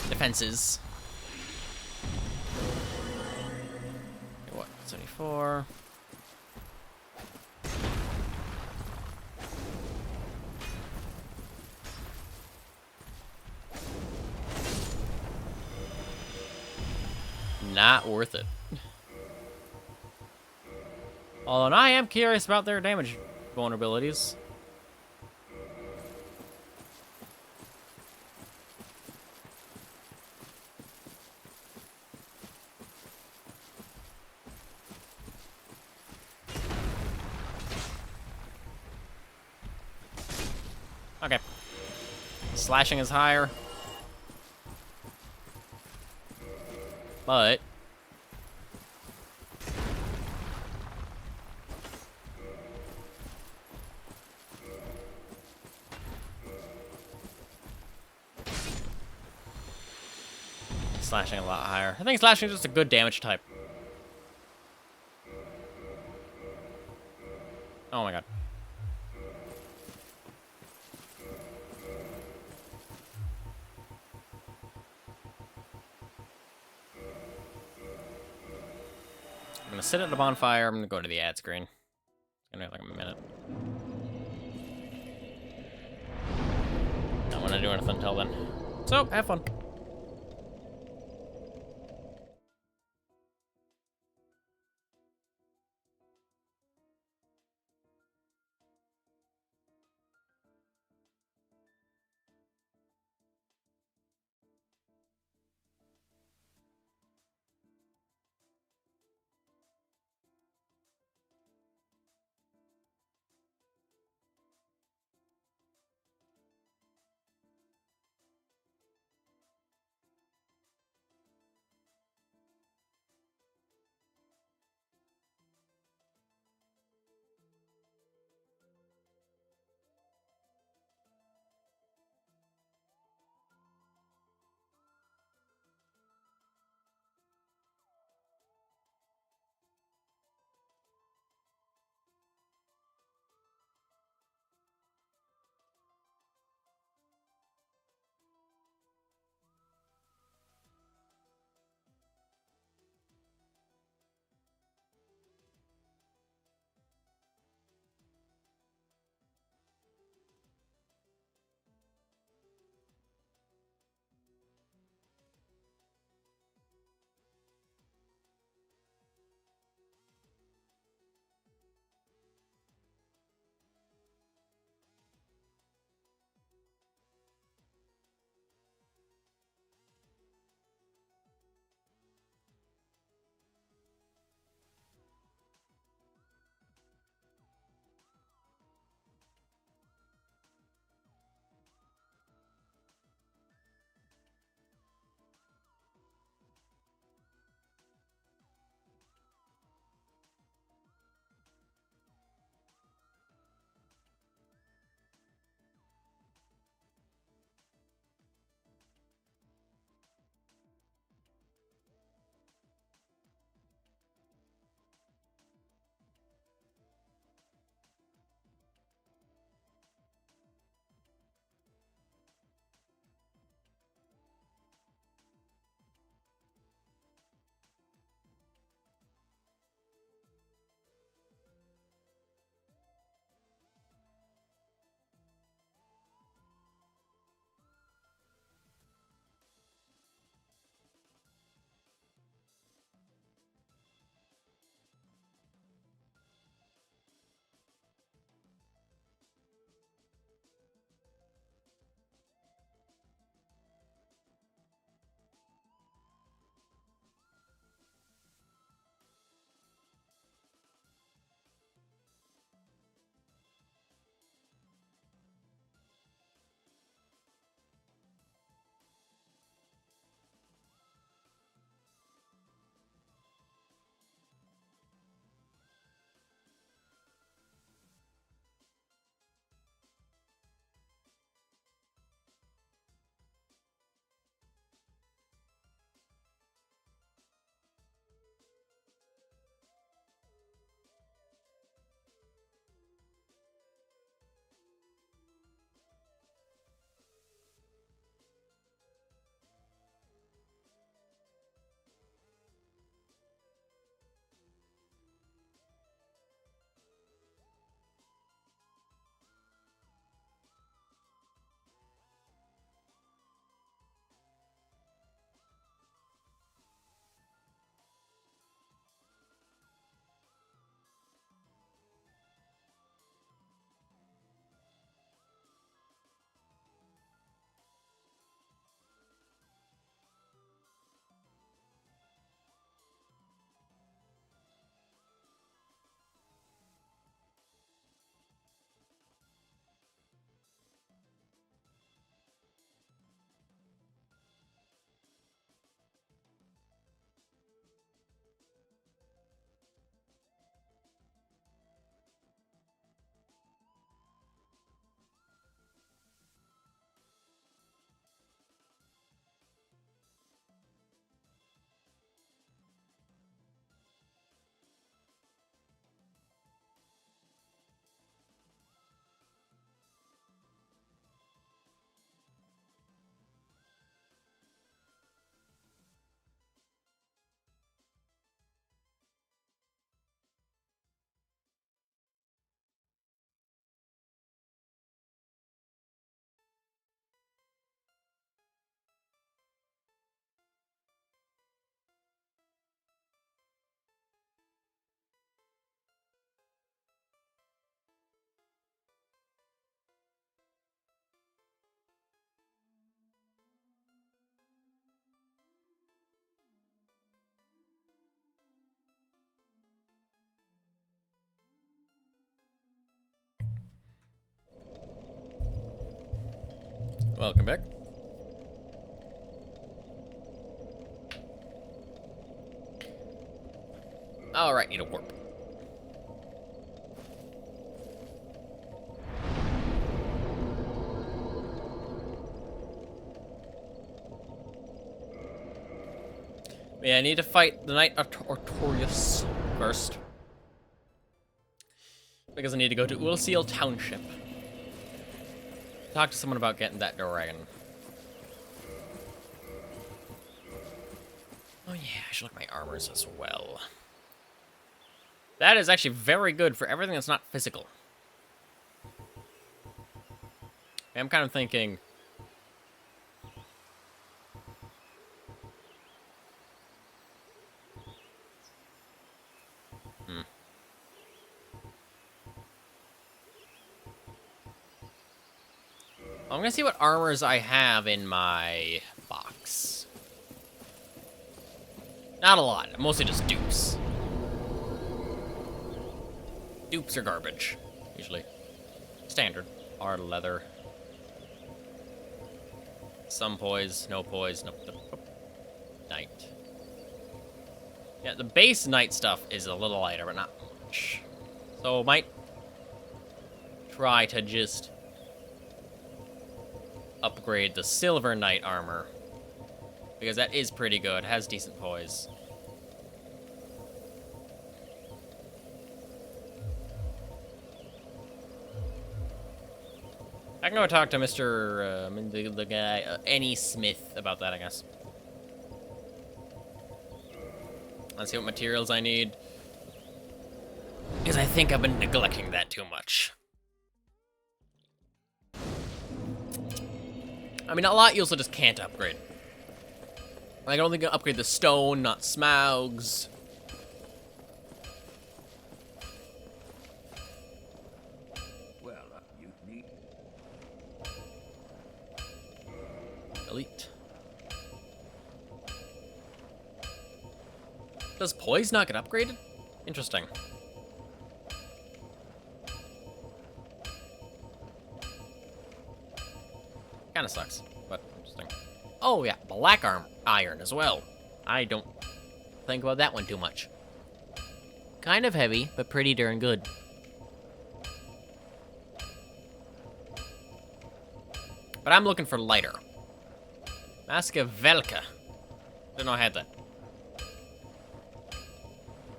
defenses. What? 74... Not worth it. Although I am curious about their damage vulnerabilities. Okay. Slashing is higher. But... slashing a lot higher. I think slashing is just a good damage type. Oh my god. I'm gonna sit at the bonfire. I'm gonna go to the ad screen. It's gonna be like a minute. Don't wanna do anything until then. So, have fun. Welcome back. Alright, need a warp. Yeah, I need to fight the Knight Artorius first. Because I need to go to Ulseal Township. Talk to someone about getting that dragon. Oh yeah, I should look at my armors as well. That is actually very good for everything that's not physical. I'm kind of thinking... I'm gonna see what armors I have in my box. Not a lot, mostly just dupes. Dupes are garbage, usually. Standard. Hard leather. Some poise, no poise, nope. Knight. Yeah, the base knight stuff is a little lighter, but not much. So might try to just upgrade the silver knight armor. Because that is pretty good, has decent poise. I can go talk to Mr. The guy, Any Smith about that, I guess. Let's see what materials I need. Because I think I've been neglecting that too much. I mean, a lot you also just can't upgrade. Like, I don't think I can upgrade the stone, not Smaugs. Well, you need... Elite. Does poise not get upgraded? Interesting. Kinda sucks, but interesting. Oh yeah, black iron as well. I don't think about that one too much. Kind of heavy, but pretty darn good. But I'm looking for lighter. Maskiavelka. Didn't know I had that.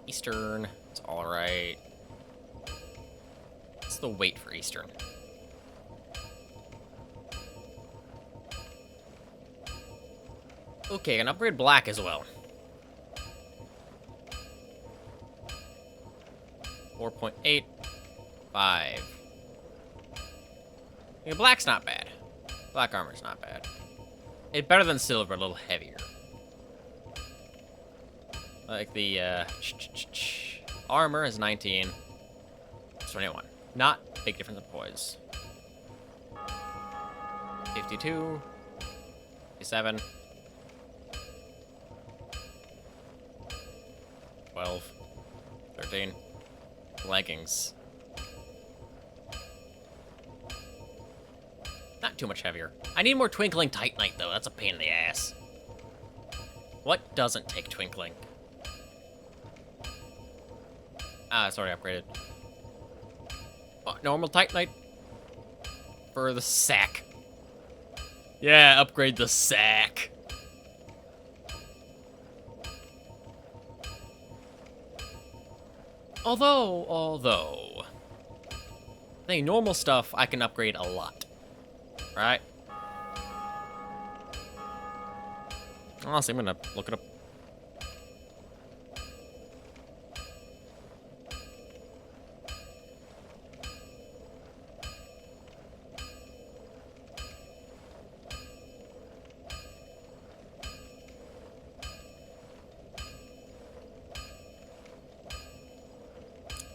Eastern. It's alright. What's the weight for Eastern? Okay, I can upgrade black as well. 4.8. 5. Yeah, black's not bad. Black armor's not bad. It's better than silver, a little heavier. Like the, armor is 19. 21. Not big difference in poise. 52. 57. 12. 13. Leggings. Not too much heavier. I need more Twinkling Titanite, though. That's a pain in the ass. What doesn't take Twinkling? Ah, it's already upgraded. Oh, normal Titanite. For the sack. Yeah, upgrade the sack. Although, I think normal stuff I can upgrade a lot. Right? Honestly, I'm gonna look it up.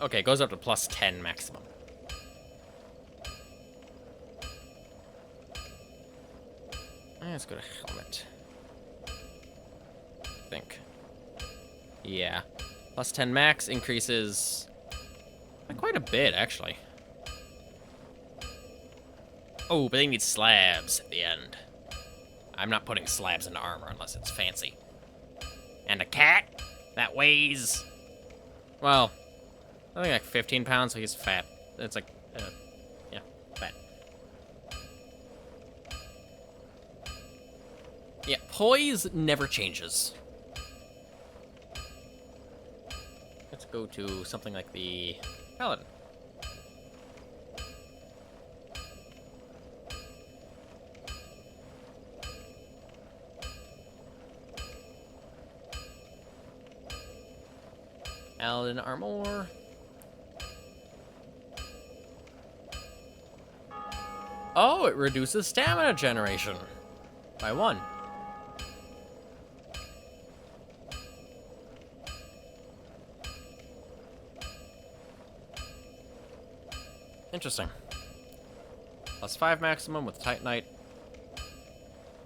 Okay, it goes up to plus 10 maximum. Let's go to helmet. I think. Yeah. Plus 10 max increases quite a bit, actually. Oh, but they need slabs at the end. I'm not putting slabs into armor unless it's fancy. And a cat that weighs, well, I think like 15 pounds, so he's fat. It's like, yeah, fat. Yeah, poise never changes. Let's go to something like the Paladin. Paladin armor. Oh, it reduces stamina generation by 1. Interesting. +5 maximum with Titanite.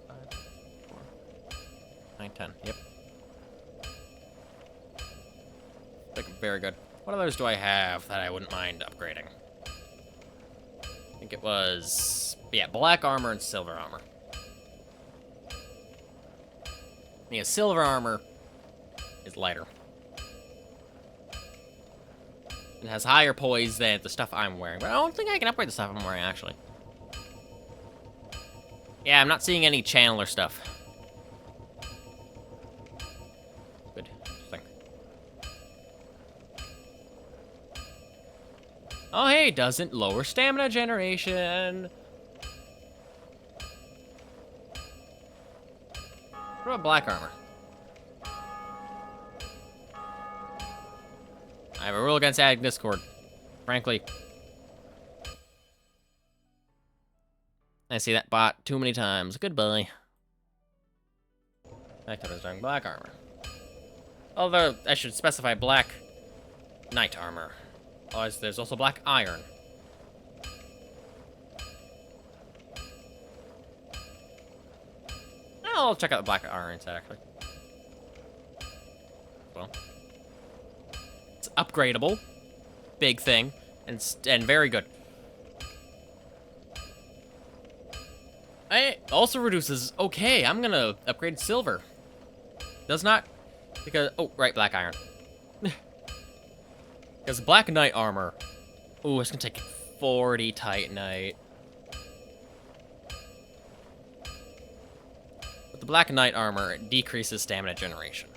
5, 4, 9, 10. Yep. Like, very good. What others do I have that I wouldn't mind upgrading? I think it was, yeah, black armor and silver armor. Yeah, silver armor is lighter. It has higher poise than the stuff I'm wearing, but I don't think I can upgrade the stuff I'm wearing, actually. Yeah, I'm not seeing any channeler stuff. Good. Interesting. Oh, hey, doesn't lower stamina generation. What about black armor? I have a rule against adding Discord, frankly. I see that bot too many times. Goodbye. I thought I was doing black armor. Although, I should specify black knight armor. Otherwise, there's also black iron. I'll check out the black iron set, actually. Well. It's upgradable. Big thing. And very good. It also reduces... Okay, I'm gonna upgrade silver. Does not... Because... Oh, right, black iron. Because black knight armor... Ooh, it's gonna take 40 Titanite. But the black knight armor decreases stamina generation.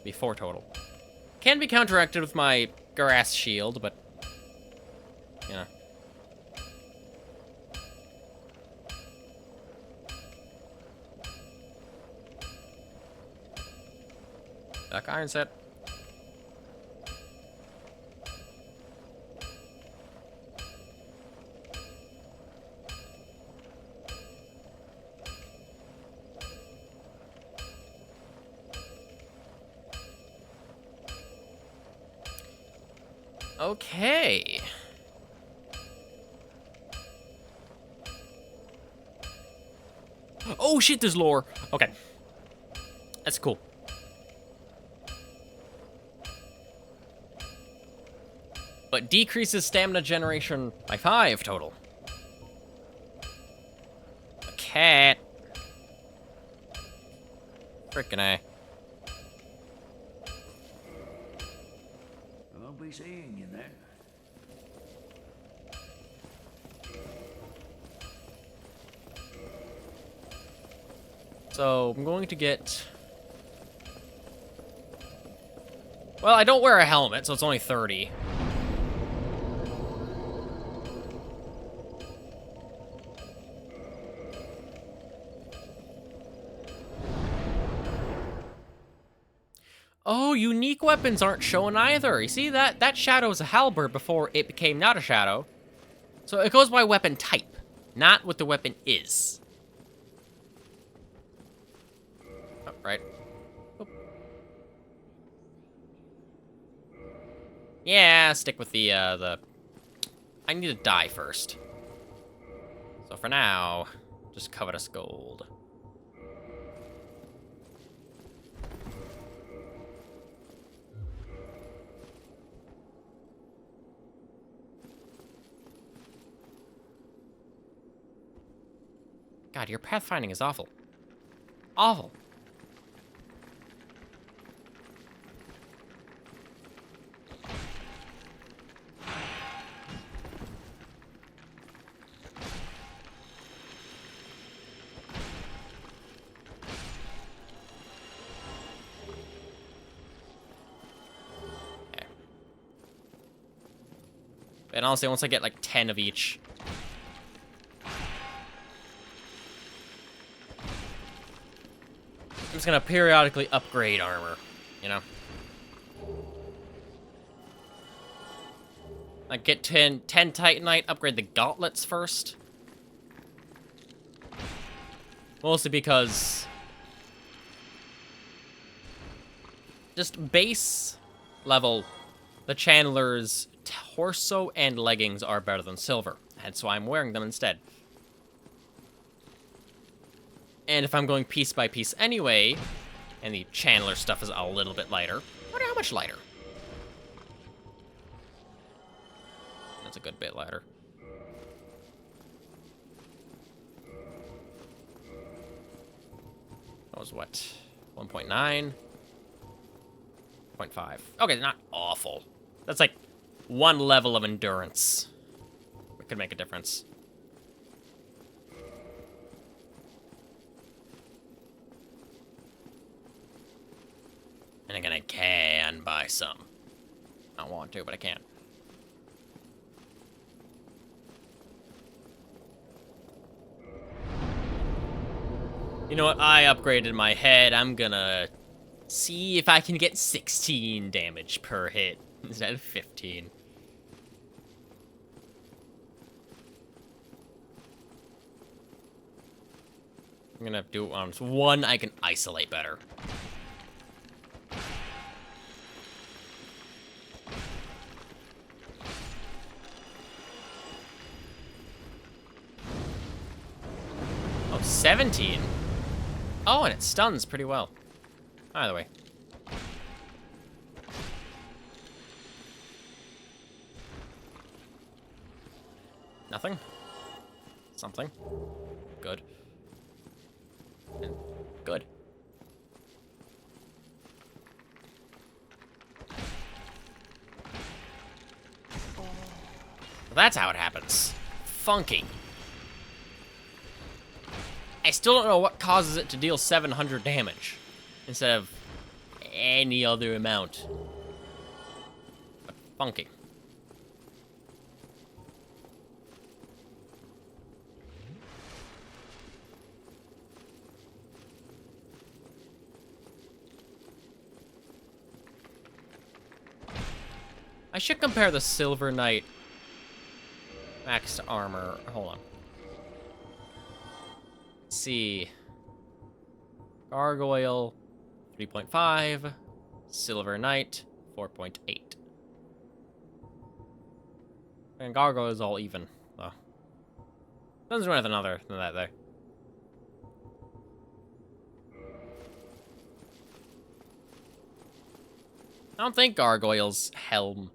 Be 4 total. Can be counteracted with my grass shield, but... You know. Black iron set. Okay. Oh shit, there's lore. Okay. That's cool. But decreases stamina generation by 5 total. A cat. Frickin' A. I'll be seeing you then. So, I'm going to get... Well, I don't wear a helmet, so it's only 30. Oh, unique weapons aren't shown either. You see, that shadow is a halberd before it became not a shadow. So it goes by weapon type, not what the weapon is. Oh, right. Oh. Yeah, stick with the... I need to die first. So for now, just covetous gold. God, your pathfinding is awful. Awful. And honestly, once I get like 10 of each. I'm just gonna periodically upgrade armor, you know? Like get 10 Titanite, upgrade the gauntlets first. Mostly because just base level, the Chandler's torso and leggings are better than silver, and so I'm wearing them instead. And if I'm going piece by piece anyway, and the Chandler stuff is a little bit lighter, I wonder how much lighter. That's a good bit lighter. That was what? 1.9? 0.5. Okay, not awful. That's like one level of endurance. It could make a difference. And again, I can buy some. I don't want to, but I can. You know what? I upgraded my head. I'm gonna see if I can get 16 damage per hit instead of 15. I'm gonna do it on one I can isolate better. Oh, 17? Oh, and it stuns pretty well. Either way. Nothing? Something. Good. And good. Well, that's how it happens. Funky. I still don't know what causes it to deal 700 damage instead of any other amount. But funky. I should compare the Silver Knight max armor. Hold on. Let's see. Gargoyle, 3.5. Silver Knight, 4.8. And Gargoyle is all even, though. Doesn't do anything other than that, there. I don't think Gargoyle's helm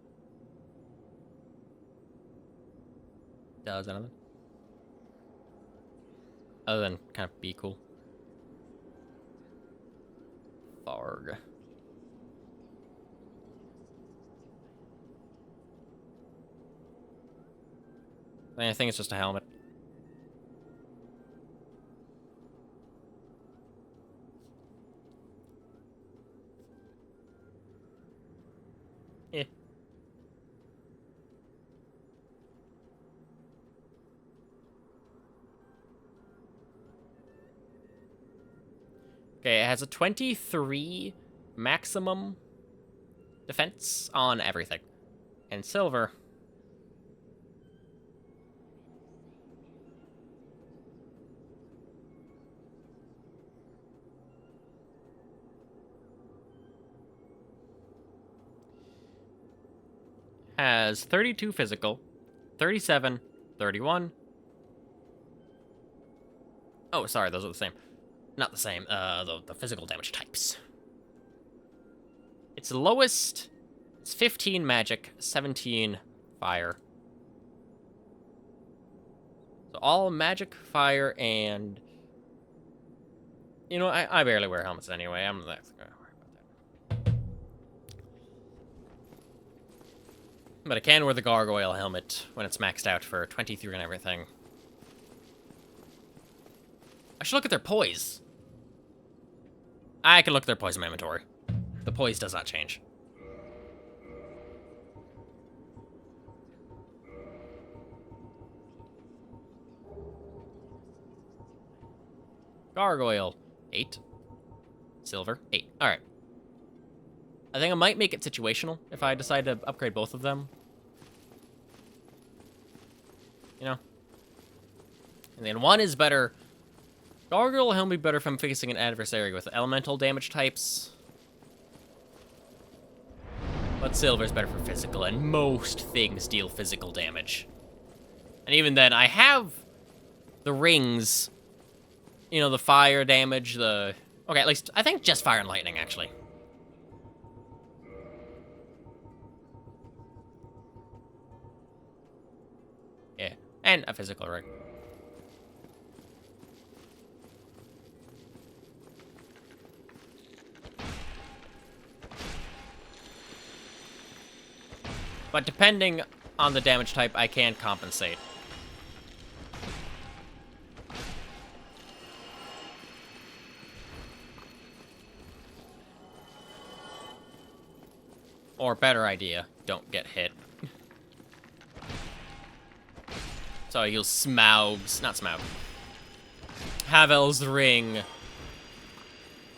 does anything. Other than kind of be cool. Farg. I think it's just a helmet. Yeah. Okay, it has a 23 maximum defense on everything. And silver has 32 physical, 37, 31. Oh, sorry, those are the same. Not the same, the physical damage types. Its lowest is 15 magic, 17 fire. So all magic, fire, and You know, I barely wear helmets anyway. I'm not gonna worry about that. But I can wear the gargoyle helmet when it's maxed out for 23 and everything. I should look at their poise. I can look at their poise in my inventory. The poise does not change. Gargoyle. 8. Silver. 8. Alright. I think I might make it situational if I decide to upgrade both of them. You know? And then one is better. Gargoyle will help me better if I'm facing an adversary with elemental damage types. But silver's better for physical, and most things deal physical damage. And even then, I have the rings. You know, the fire damage, the... Okay, at least, I think just fire and lightning, actually. Yeah, and a physical ring. But depending on the damage type, I can compensate. Or better idea, don't get hit. So you'll Smaug's, not Smaug. Havel's ring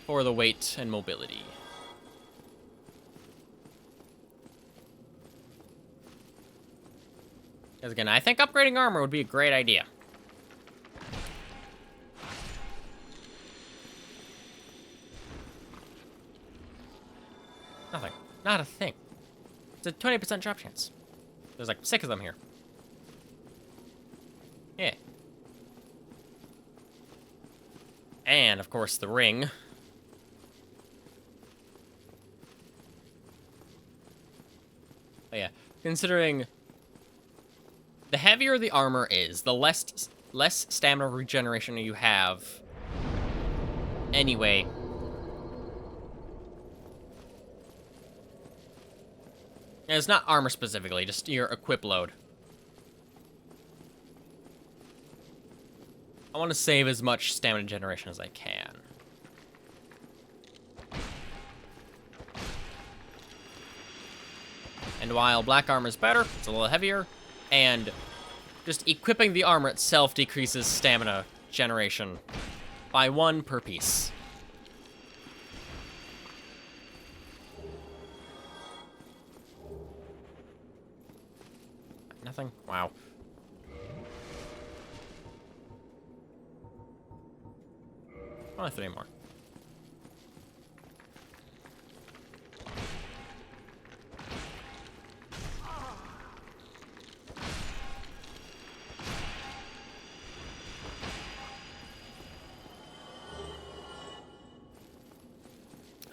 for the weight and mobility. Because again, I think upgrading armor would be a great idea. Nothing. Not a thing. It's a 20% drop chance. There's like 6 of them here. Yeah. And, of course, the ring. But yeah, considering the heavier the armor is, the less stamina regeneration you have. Anyway. And it's not armor specifically, just your equip load. I want to save as much stamina generation as I can. And while black armor is better, it's a little heavier, and just equipping the armor itself decreases stamina generation by 1 per piece. Nothing? Wow. Only 3 more.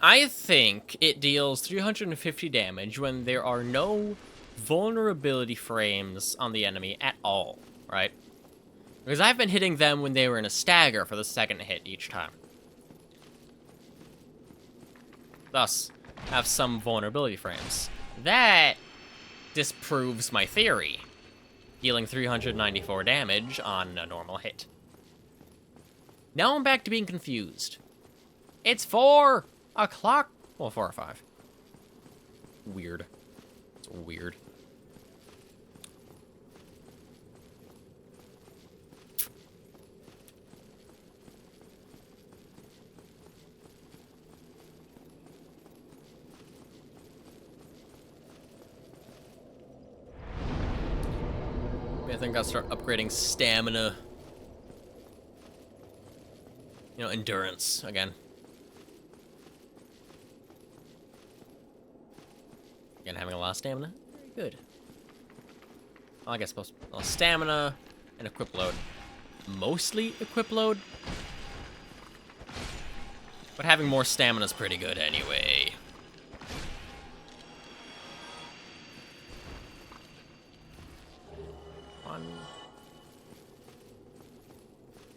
I think it deals 350 damage when there are no vulnerability frames on the enemy at all, right? Because I've been hitting them when they were in a stagger for the second hit each time. Thus, have some vulnerability frames. That disproves my theory, dealing 394 damage on a normal hit. Now I'm back to being confused. It's 4 o'clock. Well, 4 or 5. Weird. It's weird. I think I'll start upgrading stamina. You know, endurance again. Again, having a lot of stamina. Very good. Well, I guess supposed to stamina and equip load. Mostly equip load. But having more stamina is pretty good anyway.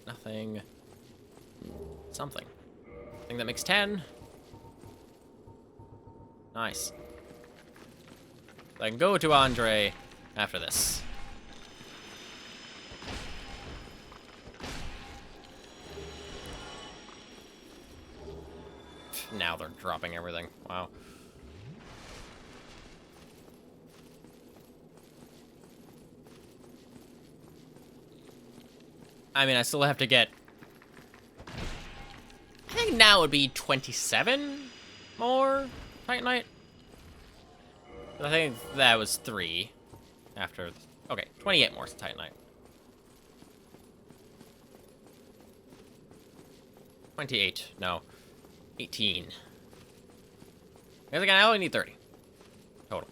Nothing. Something. think that makes 10. Nice. I can go to Andre after this. Now they're dropping everything. Wow. I mean, I still have to get... I think now would be 27 more Titanite. I think that was 3 after... Okay, 28 more Titanite. 28, no. 18. I think I only need 30. Total.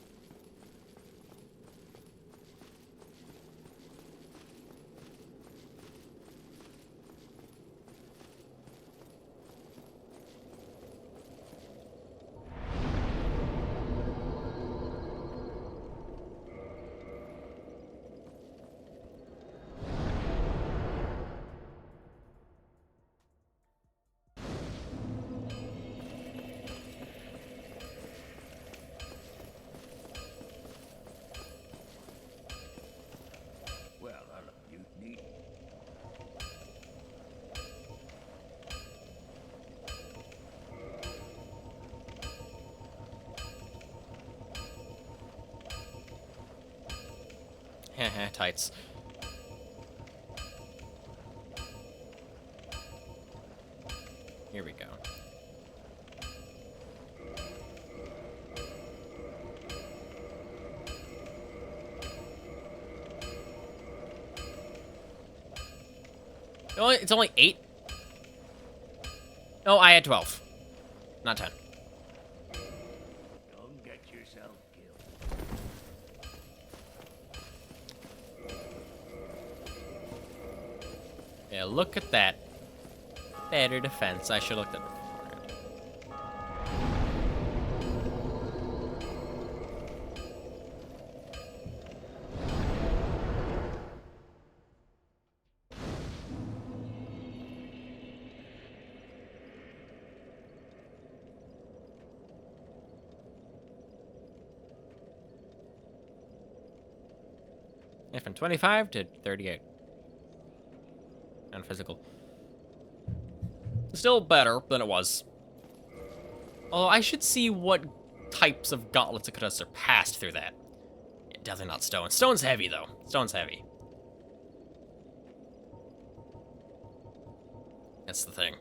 Well, hello, you need. Heh tights. Here we go. It's only 8? Oh, I had 12. Not 10. Don't get yourself killed. Yeah, look at that. Better defense. I should have looked at it beforehand. Yeah, from 25 to 38. And physical. Still better than it was. Although I should see what types of gauntlets it could have surpassed through that. Yeah, definitely not stone. Stone's heavy, though. Stone's heavy. That's the thing.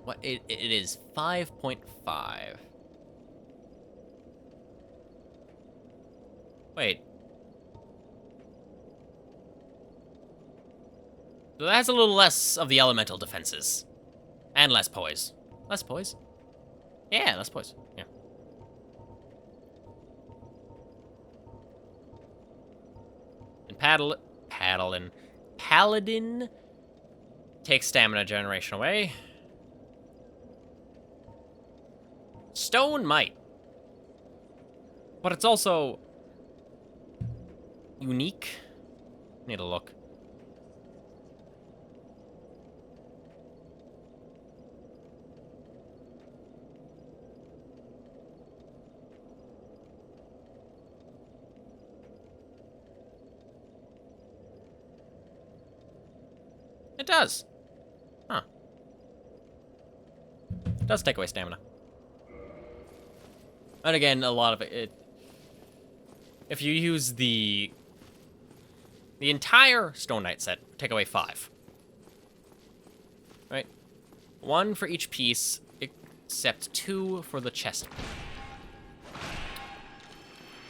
What? It is 5.5. Wait. So that's a little less of the elemental defenses. And less poise. Less poise? Yeah, less poise. Yeah. And Paladin takes stamina generation away. Stone might. But it's also unique. Need a look. It does. Huh. It does take away stamina. And again, a lot of it if you use the entire Stone Knight set, take away 5. Right? 1 for each piece, except 2 for the chest.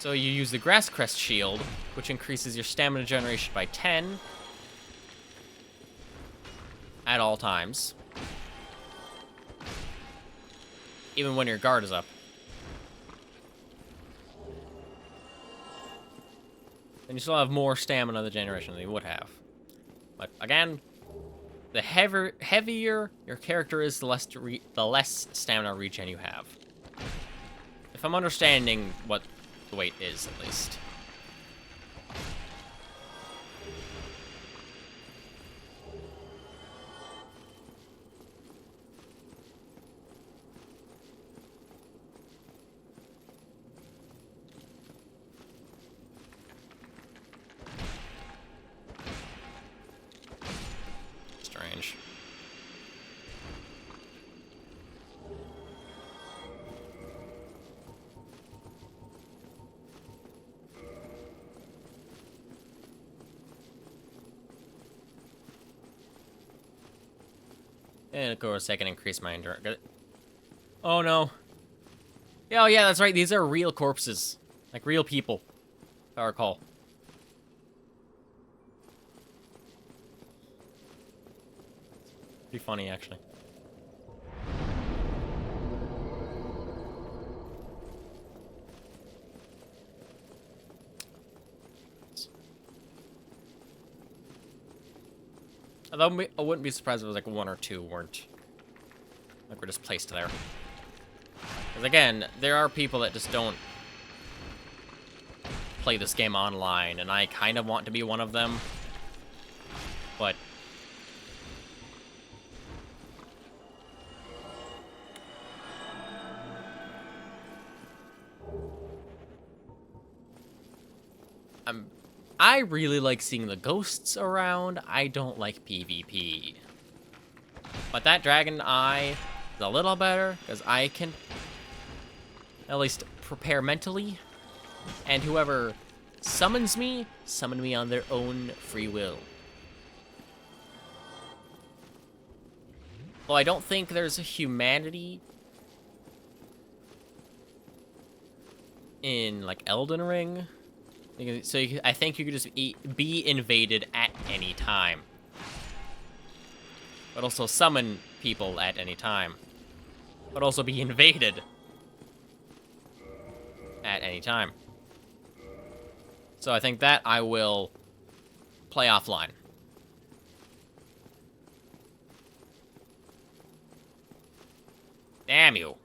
So you use the Grass Crest Shield, which increases your stamina generation by 10 at all times. Even when your guard is up. And you still have more stamina the generation than you would have. But again, the heavier your character is, the less stamina regen you have. If I'm understanding what the weight is, at least. And of course, I can increase my endurance. Oh no. Oh yeah, that's right. These are real corpses. Like real people, if I recall. Pretty funny, actually. Although I wouldn't be surprised if it was like 1 or 2 weren't. Like we're just placed there. Because again, there are people that just don't play this game online, and I kind of want to be one of them. But I really like seeing the ghosts around. I don't like PvP. But that dragon eye is a little better, because I can at least prepare mentally. And whoever summons me, summon me on their own free will. Well, I don't think there's a humanity in, like, Elden Ring. So I think you could just be invaded at any time. But also summon people at any time. But also be invaded at any time. So I think that I will play offline. Damn you.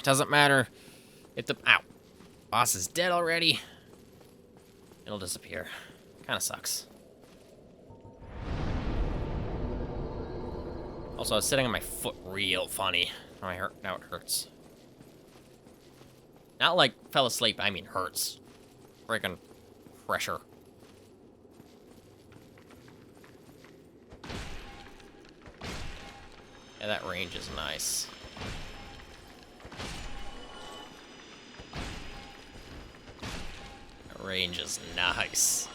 Doesn't matter if the... Ow. Boss is dead already. It'll disappear. Kinda sucks. Also, I was sitting on my foot real funny. Now it hurts. Not like fell asleep, I mean hurts. Freaking pressure. Yeah, that range is nice. That range is nice.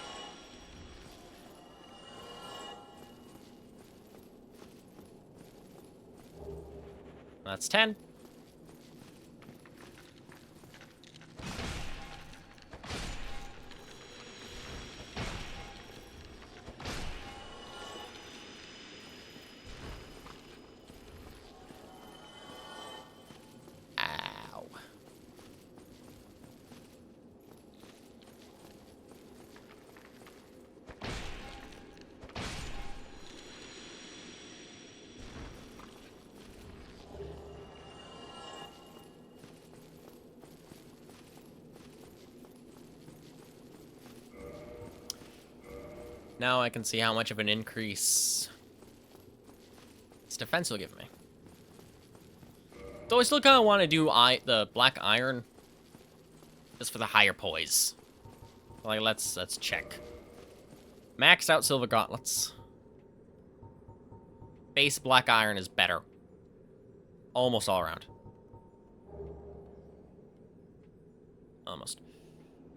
That's 10. Ow. Now I can see how much of an increase its defense will give me. Though I still kind of want to do the black iron, just for the higher poise. Like let's check. Maxed out silver gauntlets. Base black iron is better. Almost all around. Almost.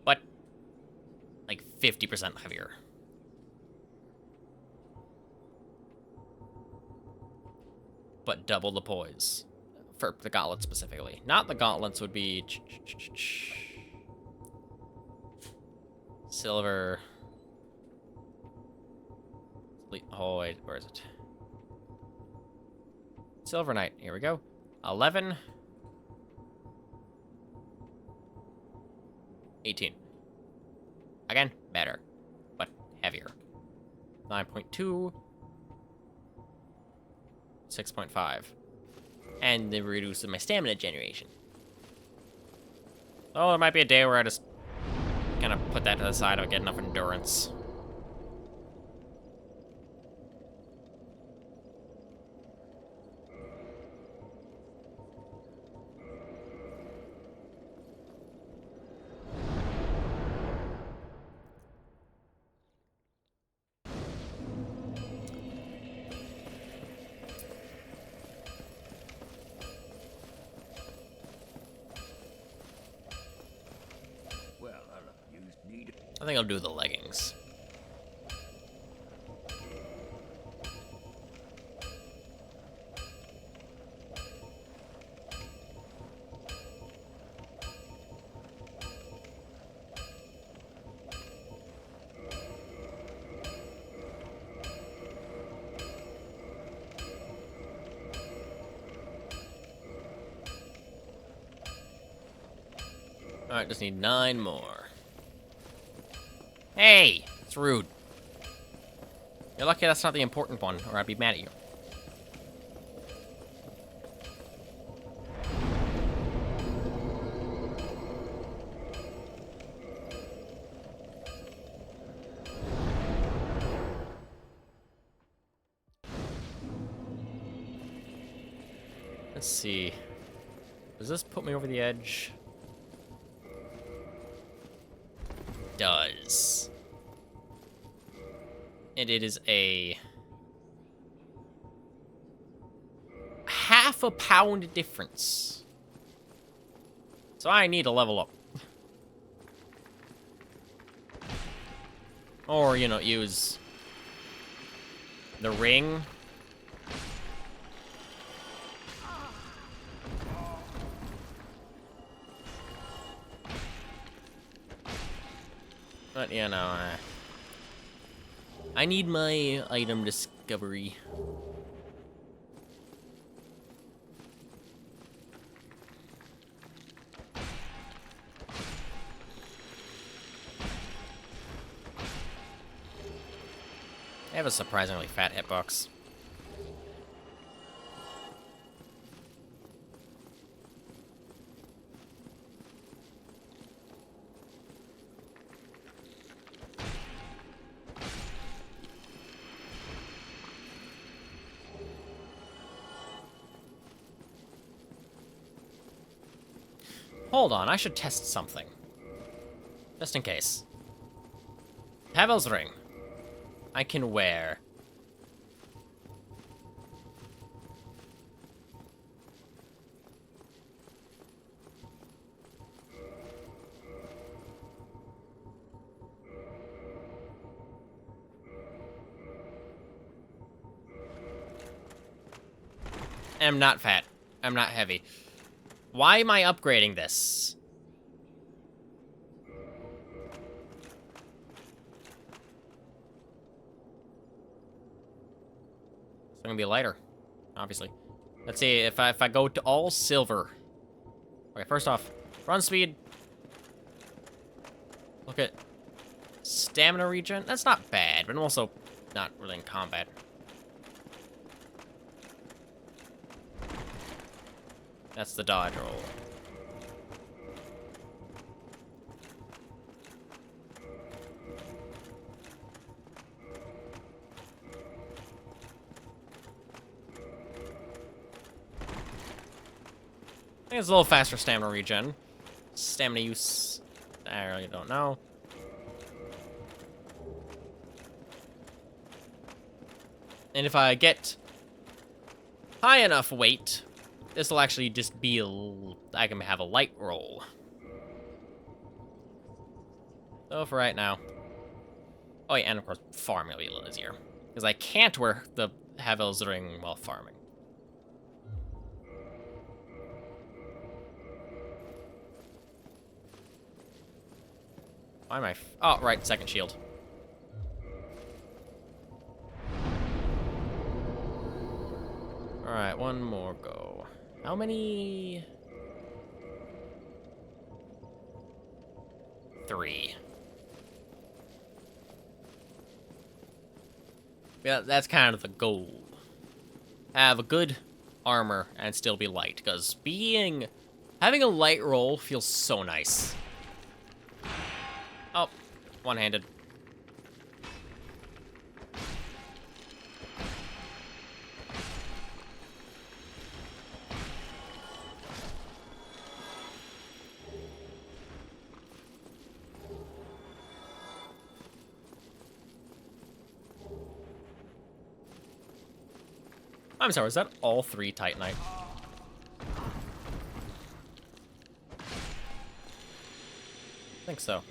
But like 50% heavier. But double the poise. For the gauntlets specifically. Not the gauntlets would be... Silver... Oh, wait, where is it? Silver Knight, here we go. 11. 18. Again, better. But heavier. 9.2. 6.5. And it reduces my stamina generation. Oh, there might be a day where I just kind of put that to the side and get enough endurance. I think I'll do the leggings. Alright, just need 9 more. Hey! It's rude. You're lucky that's not the important one, or I'd be mad at you. Let's see. Does this put me over the edge? Does. And it is a half a pound difference. So I need to level up. Or, you know, use the ring. But, you know, I need my item discovery. I have a surprisingly fat hitbox. Hold on, I should test something. Just in case. Havel's ring. I can wear. I'm not fat. I'm not heavy. Why am I upgrading this? It's gonna be lighter, obviously. Let's see if I go to all silver. Okay, first off, run speed. Look at stamina regen. That's not bad, but I'm also not really in combat. That's the dodge roll. I think it's a little faster stamina regen. Stamina use, I really don't know. And if I get high enough weight, this will actually just be I can have a light roll. So for right now. Oh yeah, and of course farming will be a little easier. Because I can't wear the Havel's ring while farming. Why am I... Oh, right, second shield. Alright, one more go. How many... 3. Yeah, that's kind of the goal. Have a good armor and still be light, because having a light roll feels so nice. Oh, one-handed. I'm sorry, is that all 3 Titanite? I think so.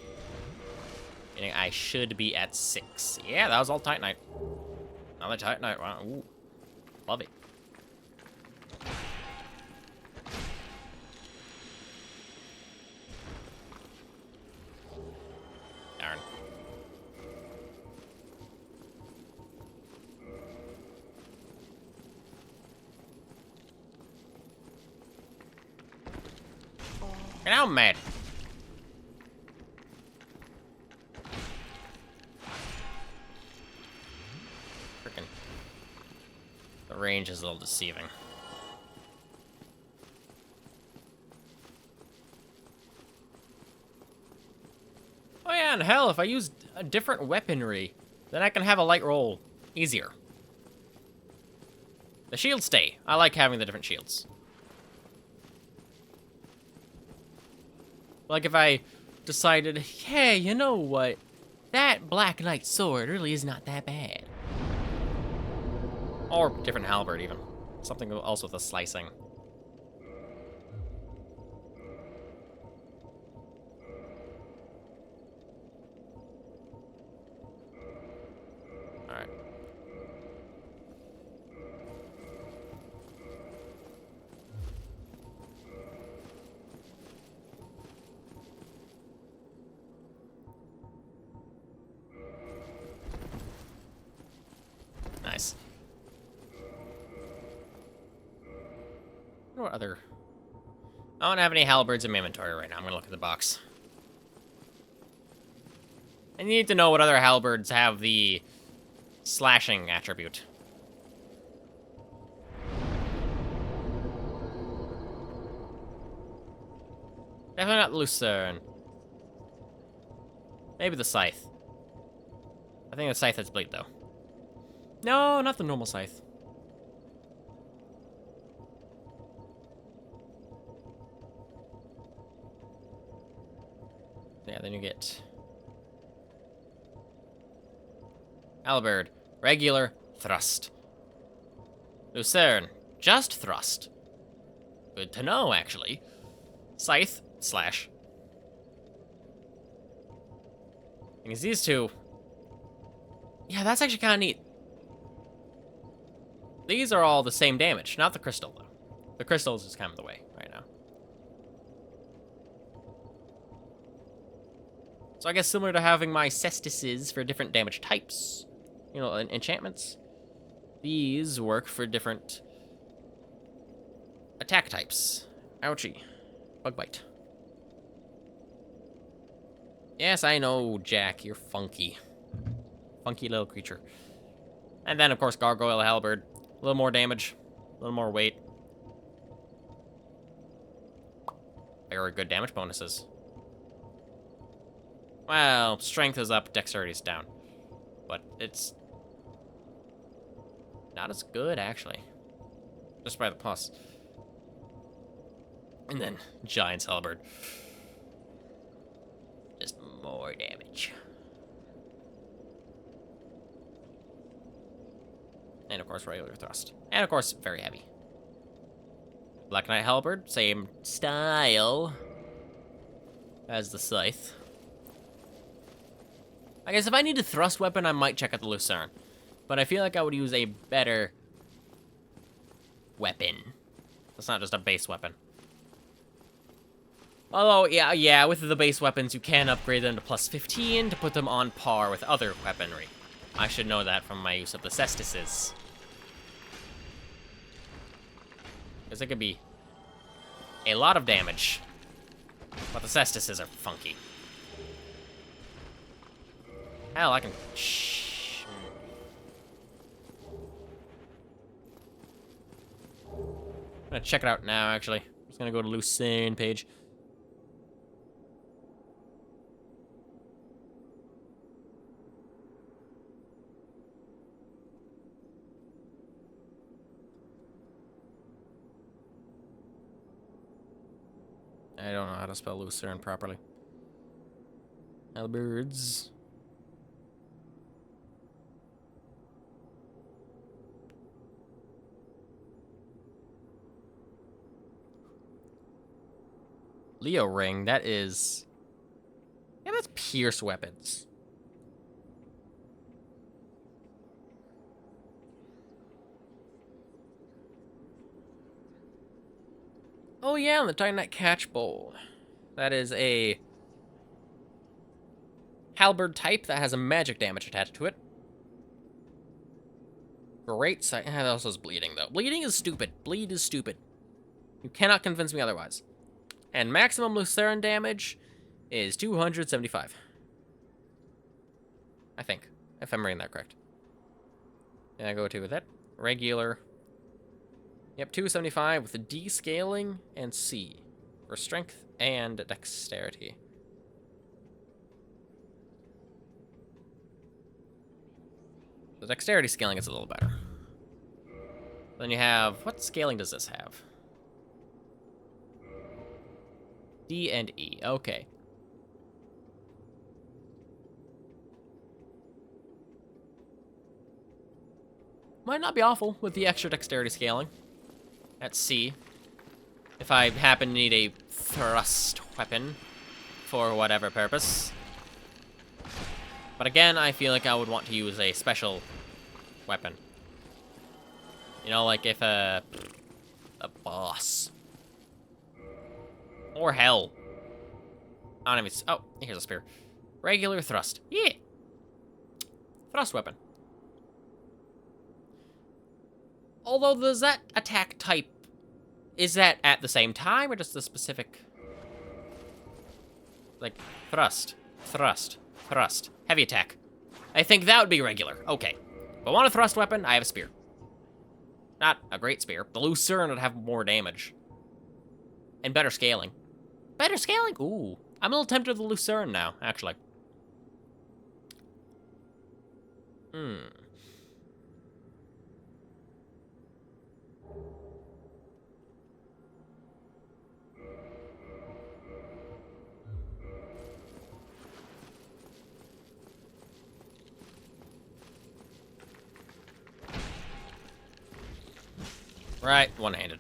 Meaning I should be at 6. Yeah, that was all Titanite. Another Titanite. Wow. Ooh. Love it. Darn. And now I'm mad. The range is a little deceiving. Oh yeah, and hell, if I use a different weaponry, then I can have a light roll easier. The shields stay. I like having the different shields. Like if I decided, hey, you know what? That Black Knight sword really is not that bad. Or different halberd even. Something else with a slicing. Alright. Nice. What other... I don't have any halberds in my inventory right now. I'm gonna look at the box. I need to know what other halberds have the slashing attribute. Definitely not Lucerne. Maybe the scythe. I think the scythe has bleed though. No, not the normal scythe. Yeah, then you get halberd, regular, thrust. Lucerne, just thrust. Good to know, actually. Scythe, slash. Because these two... Yeah, that's actually kind of neat. These are all the same damage, not the crystal, though. The crystal is just kind of the way right now. So I guess similar to having my cestices for different damage types, you know, enchantments, these work for different attack types. Ouchie. Bug bite. Yes, I know, Jack, you're funky. Funky little creature. And then, of course, Gargoyle Halberd. A little more damage, a little more weight. Very good damage bonuses. Well, strength is up, dexterity is down. But it's not as good, actually. Just by the plus. And then, Giant's Halberd. Just more damage. And of course, regular thrust. And of course, very heavy. Black Knight Halberd, same style as the scythe. I guess if I need a thrust weapon, I might check out the Lucerne. But I feel like I would use a better weapon. That's not just a base weapon. Although, yeah, with the base weapons, you can upgrade them to plus 15 to put them on par with other weaponry. I should know that from my use of the cestices. Because it could be a lot of damage. But the cestices are funky. Hell, I can... Shh. I'm gonna check it out now, actually. I'm just gonna go to Lucerne page. I don't know how to spell Lucerne properly. Halberds. Leo ring, that is... Yeah, that's pierce weapons. Oh yeah, the Titanite Catch Bowl. That is a halberd type that has a magic damage attached to it. Great sight. That also is bleeding, though. Bleeding is stupid. Bleed is stupid. You cannot convince me otherwise. And maximum Lucerne damage is 275. I think, if I'm reading that correct. And I go to that regular Yep, 275 with the D scaling and C for strength and dexterity. The dexterity scaling is a little better. Then you have, what scaling does this have? D and E, okay. Might not be awful with the extra dexterity scaling. At C. If I happen to need a thrust weapon for whatever purpose. But again, I feel like I would want to use a special weapon. You know, like if a boss. Or hell. I don't even... Oh, here's a spear. Regular thrust. Yeah. Thrust weapon. Although, does that attack type... Is that at the same time, or just the specific... Like, thrust, thrust, thrust. Heavy attack. I think that would be regular. Okay. If I want a thrust weapon, I have a spear. Not a great spear. The Lucerne would have more damage. And better scaling. Better scaling? Ooh. I'm a little tempted with the Lucerne now, actually. Right, one-handed.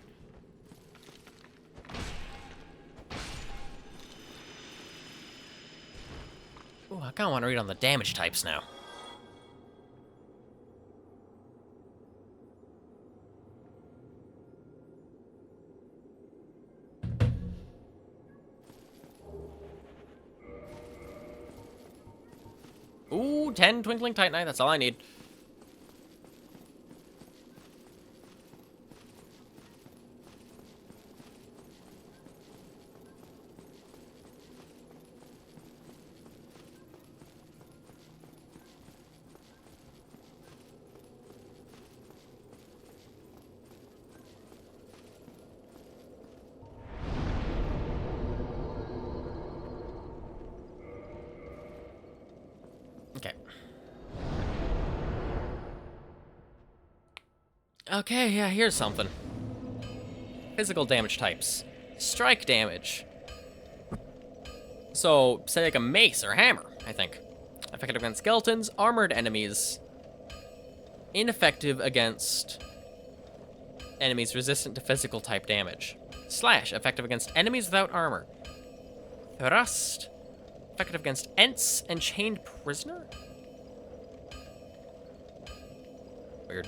Ooh, I kind of want to read on the damage types now. Ooh, 10 Twinkling Titanite, that's all I need. Okay. Okay, yeah, here's something. Physical damage types. Strike damage. So, say like a mace or hammer, I think. Effective against skeletons, armored enemies. Ineffective against enemies resistant to physical type damage. Slash, effective against enemies without armor. Thrust, effective against Ents and chained prisoner? Weird.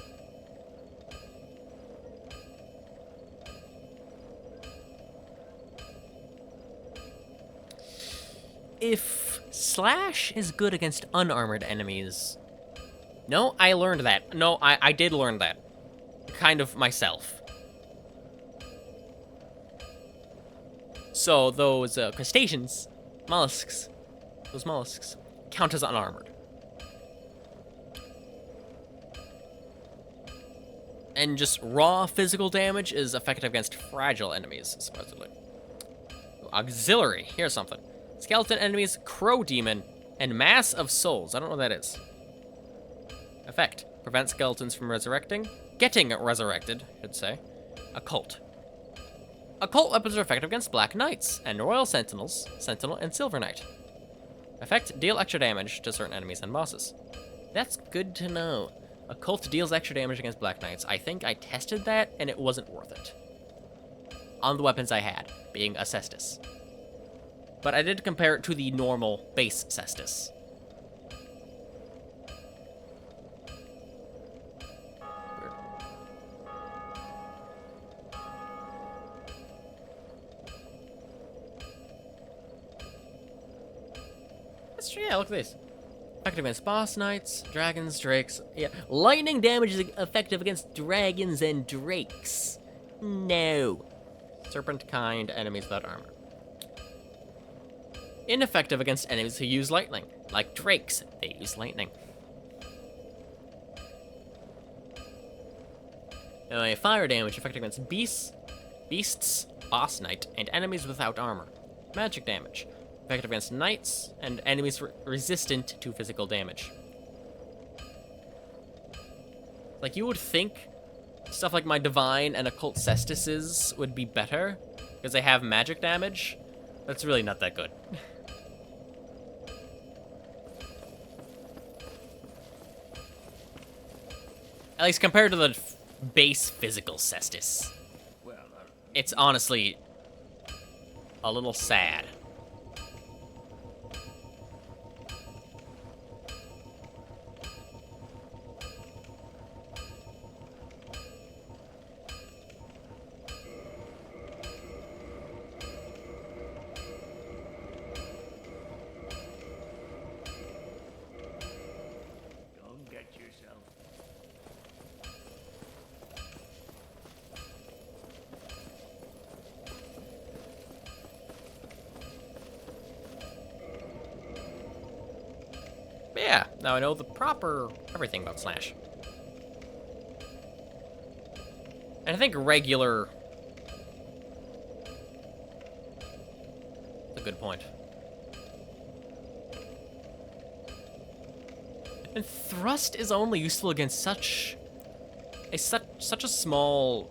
If Slash is good against unarmored enemies... No, I learned that. No, I did learn that. Kind of myself. So those crustaceans, mollusks, those mollusks, count as unarmored. And just raw physical damage is effective against fragile enemies, supposedly. Auxiliary, here's something. Skeleton enemies, Crow Demon, and Mass of Souls. I don't know what that is. Effect. Prevent skeletons from resurrecting. Getting resurrected, I should say. Occult. Occult weapons are effective against Black Knights, and Royal Sentinels, Sentinel, and Silver Knight. Effect. Deal extra damage to certain enemies and bosses. That's good to know. Occult deals extra damage against Black Knights. I think I tested that, and it wasn't worth it. On the weapons I had, being a Cestus. But I did compare it to the normal base Cestus. That's true, yeah, look at this. Effective against boss knights, dragons, drakes. Yeah, lightning damage is effective against dragons and drakes. No. Serpent-kind enemies without armor. Ineffective against enemies who use lightning. Like drakes, they use lightning. Fire damage effective against beasts, boss knight, and enemies without armor. Magic damage effective against knights and enemies resistant to physical damage. Like, you would think stuff like my divine and occult cestises would be better because they have magic damage. That's really not that good. At least compared to the base physical cestus. Well, It's honestly a little sad. don't get yourself. But yeah, now I know the proper everything about Slash. And I think regular... That's a good point. And thrust is only useful against such a small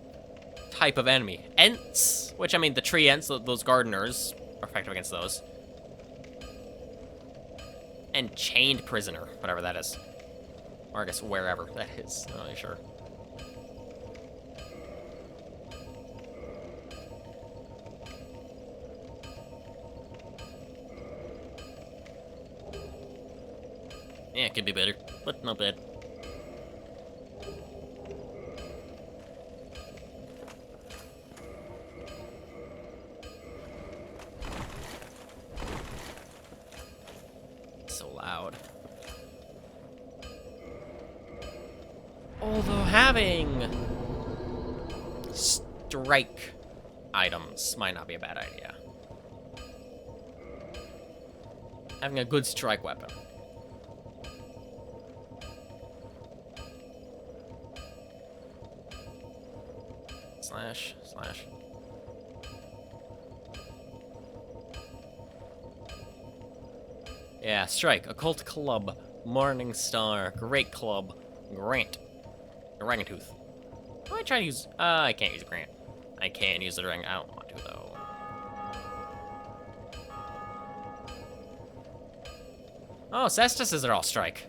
type of enemy. Ents, which I mean the tree ents, those gardeners, are effective against those. And chained prisoner, whatever that is. Or I guess wherever that is, not really sure. Yeah, it could be better, but not bad. So loud. Although having strike items might not be a bad idea. Having a good strike weapon. Slash. Yeah, strike, occult club, morning star, great club, grant, orangutooth. Why I try to use? I can't use grant. I can't use the ring. I don't want to though. Oh, cestises are all strike.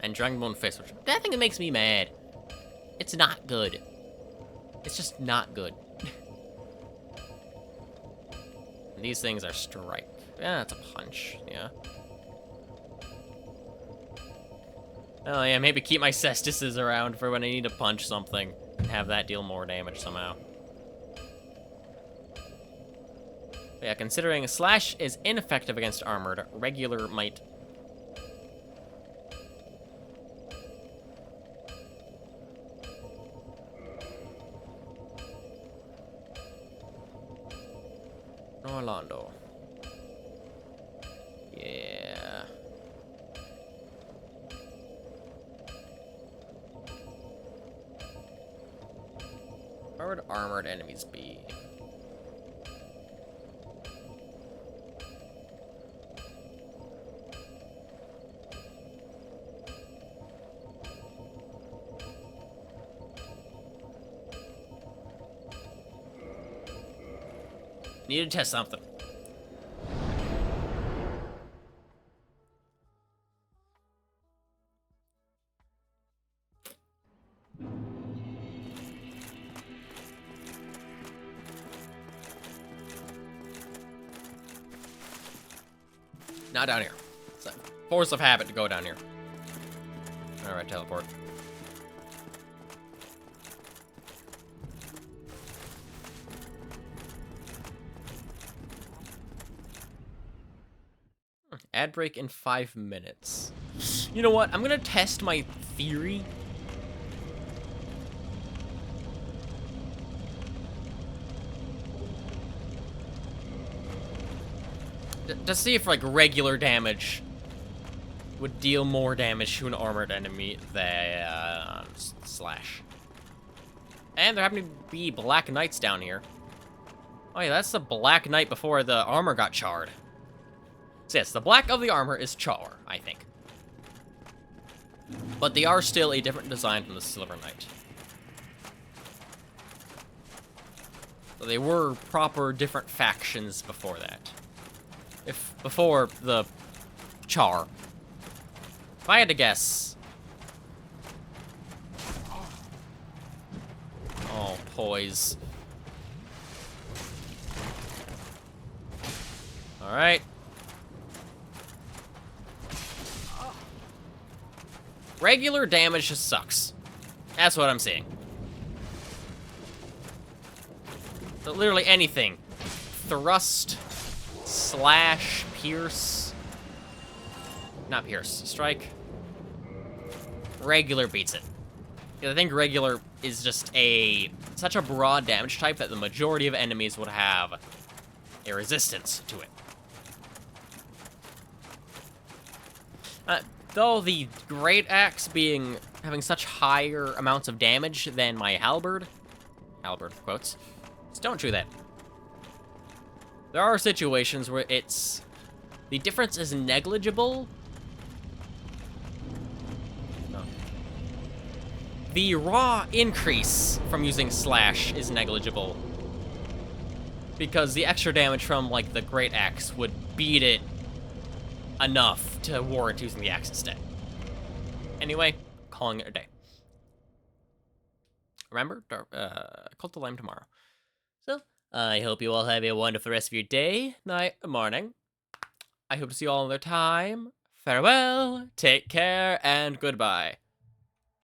And Dragonbone Fist, which that thing makes me mad. It's not good. It's just not good. And these things are strike. Yeah, that's a punch. Yeah. Oh yeah, maybe keep my cestises around for when I need to punch something and have that deal more damage somehow. But yeah, considering Slash is ineffective against armored, regular might. Orlando. Yeah. Where would armored enemies be? Need to test something. Not down here. It's a force of habit to go down here. Alright, teleport. Ad break in 5 minutes. You know what? I'm gonna test my theory. To see if, like, regular damage would deal more damage to an armored enemy than Slash. And there happen to be Black Knights down here. Oh yeah, that's the Black Knight before the armor got charred. So yes, the black of the armor is char, I think. But they are still a different design from the Silver Knight. So they were proper different factions before that. Before the char. If I had to guess... Oh, poise. Alright. Regular damage just sucks. That's what I'm seeing. So literally anything. Thrust, slash, pierce. Not pierce, strike. Regular beats it. I think regular is just such a broad damage type that the majority of enemies would have a resistance to it. Though the Great Axe having such higher amounts of damage than my halberd quotes, just don't do that. There are situations where the difference is negligible. No. The raw increase from using slash is negligible, because the extra damage from, like, the Great Axe would beat it enough to warrant using the axe instead. Anyway, calling it a day. Remember, Cult of Lime tomorrow. So, I hope you all have a wonderful rest of your day, night, morning. I hope to see you all another time. Farewell, take care, and goodbye.